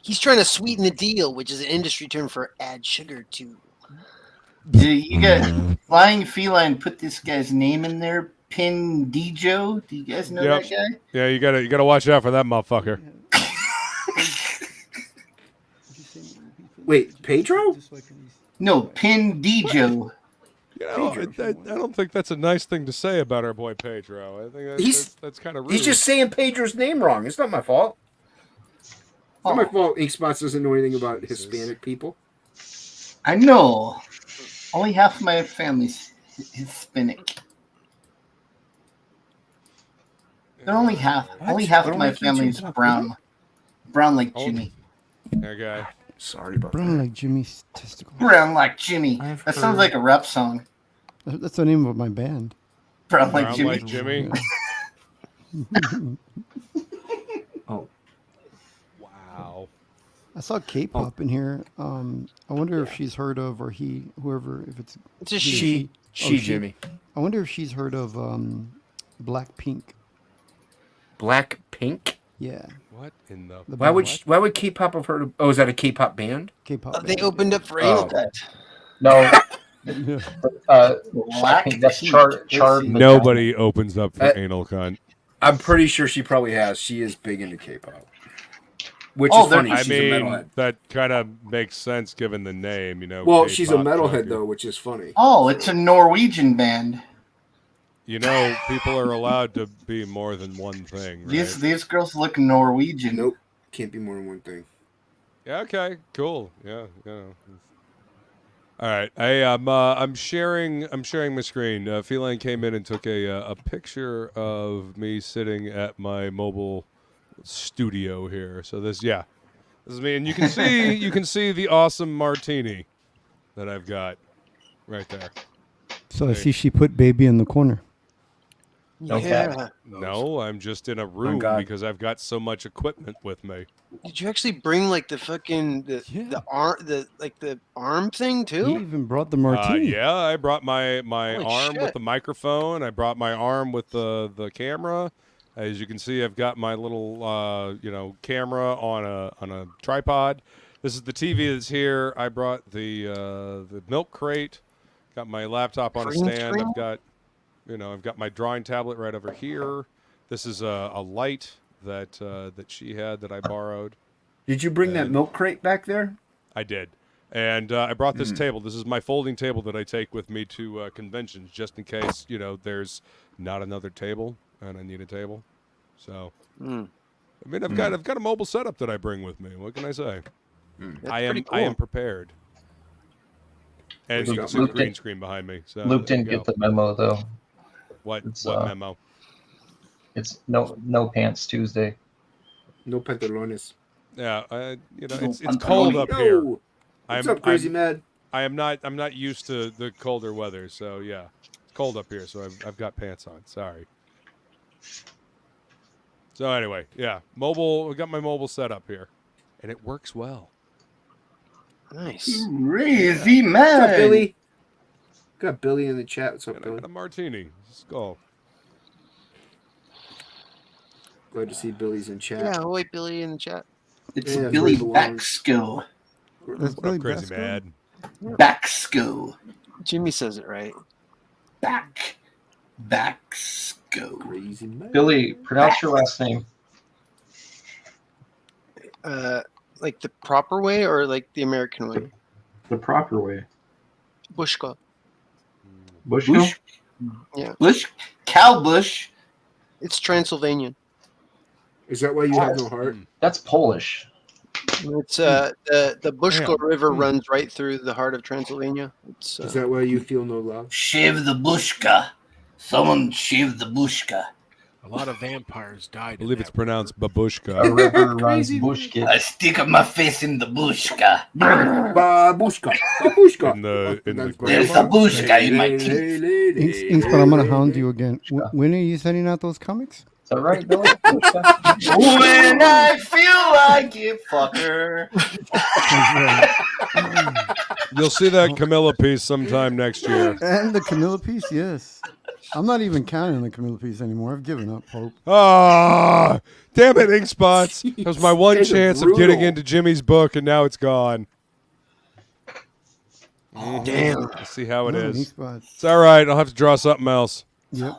He's trying to sweeten the deal, which is an industry term for add sugar to. You got Flying Feline put this guy's name in there. Pendejo. Do you guys know Yep. that guy? Yeah, you gotta watch out for that motherfucker. Wait, Pedro? No, Pendejo. You know, I don't think that's a nice thing to say about our boy Pedro. I think that's kind of rude. He's just saying Pedro's name wrong. It's not my fault. It's not my fault Inkspots doesn't know anything about Hispanic people. I know. Only half my family's Hispanic. They're only half. Only half of my family's brown. Brown like Jimmy. Okay. Sorry about Brown like Jimmy's testicle. Brown like Jimmy. That sounds like a rap song. That's the name of my band. Brown like Brown Jimmy. like Jimmy. Oh. Wow. I saw K-pop in here. I wonder if she's heard of, or whoever, if it's It's a She, Jimmy. I wonder if she's heard of Blackpink. Blackpink? Yeah. What in the? Why would K-pop have heard of? Oh, is that a K-pop band? K-pop? They band. opened up for Oh. anal cut. No, Yeah. I think that's charred. Nobody opens up for Uh, anal cunt. I'm pretty sure she probably has. She is big into K-pop. Which Oh, is funny. I She's a mean, metalhead. that kind of makes sense given the name, you know. Well, she's a K-pop metalhead junkie. though, which is funny. Oh, it's a Norwegian band. You know, people are allowed to be more than one thing, right? These girls look Norwegian. Nope, can't be more than one thing. Yeah. Okay. Cool. Yeah. Yeah. All right. I'm sharing my screen. Feline came in and took a picture of me sitting at my mobile studio here. So this is me, and you can see the awesome martini that I've got right there. So I see she put baby in the corner. Yeah. No, I'm just in a room because I've got so much equipment with me. Did you actually bring like the fucking the arm thing too? He even brought the martini. Yeah, I brought my Holy arm shit. with the microphone. I brought my arm with the camera. As you can see, I've got my little camera on a tripod. This is the TV that's here. I brought the milk crate. Got my laptop on a stand. I've got, I've got my drawing tablet right over here. This is a light that she had that I borrowed. Did you bring that milk crate back there? I did. And I brought this table. This is my folding table that I take with me to conventions just in case, there's not another table and I need a table. So, I mean, I've got a mobile setup that I bring with me. What can I say? I am prepared. And you can see the green screen behind me. So Luke didn't get the memo though. What memo? It's no pants Tuesday. No pantalones. Yeah, it's cold up here. What's up, Crazy Mad? I'm not used to the colder weather, so yeah, it's cold up here. So I've got pants on. Sorry. So anyway, yeah, mobile. We got my mobile set up here, and it works well. Nice. Crazy Mad. What's up, Billy? Got Billy in the chat. What's up, And I Billy? got a martini. Let's go. Glad to see Billy's in chat. Yeah, wait, Billy in the chat. It's Yeah, Billy Billy Bacsko. That's What Billy up, Crazy Bacsko? Mad? Bacsko. Jimmy says it right. Bacsko. Crazy Mad. Billy, pronounce your last name. Like the proper way or like the American way? The proper way. Bushko. Bushko? Yeah. Bush. Cow Bush. It's Transylvanian. Is that why you have no heart? That's Polish. It's the Bushko River runs right through the heart of Transylvania. It's Is that why you feel no love? Shave the bushka. Someone shave the bushka. A lot of vampires died. I believe it's pronounced A babushka. river runs bushkit. I stick my face in the bushka. Babushka. Babushka. In the There's a bushka in my teeth. Inks, but I'm gonna hound you again. When are you sending out those comics? Is that right, Billy? When I feel like it, fucker. You'll see that Camilla piece sometime next year. And the Camilla piece, yes. I'm not even counting the Camilla piece anymore. I've given up hope. Ah, damn it, Ink Spots. That was my one These are chance of brutal. getting into Jimmy's book, and now it's gone. damn. Let's see how it No, Ink is. Spots. It's all right. I'll have to draw something else. Yep.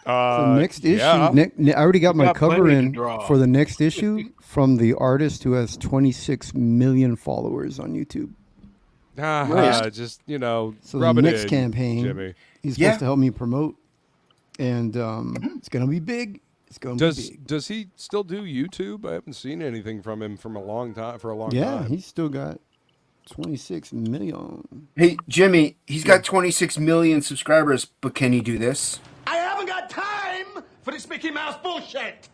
Uh, So next issue, yeah. I already got my got cover plenty to in draw. for the next issue from the artist who has 26 million followers on YouTube. Just, So rub the it next in, campaign, Jimmy. he's Yeah. supposed to help me promote, and it's gonna be big. It's gonna be big. Does he still do YouTube? I haven't seen anything from him from a long time. Yeah, time. he's still got 26 million. Hey, Jimmy, he's got 26 million subscribers, but can he do this? I haven't got time for this Mickey Mouse bullshit.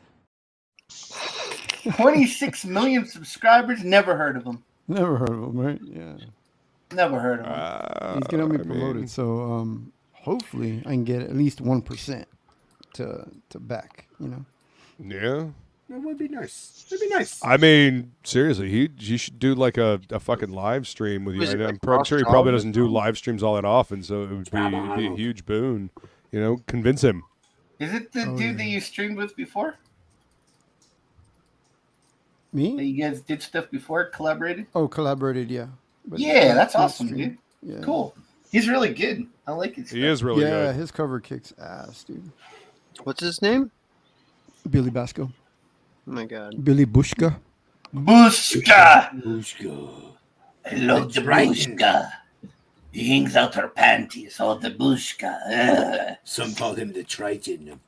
26 million subscribers. Never heard of him. Never heard of him, right? Yeah, Never heard of him. he's gonna help me I promote mean, it. So hopefully I can get at least 1% to back. Yeah. That would be nice. That'd be nice. I mean, seriously, he should do like a fucking live stream with you. Was it I'm like sure he Ross probably Charles? doesn't do live streams all that often, so it would be a huge boon. Convince him. Is it the dude that you streamed with before? That Me? you guys did stuff before, collaborated? Oh, collaborated, yeah. But Yeah, that's not awesome, stream. dude. Yeah. Cool. He's really good. I like his He stuff. is really Yeah, good. his cover kicks ass, dude. What's his name? Billy Bacsko. Oh my god. Billy Bushka. Bushka! Bushka. I love the Bushka. He hangs out her panties, all the Bushka. Some call him the Triton.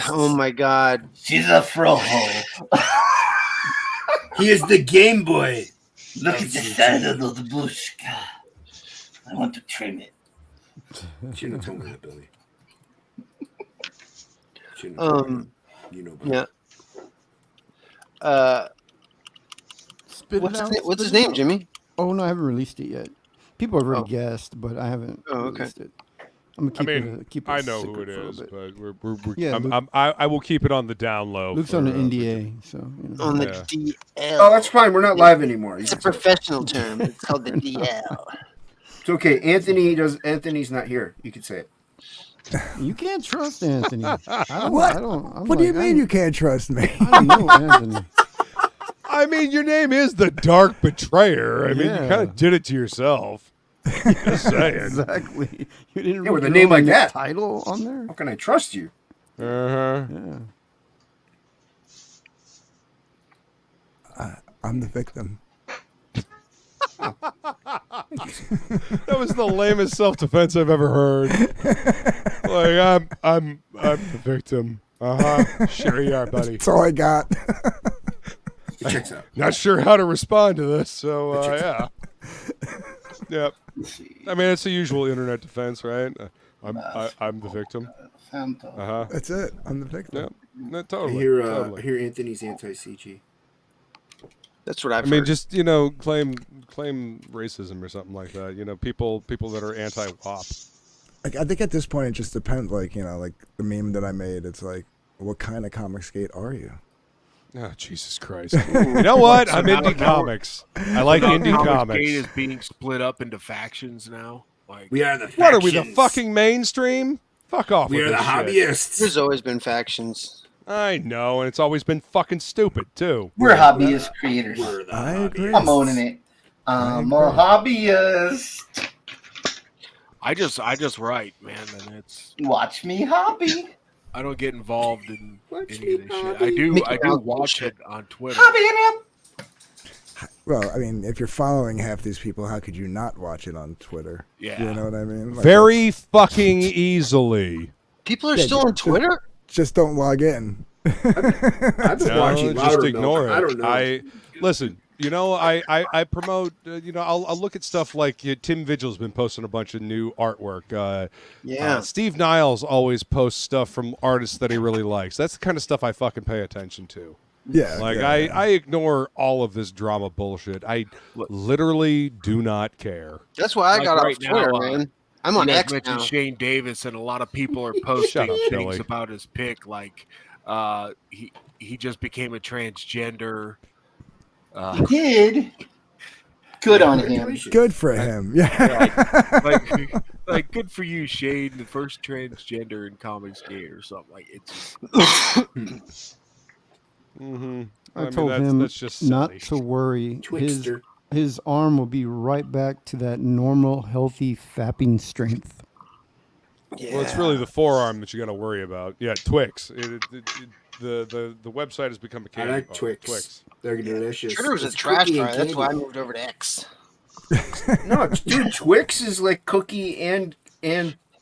Oh my god. She's a froho. He is the Game Boy. Look at the side of the Bushka. I want to trim it. Shouldn't have told me that, Billy. You know, Yeah. Spit it out, What's his spit it name, out. Jimmy? Oh no, I haven't released it yet. People have already guessed, but I haven't released it. I'm gonna keep it. I know who secret it for a is, bit. but we're Yeah, Luke- I will keep it on the down low. Luke's for, on the for- NDA, so On the Yeah. DL. Oh, that's fine. We're not live anymore. It's a professional term. It's called the DL. It's okay. Anthony's not here. You can say it. You can't trust Anthony. What? I don't. I'm What do you like, mean you can't trust me? I know Anthony. I mean, your name is the Dark Betrayer. I mean, you kind of did it to yourself. Just saying. Exactly. You didn't Yeah, with a read name your like own that. title on there. How can I trust you? Uh-huh. Yeah. I'm the victim. That was the lamest self-defense I've ever heard. Like, I'm the victim. Sure you are, buddy. That's all I got. Checks out. Not sure how to respond to this, so yeah. Yep. I mean, it's the usual internet defense, right? I'm the victim. That's it. I'm the victim. Yep. No, totally. I hear Anthony's anti-CG. That's what I've I mean, heard. just claim racism or something like that. People that are anti-WAP. Like, I think at this point it just depends. Like like the meme that I made. It's like, what kind of comic skate are you? Oh, Jesus Christ! You know what? I'm indie comics. I like indie comics. Skate is being split up into factions now. Like, We are the factions. What are we, the fucking mainstream? Fuck off. We with are the this shit. hobbyists. There's always been factions. I know, and it's always been fucking stupid too. We're hobbyist creators. I agree. I'm owning it. I'm a hobbyist. I just write, man, and it's. Watch me hobby. I don't get involved in Watch any of me this shit. hobby. I do Mickey Mouse watch bullshit. it on Twitter. Hobbying him. Well, I mean, if you're following half these people, how could you not watch it on Twitter? Yeah. You know what I mean? Like, Very fucking easily. People are still on Twitter? just don't log in. I've been No, watching just Louder ignore Milk. it. I don't know. Listen. I promote. I'll look at stuff like Tim Vigil's been posting a bunch of new artwork. Steve Niles always posts stuff from artists that he really likes. That's the kind of stuff I fucking pay attention to. Yeah. Like yeah. I ignore all of this drama bullshit. I literally do not care. That's why I Like got right off Twitter, now, man. I'm on you guys X mentioned now. Shane Davis, and a lot of people are posting up, things Billy. about his pick, like he just became a transgender. He did. Good on him. Good for him. Yeah. like good for you, Shane, the first transgender in comic skate or something. Like it's. Mm-hmm. I told him that's just not silly. to worry. Twixter. His arm will be right back to that normal, healthy fapping strength. Yeah. Well, it's really the forearm that you got to worry about. Yeah, Twix. The website has become a I candy like bar. Twix. They're delicious. Twitter was a It's trash cookie and fire. That's why I candy. moved over to X. No, dude, Twix is like cookie and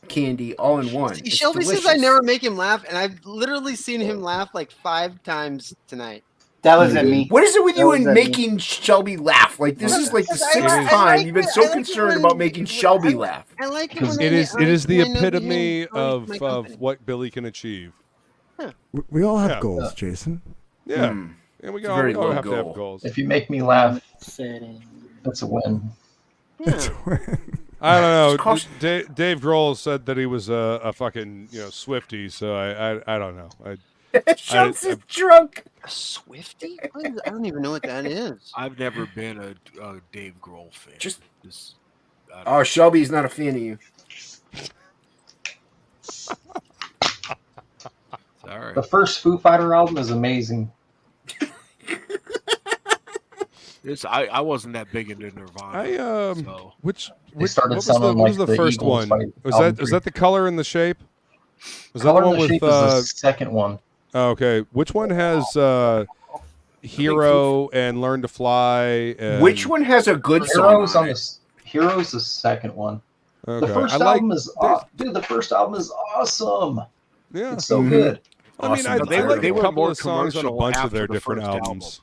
candy all in one. It's Shelby says I delicious. never make him laugh, and I've literally seen him laugh like 5 times tonight. That was at me. What is it with That you was and at me. making Shelby laugh? Like this is like the Because I sixth like- time like you've been it- I so like it concerned when- about making Shelby laugh. I like it Because when it is the when they epitome encourage of my company. what Billy can achieve. We all have Yeah. goals, Jason. Yeah, Hmm. and we It's a all, very we all low have to goal. have goals. If you make me laugh, that's a win. Yeah. I don't know. It's cost- Dave Grohl said that he was a fucking Swiftie, so I don't know. Schultz is drunk. A Swifty? I don't even know what that is. I've never been a Dave Grohl fan. Just- I don't Oh, Shelby's not a fan of you. all right. The first Foo Fighter album is amazing. I wasn't that big into Nirvana. So. Which started what was sounding what was like the the first Eagles one? by Was album that was three. that the color and the shape? Was Color that the and one the with Shape is the second one. oh, okay. Which one has Hero and Learn to Fly? And... Which one has a good Heroes song on on it? the Heroes the second one. Okay. The first I like, album is dude. The first album is awesome. yeah. It's so good. I mean, Awesome. they like They a were couple more of songs on a commercial bunch of after their the different first albums.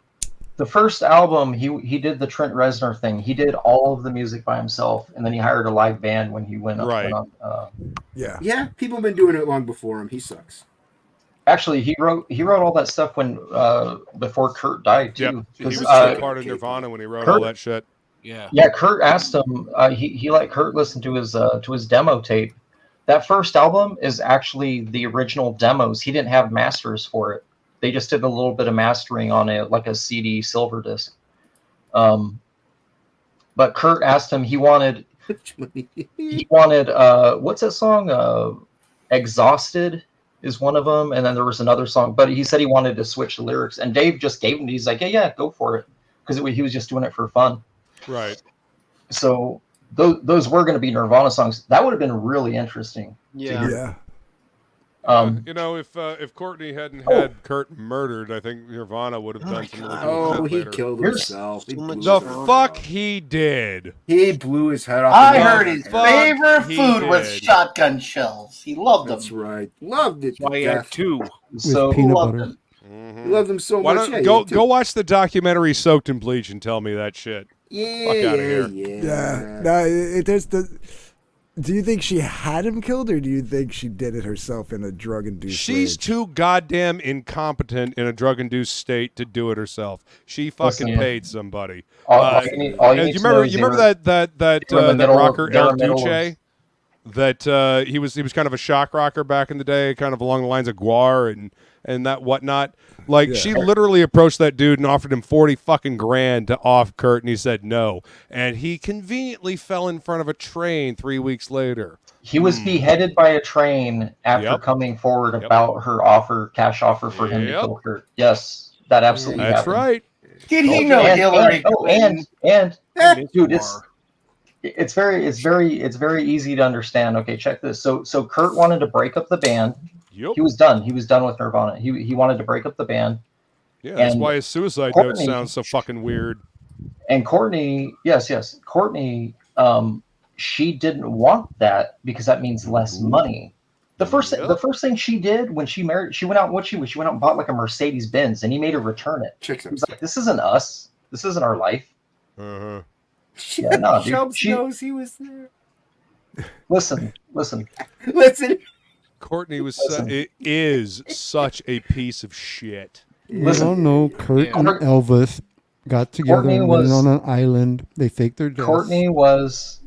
The first album, he did the Trent Reznor thing. He did all of the music by himself, and then he hired a live band when he went up. Right. Went on, Yeah. Yeah, people have been doing it long before him. He sucks. actually, he wrote all that stuff when before Kurt died Yep. too. He 'Cause, was taking part of Nirvana when he wrote all Kurt- that shit. Yeah. Yeah, Kurt asked him. He let Kurt listen to his demo tape. That first album is actually the original demos. He didn't have masters for it. They just did a little bit of mastering on it, like a CD silver disc. But Kurt asked him. He wanted what's that song? Exhausted is one of them, and then there was another song. But he said he wanted to switch the lyrics, and Dave just gave him. He's like, yeah, go for it, because he was just doing it for fun. Right. So those were going to be Nirvana songs. That would have been really interesting. Yeah. You know, if Courtney hadn't had Kurt murdered, I think Nirvana would have done some really cool shit he later. killed himself. The fuck he did. He blew his head off. I heard his fuck favorite he food was did. shotgun shells. He loved them. That's right. Loved it. Why he had two. So peanut loved butter. them. He loved them so Why much. don't Yeah, go watch the documentary Soaked in Bleach and tell me that shit. Yeah, Fuck outta here. Yeah. No, there's the. Do you think she had him killed, or do you think she did it herself in a drug-induced She's rage? too goddamn incompetent in a drug-induced state to do it herself. She fucking Listen, paid somebody. all you need to know is You remember that rocker they were El in the middle Duce? That he was kind of a shock rocker back in the day, kind of along the lines of Guar and that whatnot. Like she literally approached that dude and offered him 40 fucking grand to off Kurt, and he said no. And he conveniently fell in front of a train 3 weeks later. He was beheaded by a train after coming forward about her cash offer for him to kill Kurt. Yes, that absolutely That's happened. right. Did he know Hillary? And dude, it's very easy to understand. Okay, check this. So Kurt wanted to break up the band. Yep. He was done. He was done with Nirvana. He wanted to break up the band. Yeah, that's why his suicide note sounds so fucking weird. And Courtney, yes, Courtney, she didn't want that because that means less money. The first thing she did when she married, she went out and bought like a Mercedes Benz, and he made her return it. He was like, "This isn't us. This isn't our life." Yeah, no, dude, Chubbs knows he was there. Listen. Courtney is such a piece of shit. I don't know. Kurt and Elvis got together and went on an island. They faked their death. Courtney was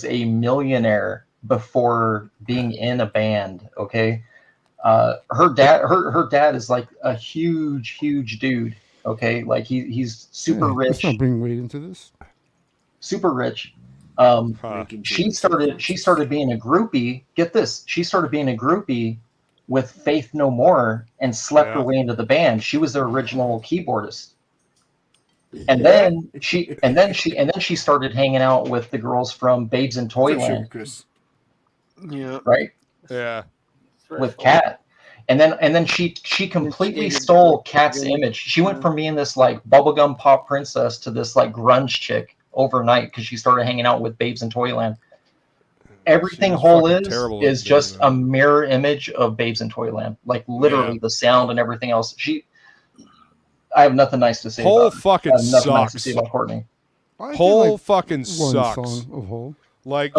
a millionaire before being in a band. Okay, her dad is like a huge dude. Okay, like he's super rich. Let's not bring weight into this. Super rich. She started being a groupie. Get this. She started being a groupie with Faith No More and slept her way into the band. She was the original keyboardist. And then she started hanging out with the girls from Babes in Toyland. Yeah. Right? Yeah. With Kat. And then she completely stole Kat's image. She went from being this like bubblegum pop princess to this like grunge chick overnight because she started hanging out with Babes in Toyland. Everything Hole is just a mirror image of Babes in Toyland. Like literally the sound and everything else. I have nothing nice to say Hole about fucking sucks. Nice to say about Courtney. Hole fucking one sucks. song of Hole. Like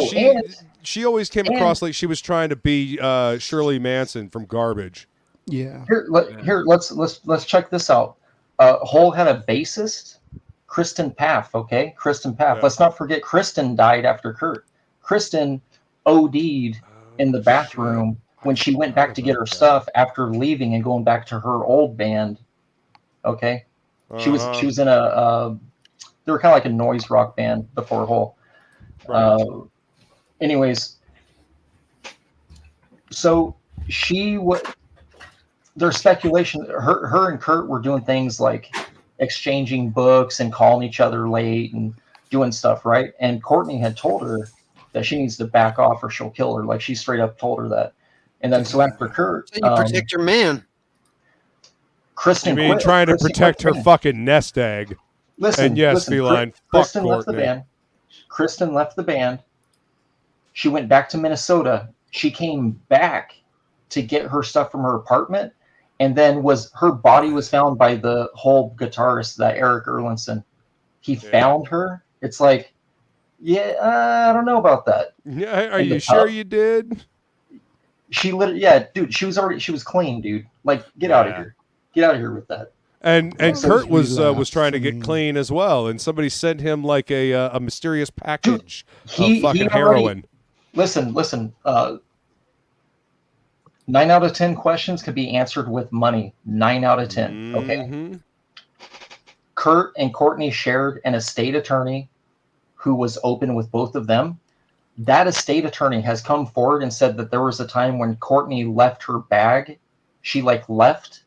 she always came across like she was trying to be Shirley Manson from Garbage. Yeah. Here, let's check this out. Hole had a bassist, Kristen Paff. Okay, Kristen Paff. Yeah. Let's not forget Kristen died after Kurt. Kristen OD'd in the bathroom when she went back to get her stuff after leaving and going back to her old band. Okay, she was in a they were kind of like a noise rock band before Hole. Right. Anyways, so there's speculation. Her and Kurt were doing things like exchanging books and calling each other late and doing stuff, right? And Courtney had told her that she needs to back off or she'll kill her. Like she straight up told her that. And then so after Kurt, So you protect your man. Kristen, you mean trying to protect her fucking nest egg? Listen, and yes, Feline, fuck Kristen left the Courtney. band. Kristen left the band. She went back to Minnesota. She came back to get her stuff from her apartment, and then her body was found by the whole guitarist, that Eric Erlandson. He found her. It's like, I don't know about that. Yeah, are you sure you did? She literally, dude. She was clean, dude. Like, get out of here. Get out of here with that. And Kurt was trying to get clean as well, and somebody sent him like a mysterious package of fucking heroin. Listen. 9 out of 10 questions could be answered with money. 9 out of 10. Okay. Kurt and Courtney shared an estate attorney who was open with both of them. that estate attorney has come forward and said that there was a time when Courtney left her bag. She like left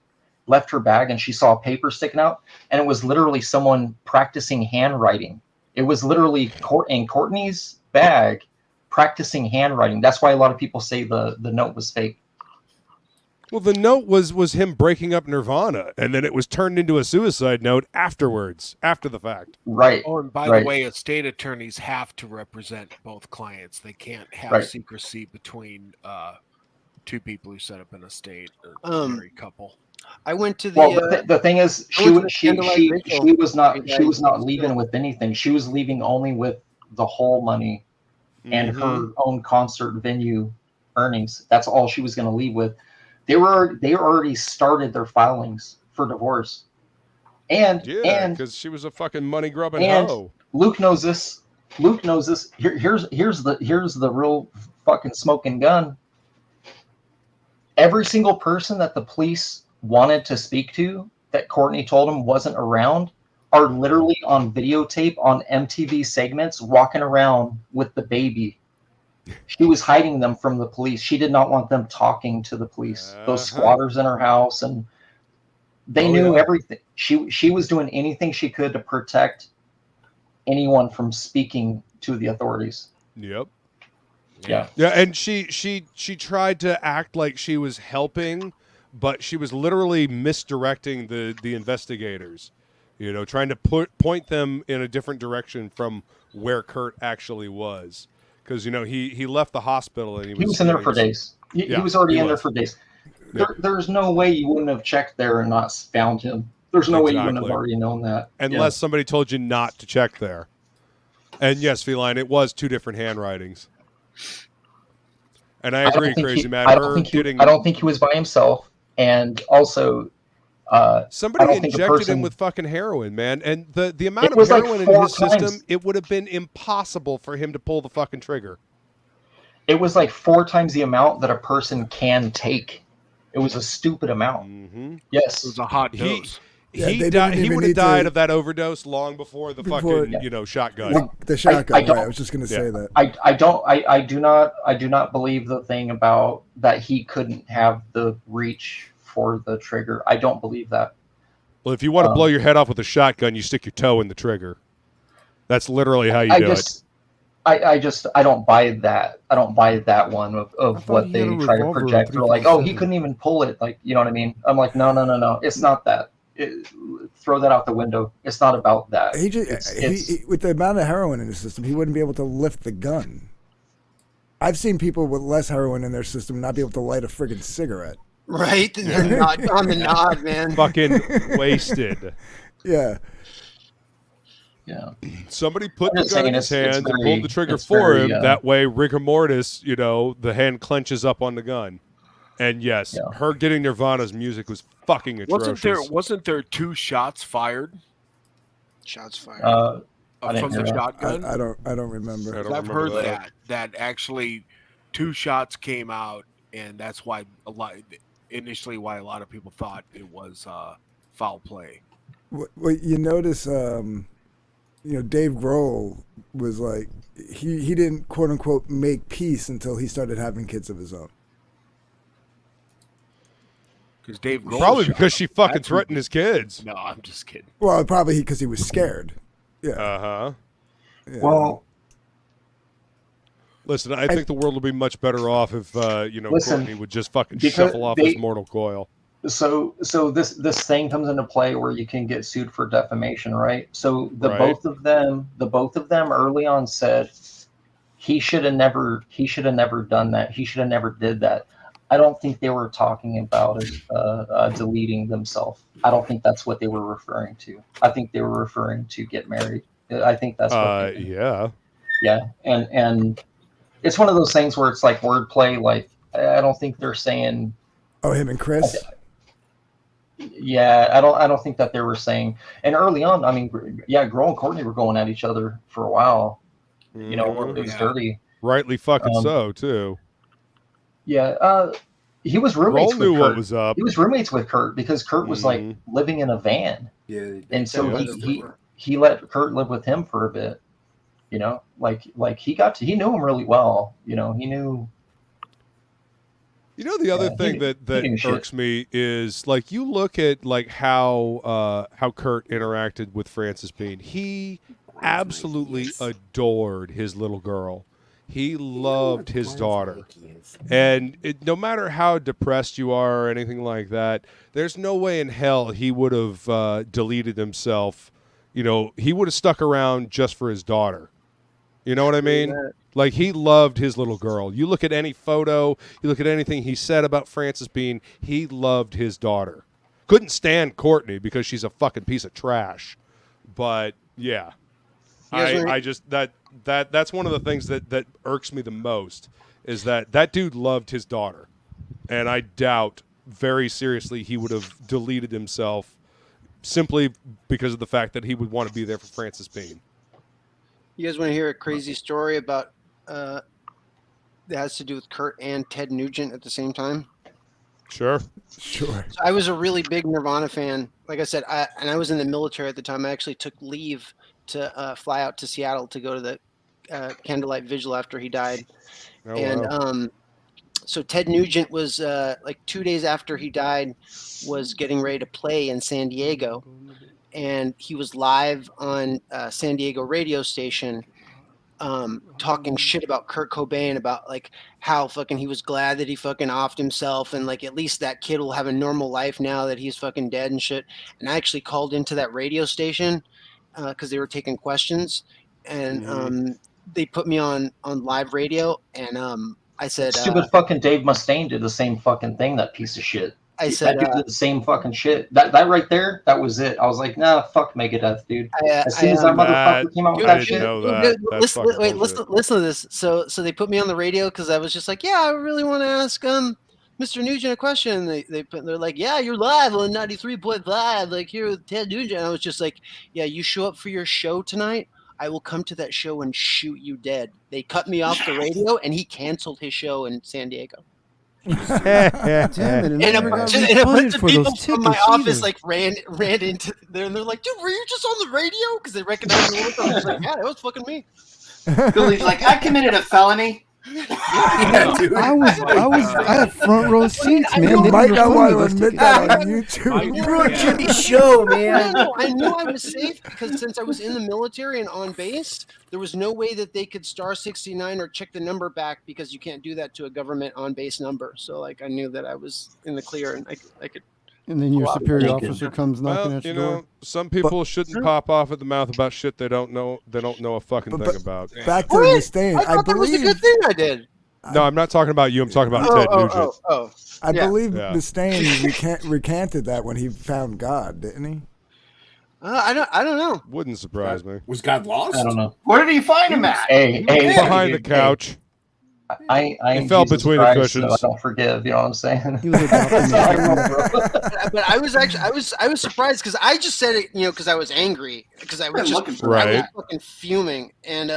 her bag and she saw a paper sticking out, and it was literally someone practicing handwriting. It was literally in Courtney's bag practicing handwriting. That's why a lot of people say the note was fake. Well, the note was him breaking up Nirvana, and then it was turned into a suicide note afterwards, after the fact. Right. Oh, and by the way, estate attorneys have to represent both clients. They can't have secrecy between two people who set up an estate or married couple. I went to the. The thing is, she was not leaving with anything. She was leaving only with the whole money and her own concert venue earnings. That's all she was going to leave with. They already started their filings for divorce, and because she was a fucking money grubbing hoe. Luke knows this. Here's the real fucking smoking gun. Every single person that the police wanted to speak to that Courtney told him wasn't around are literally on videotape on MTV segments walking around with the baby. She was hiding them from the police. She did not want them talking to the police. Those squatters in her house, and they knew everything. She was doing anything she could to protect anyone from speaking to the authorities. Yep. Yeah. Yeah, and she tried to act like she was helping, but she was literally misdirecting the investigators. You know, trying to point them in a different direction from where Kurt actually was. Because, you know, he left the hospital and he was in there for days. He was already in there for days. There's no way you wouldn't have checked there and not found him. There's no way you wouldn't have already known that. Unless somebody told you not to check there. And yes, Feline, it was two different handwritings. And I agree, Crazy Matt. I don't think he was by himself. And also... somebody injected him with fucking heroin, man, and the amount of heroin in his system, it would have been impossible for him to pull the fucking trigger. It was like 4 times the amount that a person can take. It was a stupid amount. Yes, it was a hot dose. He would have died of that overdose long before the fucking shotgun. The shotgun. I was just going to say that. I do not believe the thing about that he couldn't have the reach for the trigger. I don't believe that. Well, if you want to blow your head off with a shotgun, you stick your toe in the trigger. That's literally how you do it. I don't buy that. I don't buy that one of what they try to project. They're like, oh, he couldn't even pull it. Like, you know what I mean? I'm like, no. It's not that. Throw that out the window. It's not about that. He with the amount of heroin in his system, he wouldn't be able to lift the gun. I've seen people with less heroin in their system not be able to light a friggin' cigarette. Right? On the nod, man. Fucking wasted. Yeah. Yeah. Somebody put the gun in his hand and pulled the trigger for him. That way, rigor mortis, you know, the hand clenches up on the gun. And yes, her getting Nirvana's music was fucking atrocious. Wasn't there 2 shots fired? Shots fired. From the shotgun? I don't remember. I've heard that actually 2 shots came out, and that's why initially why a lot of people thought it was foul play. Well, you notice, Dave Grohl was like, he didn't quote unquote make peace until he started having kids of his own. Because Dave Grohl probably because she fucking threatened his kids. No, I'm just kidding. Well, probably because he was scared. Yeah. Yeah. Well, listen, I think the world would be much better off if Courtney would just fucking shuffle off his mortal coil. So this thing comes into play where you can get sued for defamation, right? So both of them early on said he should have never done that. He should have never did that. I don't think they were talking about deleting themselves. I don't think that's what they were referring to. I think they were referring to get married. I think that's what yeah. And it's one of those things where it's like wordplay. Like, I don't think they're saying, oh, him and Chris. Yeah, I don't think that they were saying. And early on, I mean, Grohl and Courtney were going at each other for a while. You know, it was dirty. Rightly fucking so too. Yeah, he was roommates with Kurt. What was up. He was roommates with Kurt because Kurt was like living in a van. Yeah, and so he let Kurt live with him for a bit. You know, like he knew him really well. You know, he knew. You know, the other thing that irks me is, like, you look at like how Kurt interacted with Frances Bean. He absolutely adored his little girl. He loved his daughter. And no matter how depressed you are or anything like that, there's no way in hell he would have deleted himself. You know, he would have stuck around just for his daughter. You know what I mean? Like, he loved his little girl. You look at any photo, you look at anything he said about Frances Bean, he loved his daughter. Couldn't stand Courtney because she's a fucking piece of trash. But yeah. I just that's one of the things that irks me the most is that dude loved his daughter. And I doubt very seriously he would have deleted himself simply because of the fact that he would want to be there for Frances Bean. You guys want to hear a crazy story about that has to do with Kurt and Ted Nugent at the same time? Sure. Sure. So I was a really big Nirvana fan. Like I said, I was in the military at the time. I actually took leave to fly out to Seattle to go to the candlelight vigil after he died. Oh, and wow. So Ted Nugent was like 2 days after he died, was getting ready to play in San Diego. And he was live on San Diego radio station talking shit about Kurt Cobain, about like how fucking he was glad that he fucking offed himself, and like at least that kid will have a normal life now that he's fucking dead and shit. And I actually called into that radio station because they were taking questions, and they put me on live radio, and I said, stupid fucking Dave Mustaine did the same fucking thing, that piece of shit. I said, that dude did the same fucking shit. That right there, that was it. I was like, nah, fuck Megadeth, dude. As soon as that motherfucker came out with that shit. Listen to this. So they put me on the radio because I was just like, yeah, I really want to ask Mr. Nugent a question. They're like, yeah, you're live on 93.5, like here with Ted Nugent. And I was just like, yeah, you show up for your show tonight, I will come to that show and shoot you dead. They cut me off the radio, and he canceled his show in San Diego. Damn it! And a bunch of people from my office like ran into there, and they're like, "Dude, were you just on the radio?" Because they recognized me. I was like, "Yeah, that was fucking me." Billy's like, "I committed a felony." Yeah, dude. I had front row seats, man. You might not want to admit that on YouTube. You were Jimmy's show, man. I knew I was safe because since I was in the military and on base, there was no way that they could star 69 or check the number back because you can't do that to a government on base number. So like I knew that I was in the clear and I could. And then your superior officer comes knocking at your door. Some people shouldn't pop off at the mouth about shit they don't know. They don't know a fucking thing about. Back to the Mustaine. I thought that was a good thing I did. No, I'm not talking about you. I'm talking about Ted Nugent. I believe Mustaine recanted that when he found God, didn't he? I don't know. Wouldn't surprise me. Was God lost? I don't know. Where did he find him at? Behind the couch. I he fell Jesus between Christ, the cushions. So I don't forgive. You know what I'm saying? He was But I was surprised because I just said it, because I was angry because I was just I was fucking fuming, and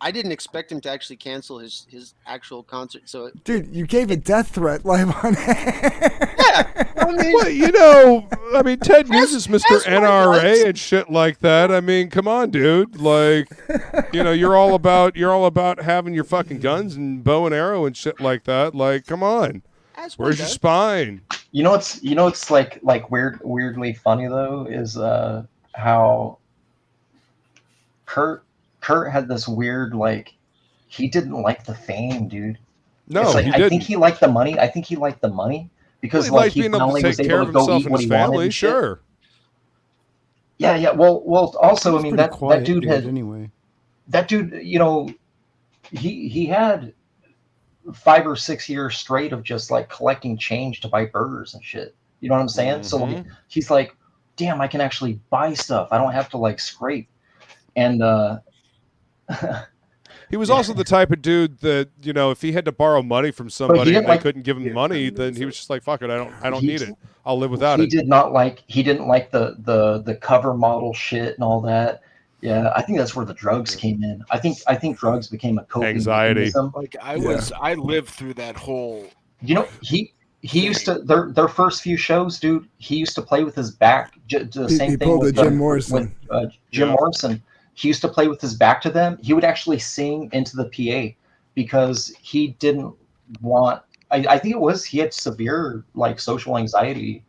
I didn't expect him to actually cancel his actual concert. So dude, you gave a death threat live on air. Yeah, I mean, Ted uses Mr. NRA and shit like that. I mean, come on, dude. Like, you're all about having your fucking guns and bow and arrow and shit like that. Like, come on. Where's your spine? It's like weirdly funny though is how Kurt had this weird he didn't like the fame, dude. No, it's he didn't. I think he liked the money. Because he liked he being able to take care of himself and his family. Sure. Yeah. Well. Also, I mean that dude had anyway. That dude, he had 5 or 6 years straight of just collecting change to buy burgers and shit. You know what I'm saying? Mm-hmm. So he's like, damn, I can actually buy stuff. I don't have to scrape. And he was also the type of dude that, if he had to borrow money from somebody and they couldn't give him money, then he was just like, fuck it, I don't need it. I'll live without it. He didn't like the cover model shit and all that. Yeah, I think that's where the drugs came in. I think drugs became a coping anxiety. mechanism. I lived through that whole. He used to their first few shows, dude. He used to play with his back. The same thing with Jim Morrison. Jim Morrison. he used to play with his back to them. He would actually sing into the PA because he didn't want. I think he had severe like social anxiety.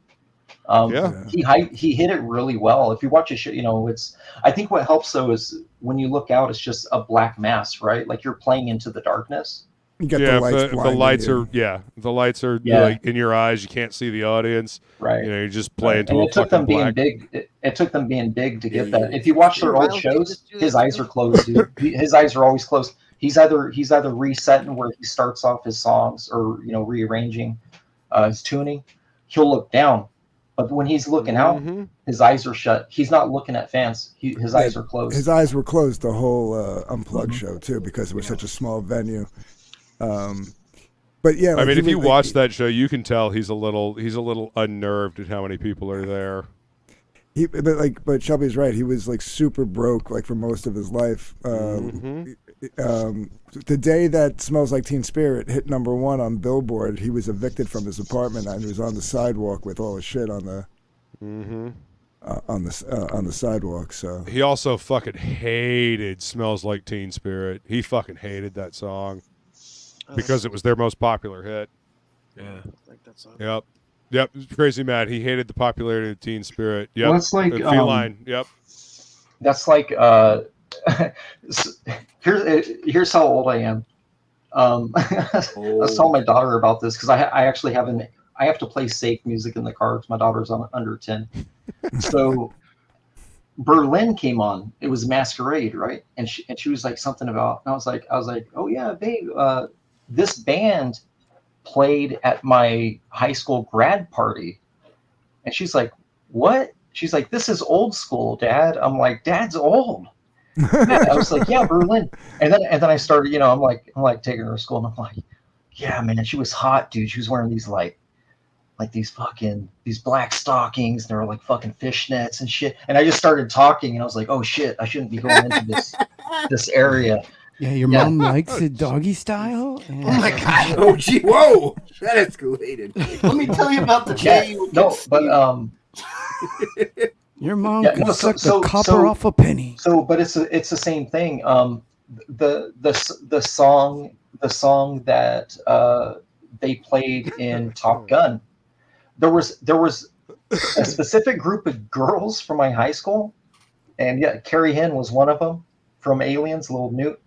He hit it really well. If you watch a show, it's. I think what helps though is when you look out, it's just a black mass, right? Like you're playing into the darkness. You got the lights the lights are like in your eyes. You can't see the audience. Right. You're just playing to and a it took them fucking black. being big. It took them being big to get that. If you watch their old shows, his eyes are closed, dude. His eyes are always closed. He's either resetting where he starts off his songs or rearranging his tuning. He'll look down, but when he's looking out, his eyes are shut. He's not looking at fans. His eyes are closed. His eyes were closed the whole Unplugged show too because it was such a small venue. But yeah, I mean, if you watch that show, you can tell he's a little unnerved at how many people are there. But Shelby's right. He was like super broke like for most of his life. The day that Smells Like Teen Spirit hit #1 on Billboard, he was evicted from his apartment and he was on the sidewalk with all his shit on the on the sidewalk. So he also fucking hated Smells Like Teen Spirit. He fucking hated that song. Because it was their most popular hit. Yeah. Like that song. Yep. Crazy mad. He hated the popularity of Teen Spirit. Yep. Well, it's like Feline. Yep. That's like here's how old I am. I was telling my daughter about this because I actually have to play safe music in the car because my daughter's under 10. So Berlin came on. It was Masquerade, right? And she was like something about. And I was like, oh yeah, babe. This band played at my high school grad party. And she's like, what? She's like, this is old school, Dad. I'm like, Dad's old. I was like, yeah, Berlin. And then I started, I'm like taking her to school and I'm like, yeah, man, she was hot, dude. She was wearing these these black stockings. They were like fucking fishnets and shit. And I just started talking and I was like, oh shit, I shouldn't be going into this area. Yeah, your mom likes it doggy style. Oh my god! Oh gee, whoa! That escalated. Let me tell you about the day. Your mom can suck the copper off a penny. So, but it's the same thing. The song that they played in Top Gun. There was a specific group of girls from my high school, and yeah, Carrie Henn was one of them from Aliens, Little Newt.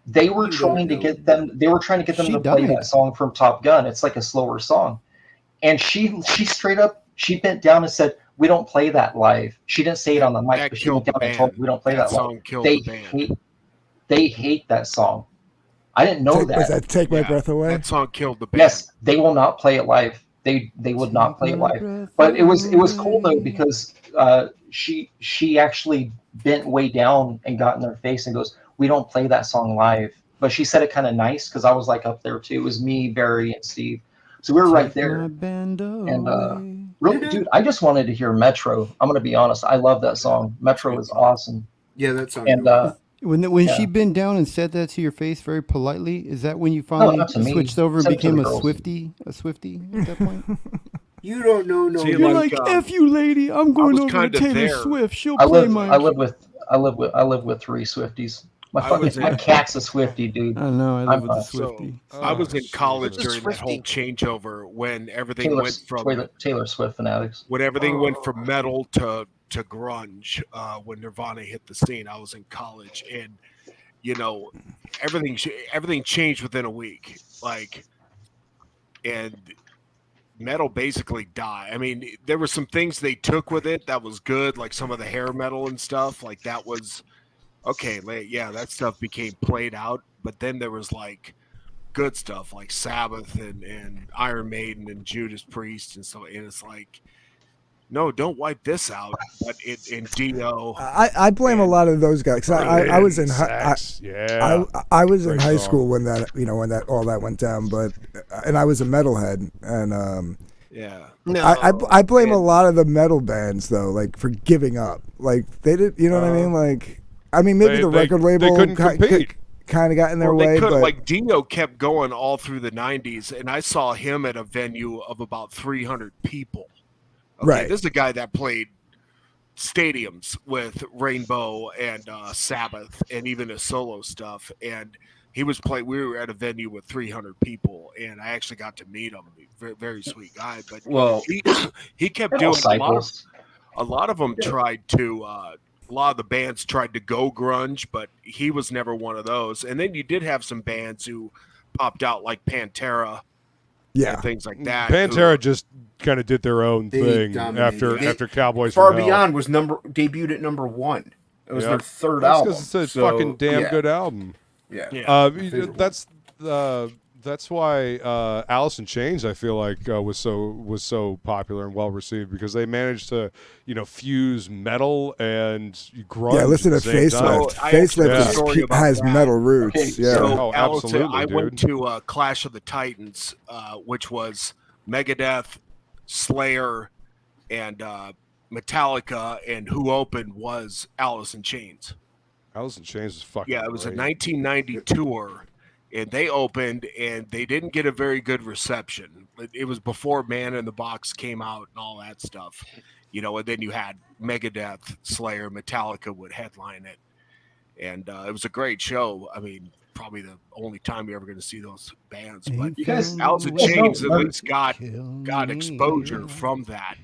They were trying to get them. They were trying to get them to play that song from Top Gun. It's like a slower song, and she straight up bent down and said, "We don't play that live." She didn't say it on the mic, but she went down and told, "We don't play that live." They hate that song. I didn't know that. Was that Take My Breath Away? That song killed the band. Yes, they will not play it live. They would not play it live. But it was cool though because she actually bent way down and got in their face and goes, "We don't play that song live." But she said it kind of nice because I was like up there too. It was me, Barry, and Steve. So we were right there. And really, dude, I just wanted to hear Metro. I'm gonna be honest. I love that song. Metro is awesome. Yeah, that song. And when she bent down and said that to your face very politely, is that when you finally switched over and became a Swiftie? A Swiftie at that point? You don't know no. You're like F you, lady. I'm going over to Taylor Swift. She'll play my. I live with 3 Swifties. My cat's a Swiftie, dude. I know. I live with a Swiftie. I was in college during that whole changeover when everything went from Taylor Swift fanatics. When everything went from metal to grunge. When Nirvana hit the scene, I was in college, and everything changed within a week. And metal basically died. I mean, there were some things they took with it that was good, like some of the hair metal and stuff. Like that was okay. Yeah, that stuff became played out. But then there was like good stuff like Sabbath and Iron Maiden and Judas Priest and so. And it's like, no, don't wipe this out. But in Dio, I blame a lot of those guys. I was in I was in high school when that all that went down. And I was a metalhead, and I blame a lot of the metal bands though, like for giving up. Like they did, you know what I mean? Like maybe the record label kind of got in their way. But like Dio kept going all through the 90s, and I saw him at a venue of about 300 people. Okay, right. This is a guy that played stadiums with Rainbow and Sabbath and even his solo stuff. And he was playing. We were at a venue with 300 people, and I actually got to meet him. Very, very sweet guy. But he kept doing a lot of them tried to. A lot of the bands tried to go grunge, but he was never one of those. And then you did have some bands who popped out like Pantera. Yeah, and things like that. Pantera just kind of did their own thing after Cowboys. Far Beyond was debuted at number 1. It was their third album. Because it's a fucking damn good album. Yeah. That's why Alice in Chains, I feel like, was so popular and well received, because they managed to fuse metal and grunge. Yeah, listen to Facelift. Facelift has metal roots. Okay, yeah. So absolutely. I went to Clash of the Titans, which was Megadeth, Slayer, and Metallica, and who opened was Alice in Chains. Alice in Chains is fucking. Yeah, it was great. a 1990 tour. And they opened, and they didn't get a very good reception. It was before Man in the Box came out and all that stuff, and then you had Megadeth, Slayer, Metallica would headline it. And it was a great show. I mean, probably the only time you're ever going to see those bands. But Alice in Chains at least got exposure from that.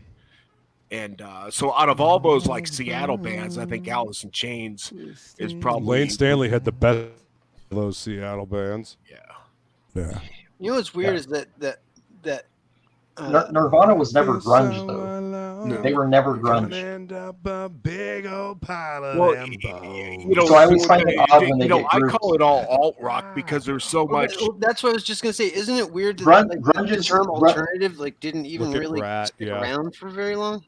And so out of all those like Seattle bands, I think Alice in Chains is probably... Lane Stanley had the best of those Seattle bands. Yeah. You know what's weird is that Nirvana was never grunge though. No. They were never grunge. So I always find it odd when they get I grouped. call it all alt rock because there's so much. That's what I was just gonna say. Isn't it weird that Grunge the is- term alternative didn't even Look at really Rat, stick yeah. around for very long?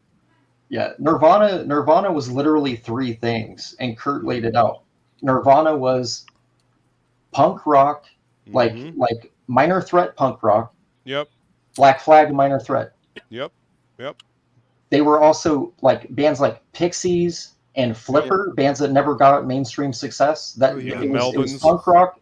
Yeah, Nirvana was literally 3 things, and Kurt laid it out. Nirvana was punk rock, like Minor Threat punk rock. Yep. Black Flag, Minor Threat. Yep. They were also like bands like Pixies and Flipper, bands that never got mainstream success. It was punk rock,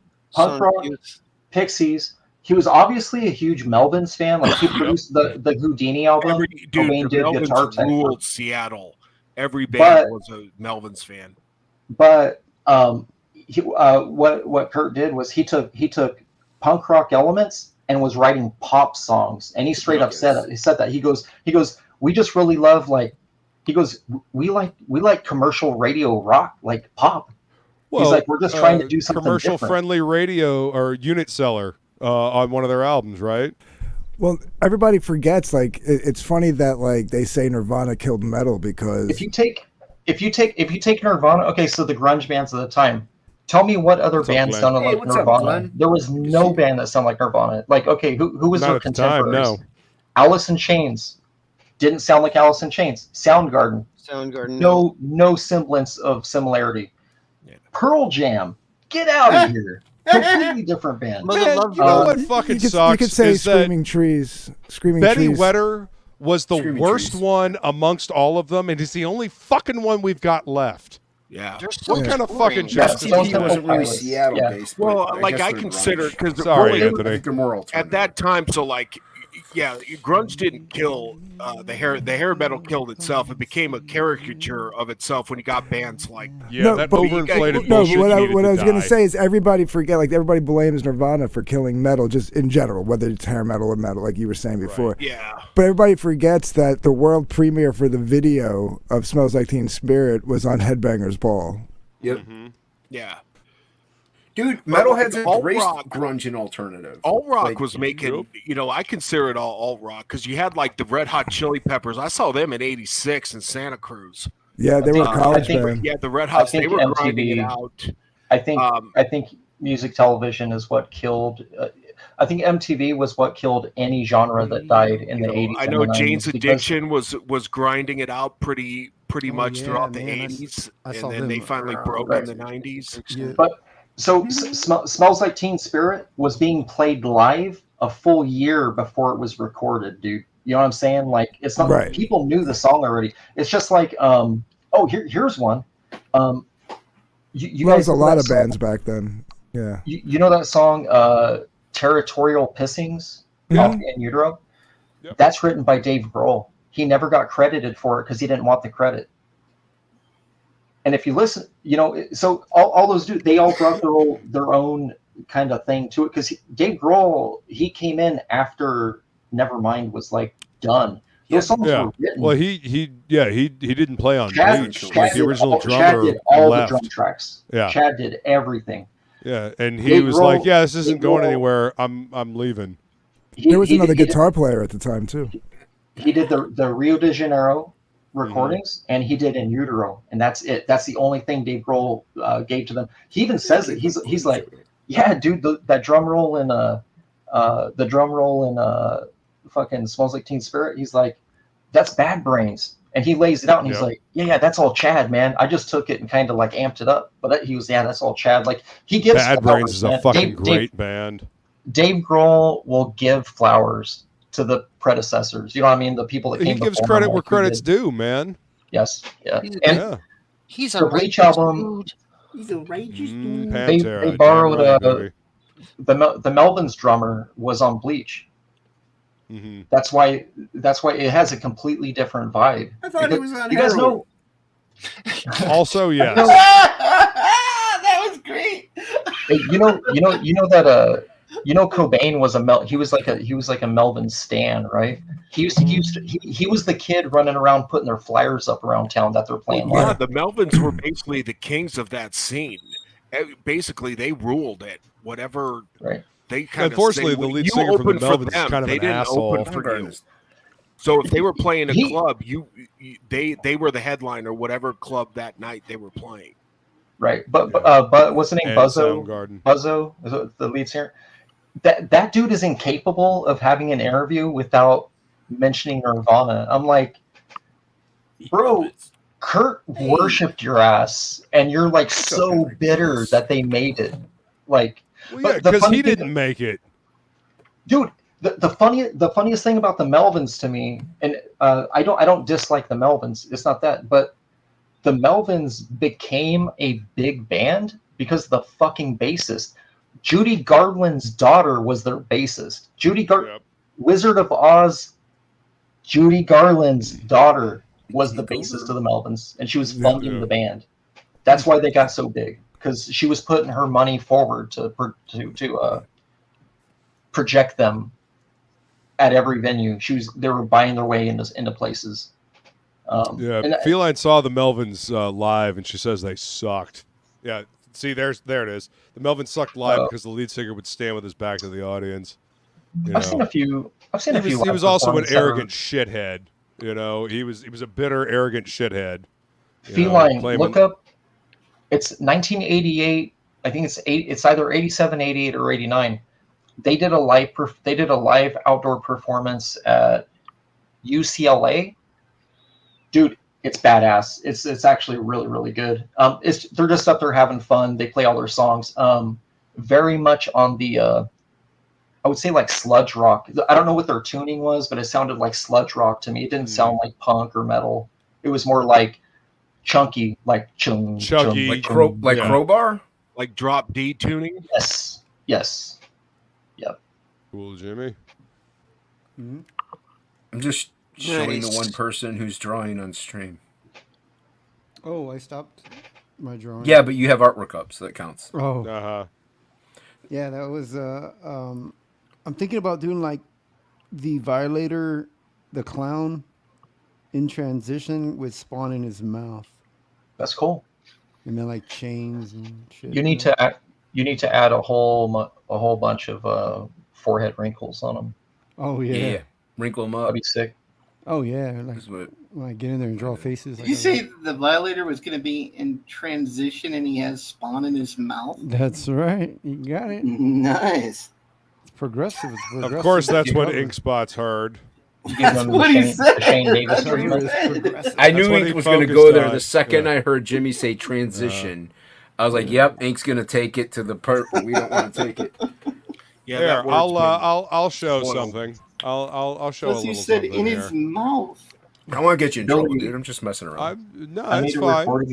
Pixies. He was obviously a huge Melvins fan. Like he produced the Houdini album. Cobain did Guitar Tech. Ruled Seattle. Every band was a Melvins fan. But what Kurt did was he took punk rock elements and was writing pop songs, and he straight up said it. He said that he goes, we just really love we like commercial radio rock, like pop. Well, he's like, we're just trying to do something commercial different. friendly radio or unit seller on one of their albums, right? Well, everybody forgets. Like, it's funny that like they say Nirvana killed metal because if you take Nirvana, okay, so the grunge bands of the time. Tell me what other bands sounded like Nirvana. There was no band that sounded like Nirvana. Like, okay, who was their contemporaries? No. Alice in Chains didn't sound like Alice in Chains. Soundgarden. No semblance of similarity. Yeah. Pearl Jam. Get out of here. Completely different band. Man, you know what fucking sucks? You could say is Screaming Trees. Betty Trees. Wetter was the worst one amongst all of them, and it's the only fucking one we've got left. Yeah. What kind of fucking justice? He wasn't really Seattle-based. Well, but I consider because Sorry, Anthony. they're more alternative. At that time, so like, yeah, grunge didn't kill the hair metal killed itself. It became a caricature of itself when you got bands like that overinflated No, bullshit. what I needed was to going to die. say is everybody blames Nirvana for killing metal, just in general, whether it's hair metal or metal, like you were saying before. Right. Yeah. But everybody forgets that the world premiere for the video of "Smells Like Teen Spirit" was on Headbangers Ball. Yep. Mm-hmm. Yeah. Dude, metalheads alt embraced rock, grunge and alternative. Alt rock was making, I consider it all alt rock because you had like the Red Hot Chili Peppers. I saw them in '86 in Santa Cruz. Yeah, they were a college band. Yeah, the Red Hots, they were grinding it out. I think music television is what killed. I think MTV was what killed any genre that died in the 80s. I know Jane's Addiction was grinding it out pretty much throughout the 80s, and then they finally broke in the 90s. But Smells Like Teen Spirit was being played live a full year before it was recorded, dude. You know what I'm saying? Like, it's not like people knew the song already. It's just like, here's one. You There guys was a know lot that of song? bands back then. Yeah. You know that song, Territorial Pissings off In Utero? Yep. That's written by Dave Grohl. He never got credited for it because he didn't want the credit. And if you listen, so all those dudes, they all brought their own kind of thing to it. Because Dave Grohl, he came in after Nevermind was like done. Those songs were written. Well, he didn't play on Bleach. Chad The original drummer Chad did all left. the drum tracks. Yeah. Chad did everything. Yeah, and he Dave was Grohl- like, "Yeah, this isn't Dave going Grohl- anywhere. I'm leaving." There was another guitar player at the time too. He did the Rio de Janeiro recordings, and he did In Utero, and that's it. That's the only thing Dave Grohl gave to them. He even says it. He's like, "Yeah, dude, that drum roll in fucking Smells Like Teen Spirit." He's like, "That's Bad Brains," and he lays it out, and he's like, "Yeah, that's all Chad, man. I just took it and kind of like amped it up." But he was, that's all Chad. Like he gives Bad flowers, Brains is a man. fucking great band. Dave Grohl will give flowers to the predecessors. You know what I mean? The people that He came gives before credit him, where like we credit's did. due, man. Yes, yeah. He's the a Bleach righteous album. dude. He's a righteous dude. Pantera, They borrowed damn right, baby. the Melvins drummer was on Bleach. Mm-hmm. That's why it has a completely different vibe. I thought he was on You guys heroin. know. Also, yes. That was great. You know that Cobain was he was like a Melvin stan, right? He was the kid running around putting their flyers up around town that they're playing Yeah, live. the Melvins were basically the kings of that scene. Basically, they ruled it. Whatever Right. they kind of. Unfortunately, the lead singer from the Melvins is kind of they an didn't asshole. Open for you. So if they were playing a club, they were the headliner, whatever club that night they were playing. Right, but what's the name? And Buzzo. Soundgarden. Buzzo is the lead singer. That dude is incapable of having an interview without mentioning Nirvana. I'm like, bro, Kurt worshipped your ass, and you're like so bitter that they made it. Like, Well, yeah, because he didn't make it. Dude, the funniest thing about the Melvins to me, and I don't dislike the Melvins. It's not that, but the Melvins became a big band because the fucking bassist, Judy Garland's daughter, was their bassist. Wizard of Oz, Judy Garland's daughter was the bassist of the Melvins, and she was funding the band. That's why they got so big, because she was putting her money forward to project them at every venue. They were buying their way into places. Feline saw the Melvins live, and she says they sucked. Yeah, see, there it is. The Melvins sucked live because the lead singer would stand with his back to the audience. I've seen a few. He was also an arrogant shithead. You know, he was a bitter, arrogant shithead. Feline, look up. It's 1988. I think it's either 87, 88, or 89. They did a live outdoor performance at UCLA. Dude, it's badass. It's actually really, really good. They're just up there having fun. They play all their songs. Very much on the I would say like sludge rock. I don't know what their tuning was, but it sounded like sludge rock to me. It didn't sound like punk or metal. It was more like chunky, like chunky, like Crowbar, like drop D tuning. Yes. Yep. Cool, Jimmy. I'm just showing Nice. the one person who's drawing on stream. Oh, I stopped my drawing. Yeah, but you have artwork up, so that counts. Oh. Uh-huh. Yeah, that was. I'm thinking about doing like the Violator, the clown, in transition with Spawn in his mouth. That's cool. And then like chains and shit. You need to add a whole bunch of forehead wrinkles on them. Oh yeah. Wrinkle them up. That'd be sick. Oh yeah. Like when I get in there and draw faces. Did like you say the Violator was going to be in transition and he has Spawn in his mouth? That's right. You got it. Nice. It's progressive. It's progressive. Of course, that's what Ink Spots heard. That's what he said. I knew Ink was going to go there the second I heard Jimmy say transition. I was like, "Yep, Ink's going to take it to the part we don't want to take it." Yeah, Here, I'll show something. I'll show a Plus little you said something in here. his mouth. I don't want to get you in trouble, dude. I'm just messing around. No, it's fine. I mean,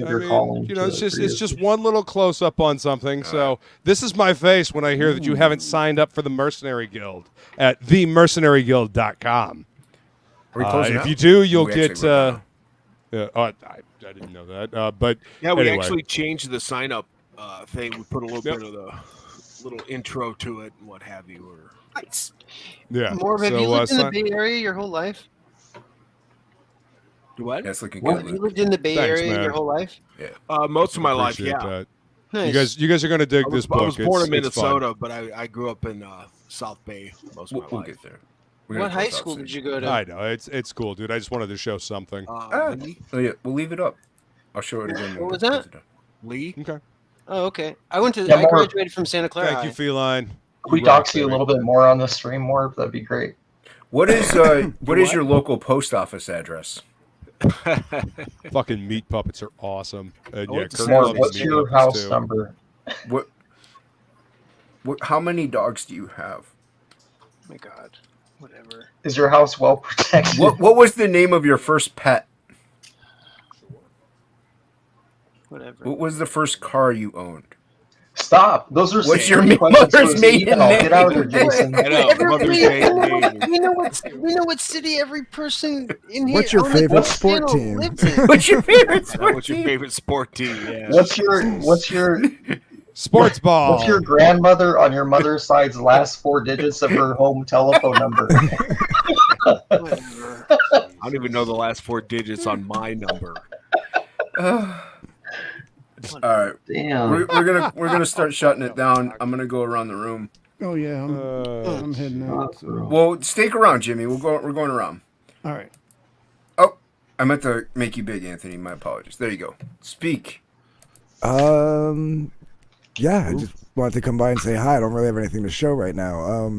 you know, it's just one little close up on something. So this is my face when I hear that you haven't signed up for the Mercenary Guild at themercenaryguild.com. Are we closing if out? you do, you'll We get. actually went Yeah. Oh, I didn't know that. But Yeah, we anyway. actually changed the sign up thing. We put a little bit of the little intro to it and what have you. Or Nice. Yeah. Morv, have you lived in the Bay Area your whole life? Do what? That's looking Have good. you lived in the Bay Thanks, Area man. your whole life? Yeah. Most of my life, Appreciate yeah. that. Nice. You guys are gonna dig I this book. I was born in It's fun. Minnesota, but I grew up in South Bay most of my We'll life. get there. What high school did you go to? I know it's cool, dude. I just wanted to show something. Oh yeah, we'll leave it up. I'll show it again. What was that? Lee. Okay. Oh, okay. I went to. Yeah, I more- graduated from Santa Clara. Thank High. you, Feline. Can we rock, dox you a baby. little bit more on the stream more? That'd be great. What is your local post office address? Fucking meat puppets are awesome. And yeah, Kurt More, loves what's meat your puppets, house too. number? What? How many dogs do you have? Oh my God. Whatever. Is your house well protected? What was the name of your first pet? Whatever. What was the first car you owned? Stop. Those are What's your scary questions for mother's this maiden email. name? Get out of here, Jason. I know. Mother's maiden name. We know what city every person in here. What's your on the favorite channel sport team? lives in. What's your favorite sport What's your team? favorite sport team? Yeah. What's your Sports ball. what's your grandmother on your mother's side's last 4 digits of her home telephone number? Whatever. I don't even know the last 4 digits on my number. All right, Damn. we're gonna start shutting it down. I'm gonna go around the room. Oh yeah, I'm heading out. So. Well, stick around, Jimmy. We're going around. All right. Oh, I meant to make you big, Anthony. My apologies. There you go. Speak. Yeah, I just wanted to come by and say hi. I don't really have anything to show right now.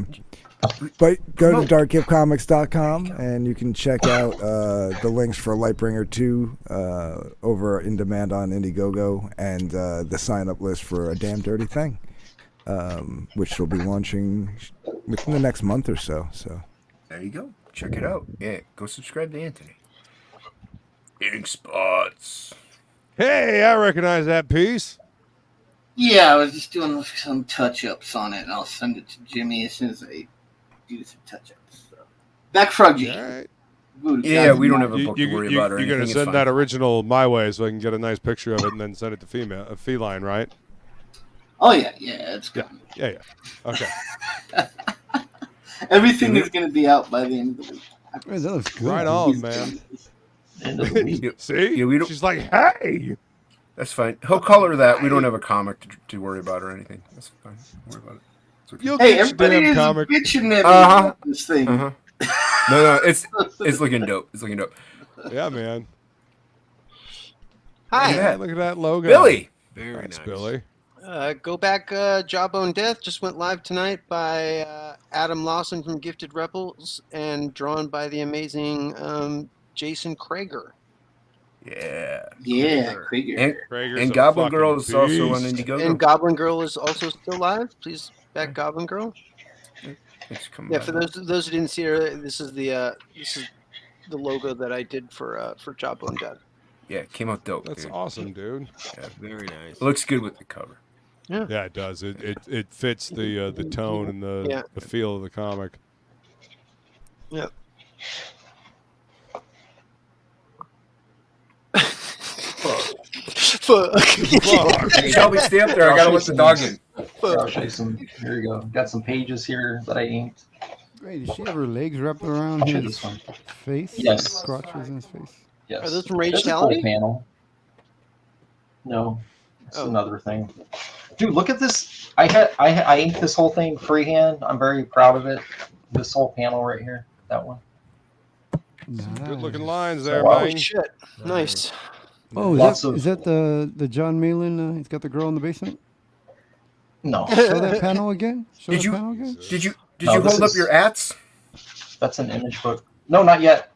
But go to darkgiftcomics.com and you can check out the links for Lightbringer 2 over in demand on Indiegogo and the sign-up list for A Damn Dirty Thing, which will be launching within the next month or so. So There you go. Check it out. Yeah, go subscribe to Anthony. Ink spots. Hey, I recognize that piece. Yeah, I was just doing some touch-ups on it, and I'll send it to Jimmy as soon as I do some touch-ups. So. Back Froggy. All right. Yeah, we don't have a book to worry about or You're anything. gonna It's send fine. that original my way so I can get a nice picture of it and then send it to Feline, right? Oh, yeah, it's good. Yeah. Okay. Everything is going to be out by the end of the week. Hey, that looks good. Right on, man. See? Yeah, we don't, She's like, hey. that's fine. He'll color that. We don't have a comic to worry about or anything. That's fine. Don't worry about it. It's okay. You'll Hey, get your everybody damn is comic. bitching at me Uh-huh. about this thing. No, it's looking dope. It's looking dope. Yeah, man. Hi. Yeah. Look at that logo. Billy. Very Thanks, nice. Billy. Go back. Jawbone Death just went live tonight by Adam Lawson from Gifted Rebels and drawn by the amazing Jason Krager. Yeah. Yeah, Krieger. Krager's And a Goblin fucking Girl is also on beast. Indiegogo. And Goblin Girl is also still live. Please back Goblin Girl. It's coming Yeah, by. for those who didn't see her, this is the logo that I did for Jawbone Death. Yeah, it came out dope. That's dude. awesome, dude. Yeah, Very nice. it looks good with the cover. Yeah, it does. It fits the tone and the feel of the comic. Yep. Fuck. Shelby, stay up there. I gotta let the dog in. I'll show you some. Here you go. Got some pages here that I inked. Wait, did she have her legs wrapped around I'll show his this one. face? Yes. Crotches in his face. Yes. Are those from That's a cool Ragetality? panel. No, it's Oh. another thing. Dude, look at this. I inked this whole thing freehand. I'm very proud of it. This whole panel right here. That one. Good looking lines there, Wow. man. Oh shit! Nice. Oh, Lots is that the John Malin? He's got the girl in the basement. No, Show that panel again. Show Did that you- panel again. Did you No, this hold up is- your ats? that's an image book. No, not yet.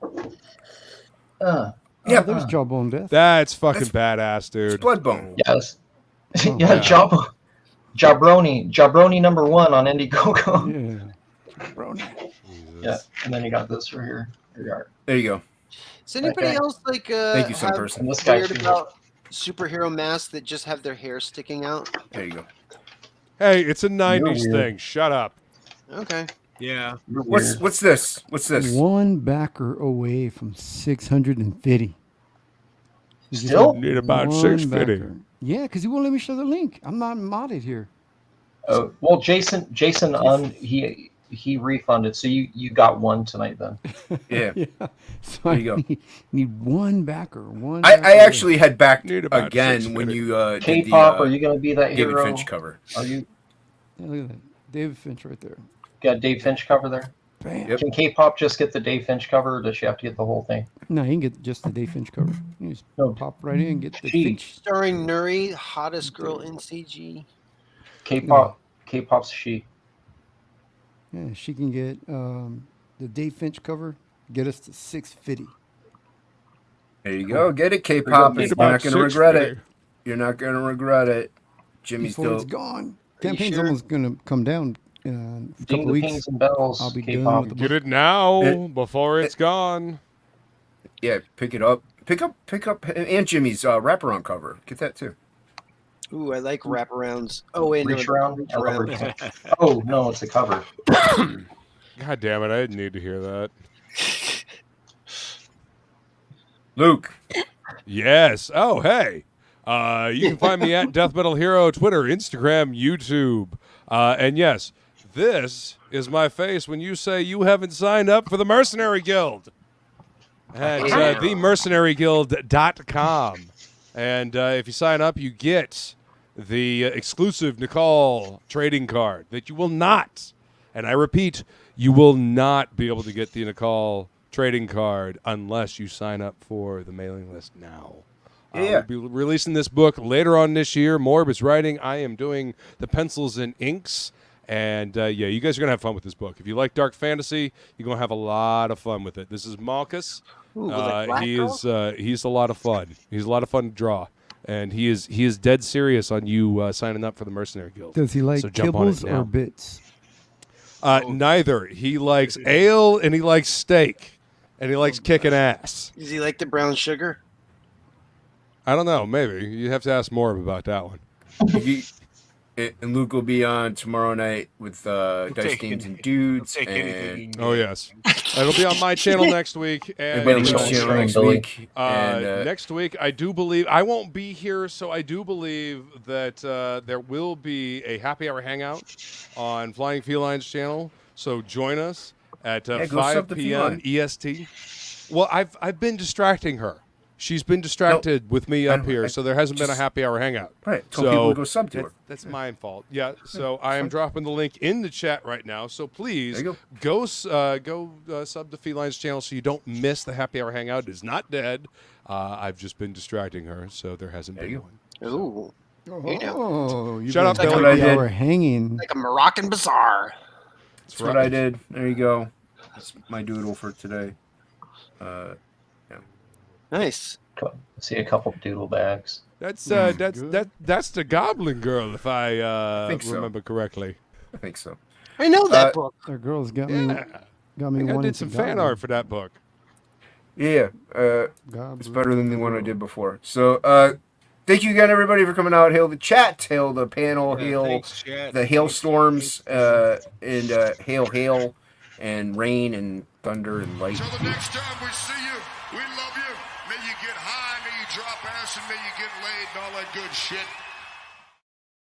Yeah, Oh, there's Jawbone Death. That's fucking badass, dude. It's Bloodbone. Yes. Oh, yeah, yeah. Jabroni number 1 on Indiegogo. Yeah. Brony. Yeah, and then you got this right here. Here you are. There you go. Is anybody Okay. else like Thank you, some have person. And this guy weird too. about superhero masks that just have their hair sticking out? There you go. Hey, it's a '90s weird. thing. Shut up. Okay. Yeah. You're What's weird. what's this? What's this? One backer away from 650. Still need about one 650. backer. Yeah, because he won't let me show the link. I'm not modded here. Oh well, Jason, he refunded, so you got one tonight then. Yeah. So There you go. need one backer. I actually had backed Need about again when 650. you did K-pop, the are you gonna be that David hero? Finch cover. Are you Yeah, look at that. David Finch right there. got Dave Finch cover there? Bam. Yep. Can K-pop just get the Dave Finch cover, or does she have to get the whole thing? No, he can get just the Dave Finch cover. You just No. pop right in and get the She- Finch. Starring Nuri, hottest girl in CG. K-pop's she. Yeah, she can get the Dave Finch cover. Get us to 650. There you go. Get it, K-pop. Need You're about not going to regret it. 650. You're not going to regret it. Jimmy's Before it's dope. gone. you Campaign's sure? almost going to come down in a Ding couple the weeks. pings and bells. I'll be K-pop. done with the Get book. it now before it's gone. Yeah, pick it up. Pick up Aunt Jimmy's wraparound cover. Get that too. Ooh, I like wraparounds. Oh wait, no, Reach around. reach I love around. reach around. Oh no, it's a cover. God damn it! I didn't need to hear that. Luke. Yes. Oh, hey. You can find me at Death Metal Hero, Twitter, Instagram, YouTube. And yes, this is my face when you say you haven't signed up for the Mercenary Guild at themercenaryguild.com. And if you sign up, you get the exclusive Nicole trading card that you will not, and I repeat, you will not be able to get the Nicole trading card unless you sign up for the mailing list now. Yeah. We'll be releasing this book later on this year. Morb is writing. I am doing the pencils and inks. And, yeah, you guys are going to have fun with this book. If you like dark fantasy, you're going to have a lot of fun with it. This is Malchus. Ooh, like Black He's a lot of fun. He's a lot of fun to draw. And he is dead serious on you signing up for the Mercenary Guild. Does he like So jump on it kibbles now. or bits? Neither. He likes ale and he likes steak. And he likes kicking ass. Does he like the brown sugar? I don't know. Maybe. You have to ask more about that one. And Luke will be on tomorrow night with Dice take Games any- and Dudes. Take anything you And can Oh, get. yes. It'll be on my channel next week. And everybody Billy, on the channel next Billy. week. And, next week, I do believe I won't be here, so I do believe that there will be a happy hour hangout on Flying Felines channel. So join us at Yeah, go 5 sub the p.m. feline. EST. Well, I've been distracting her. She's been distracted with me up here, so there hasn't been a happy hour hangout. Right. Tell people to go sub to her. That's my fault. Yeah. So I am dropping the link in the chat right now. So please There you go sub to Felines channel so you don't miss the happy hour hangout. It is not dead. I've just been distracting her, so there hasn't been one. Ooh, Oh, you've Shut been up, happy Billy. That's what I hour hanging. like a Moroccan bazaar. That's what I did. There you go. That's my doodle for today. Nice. See a couple doodle bags. That's the Goblin Girl, if I think so. remember correctly. I think so. I know that book. Our girls got me. Yeah. Got me I think I wanting did some to fan goblin. art for that book. Yeah. It's Goblin. better than the one I did before. So, thank you again, everybody, for coming out. Hail the chat, hail the panel, hail Thanks, chat. the hailstorms, and hail, and rain, and thunder, and light. Till the next time we see you, we love you. May you get high, may you drop ass, and may you get laid and all that good shit.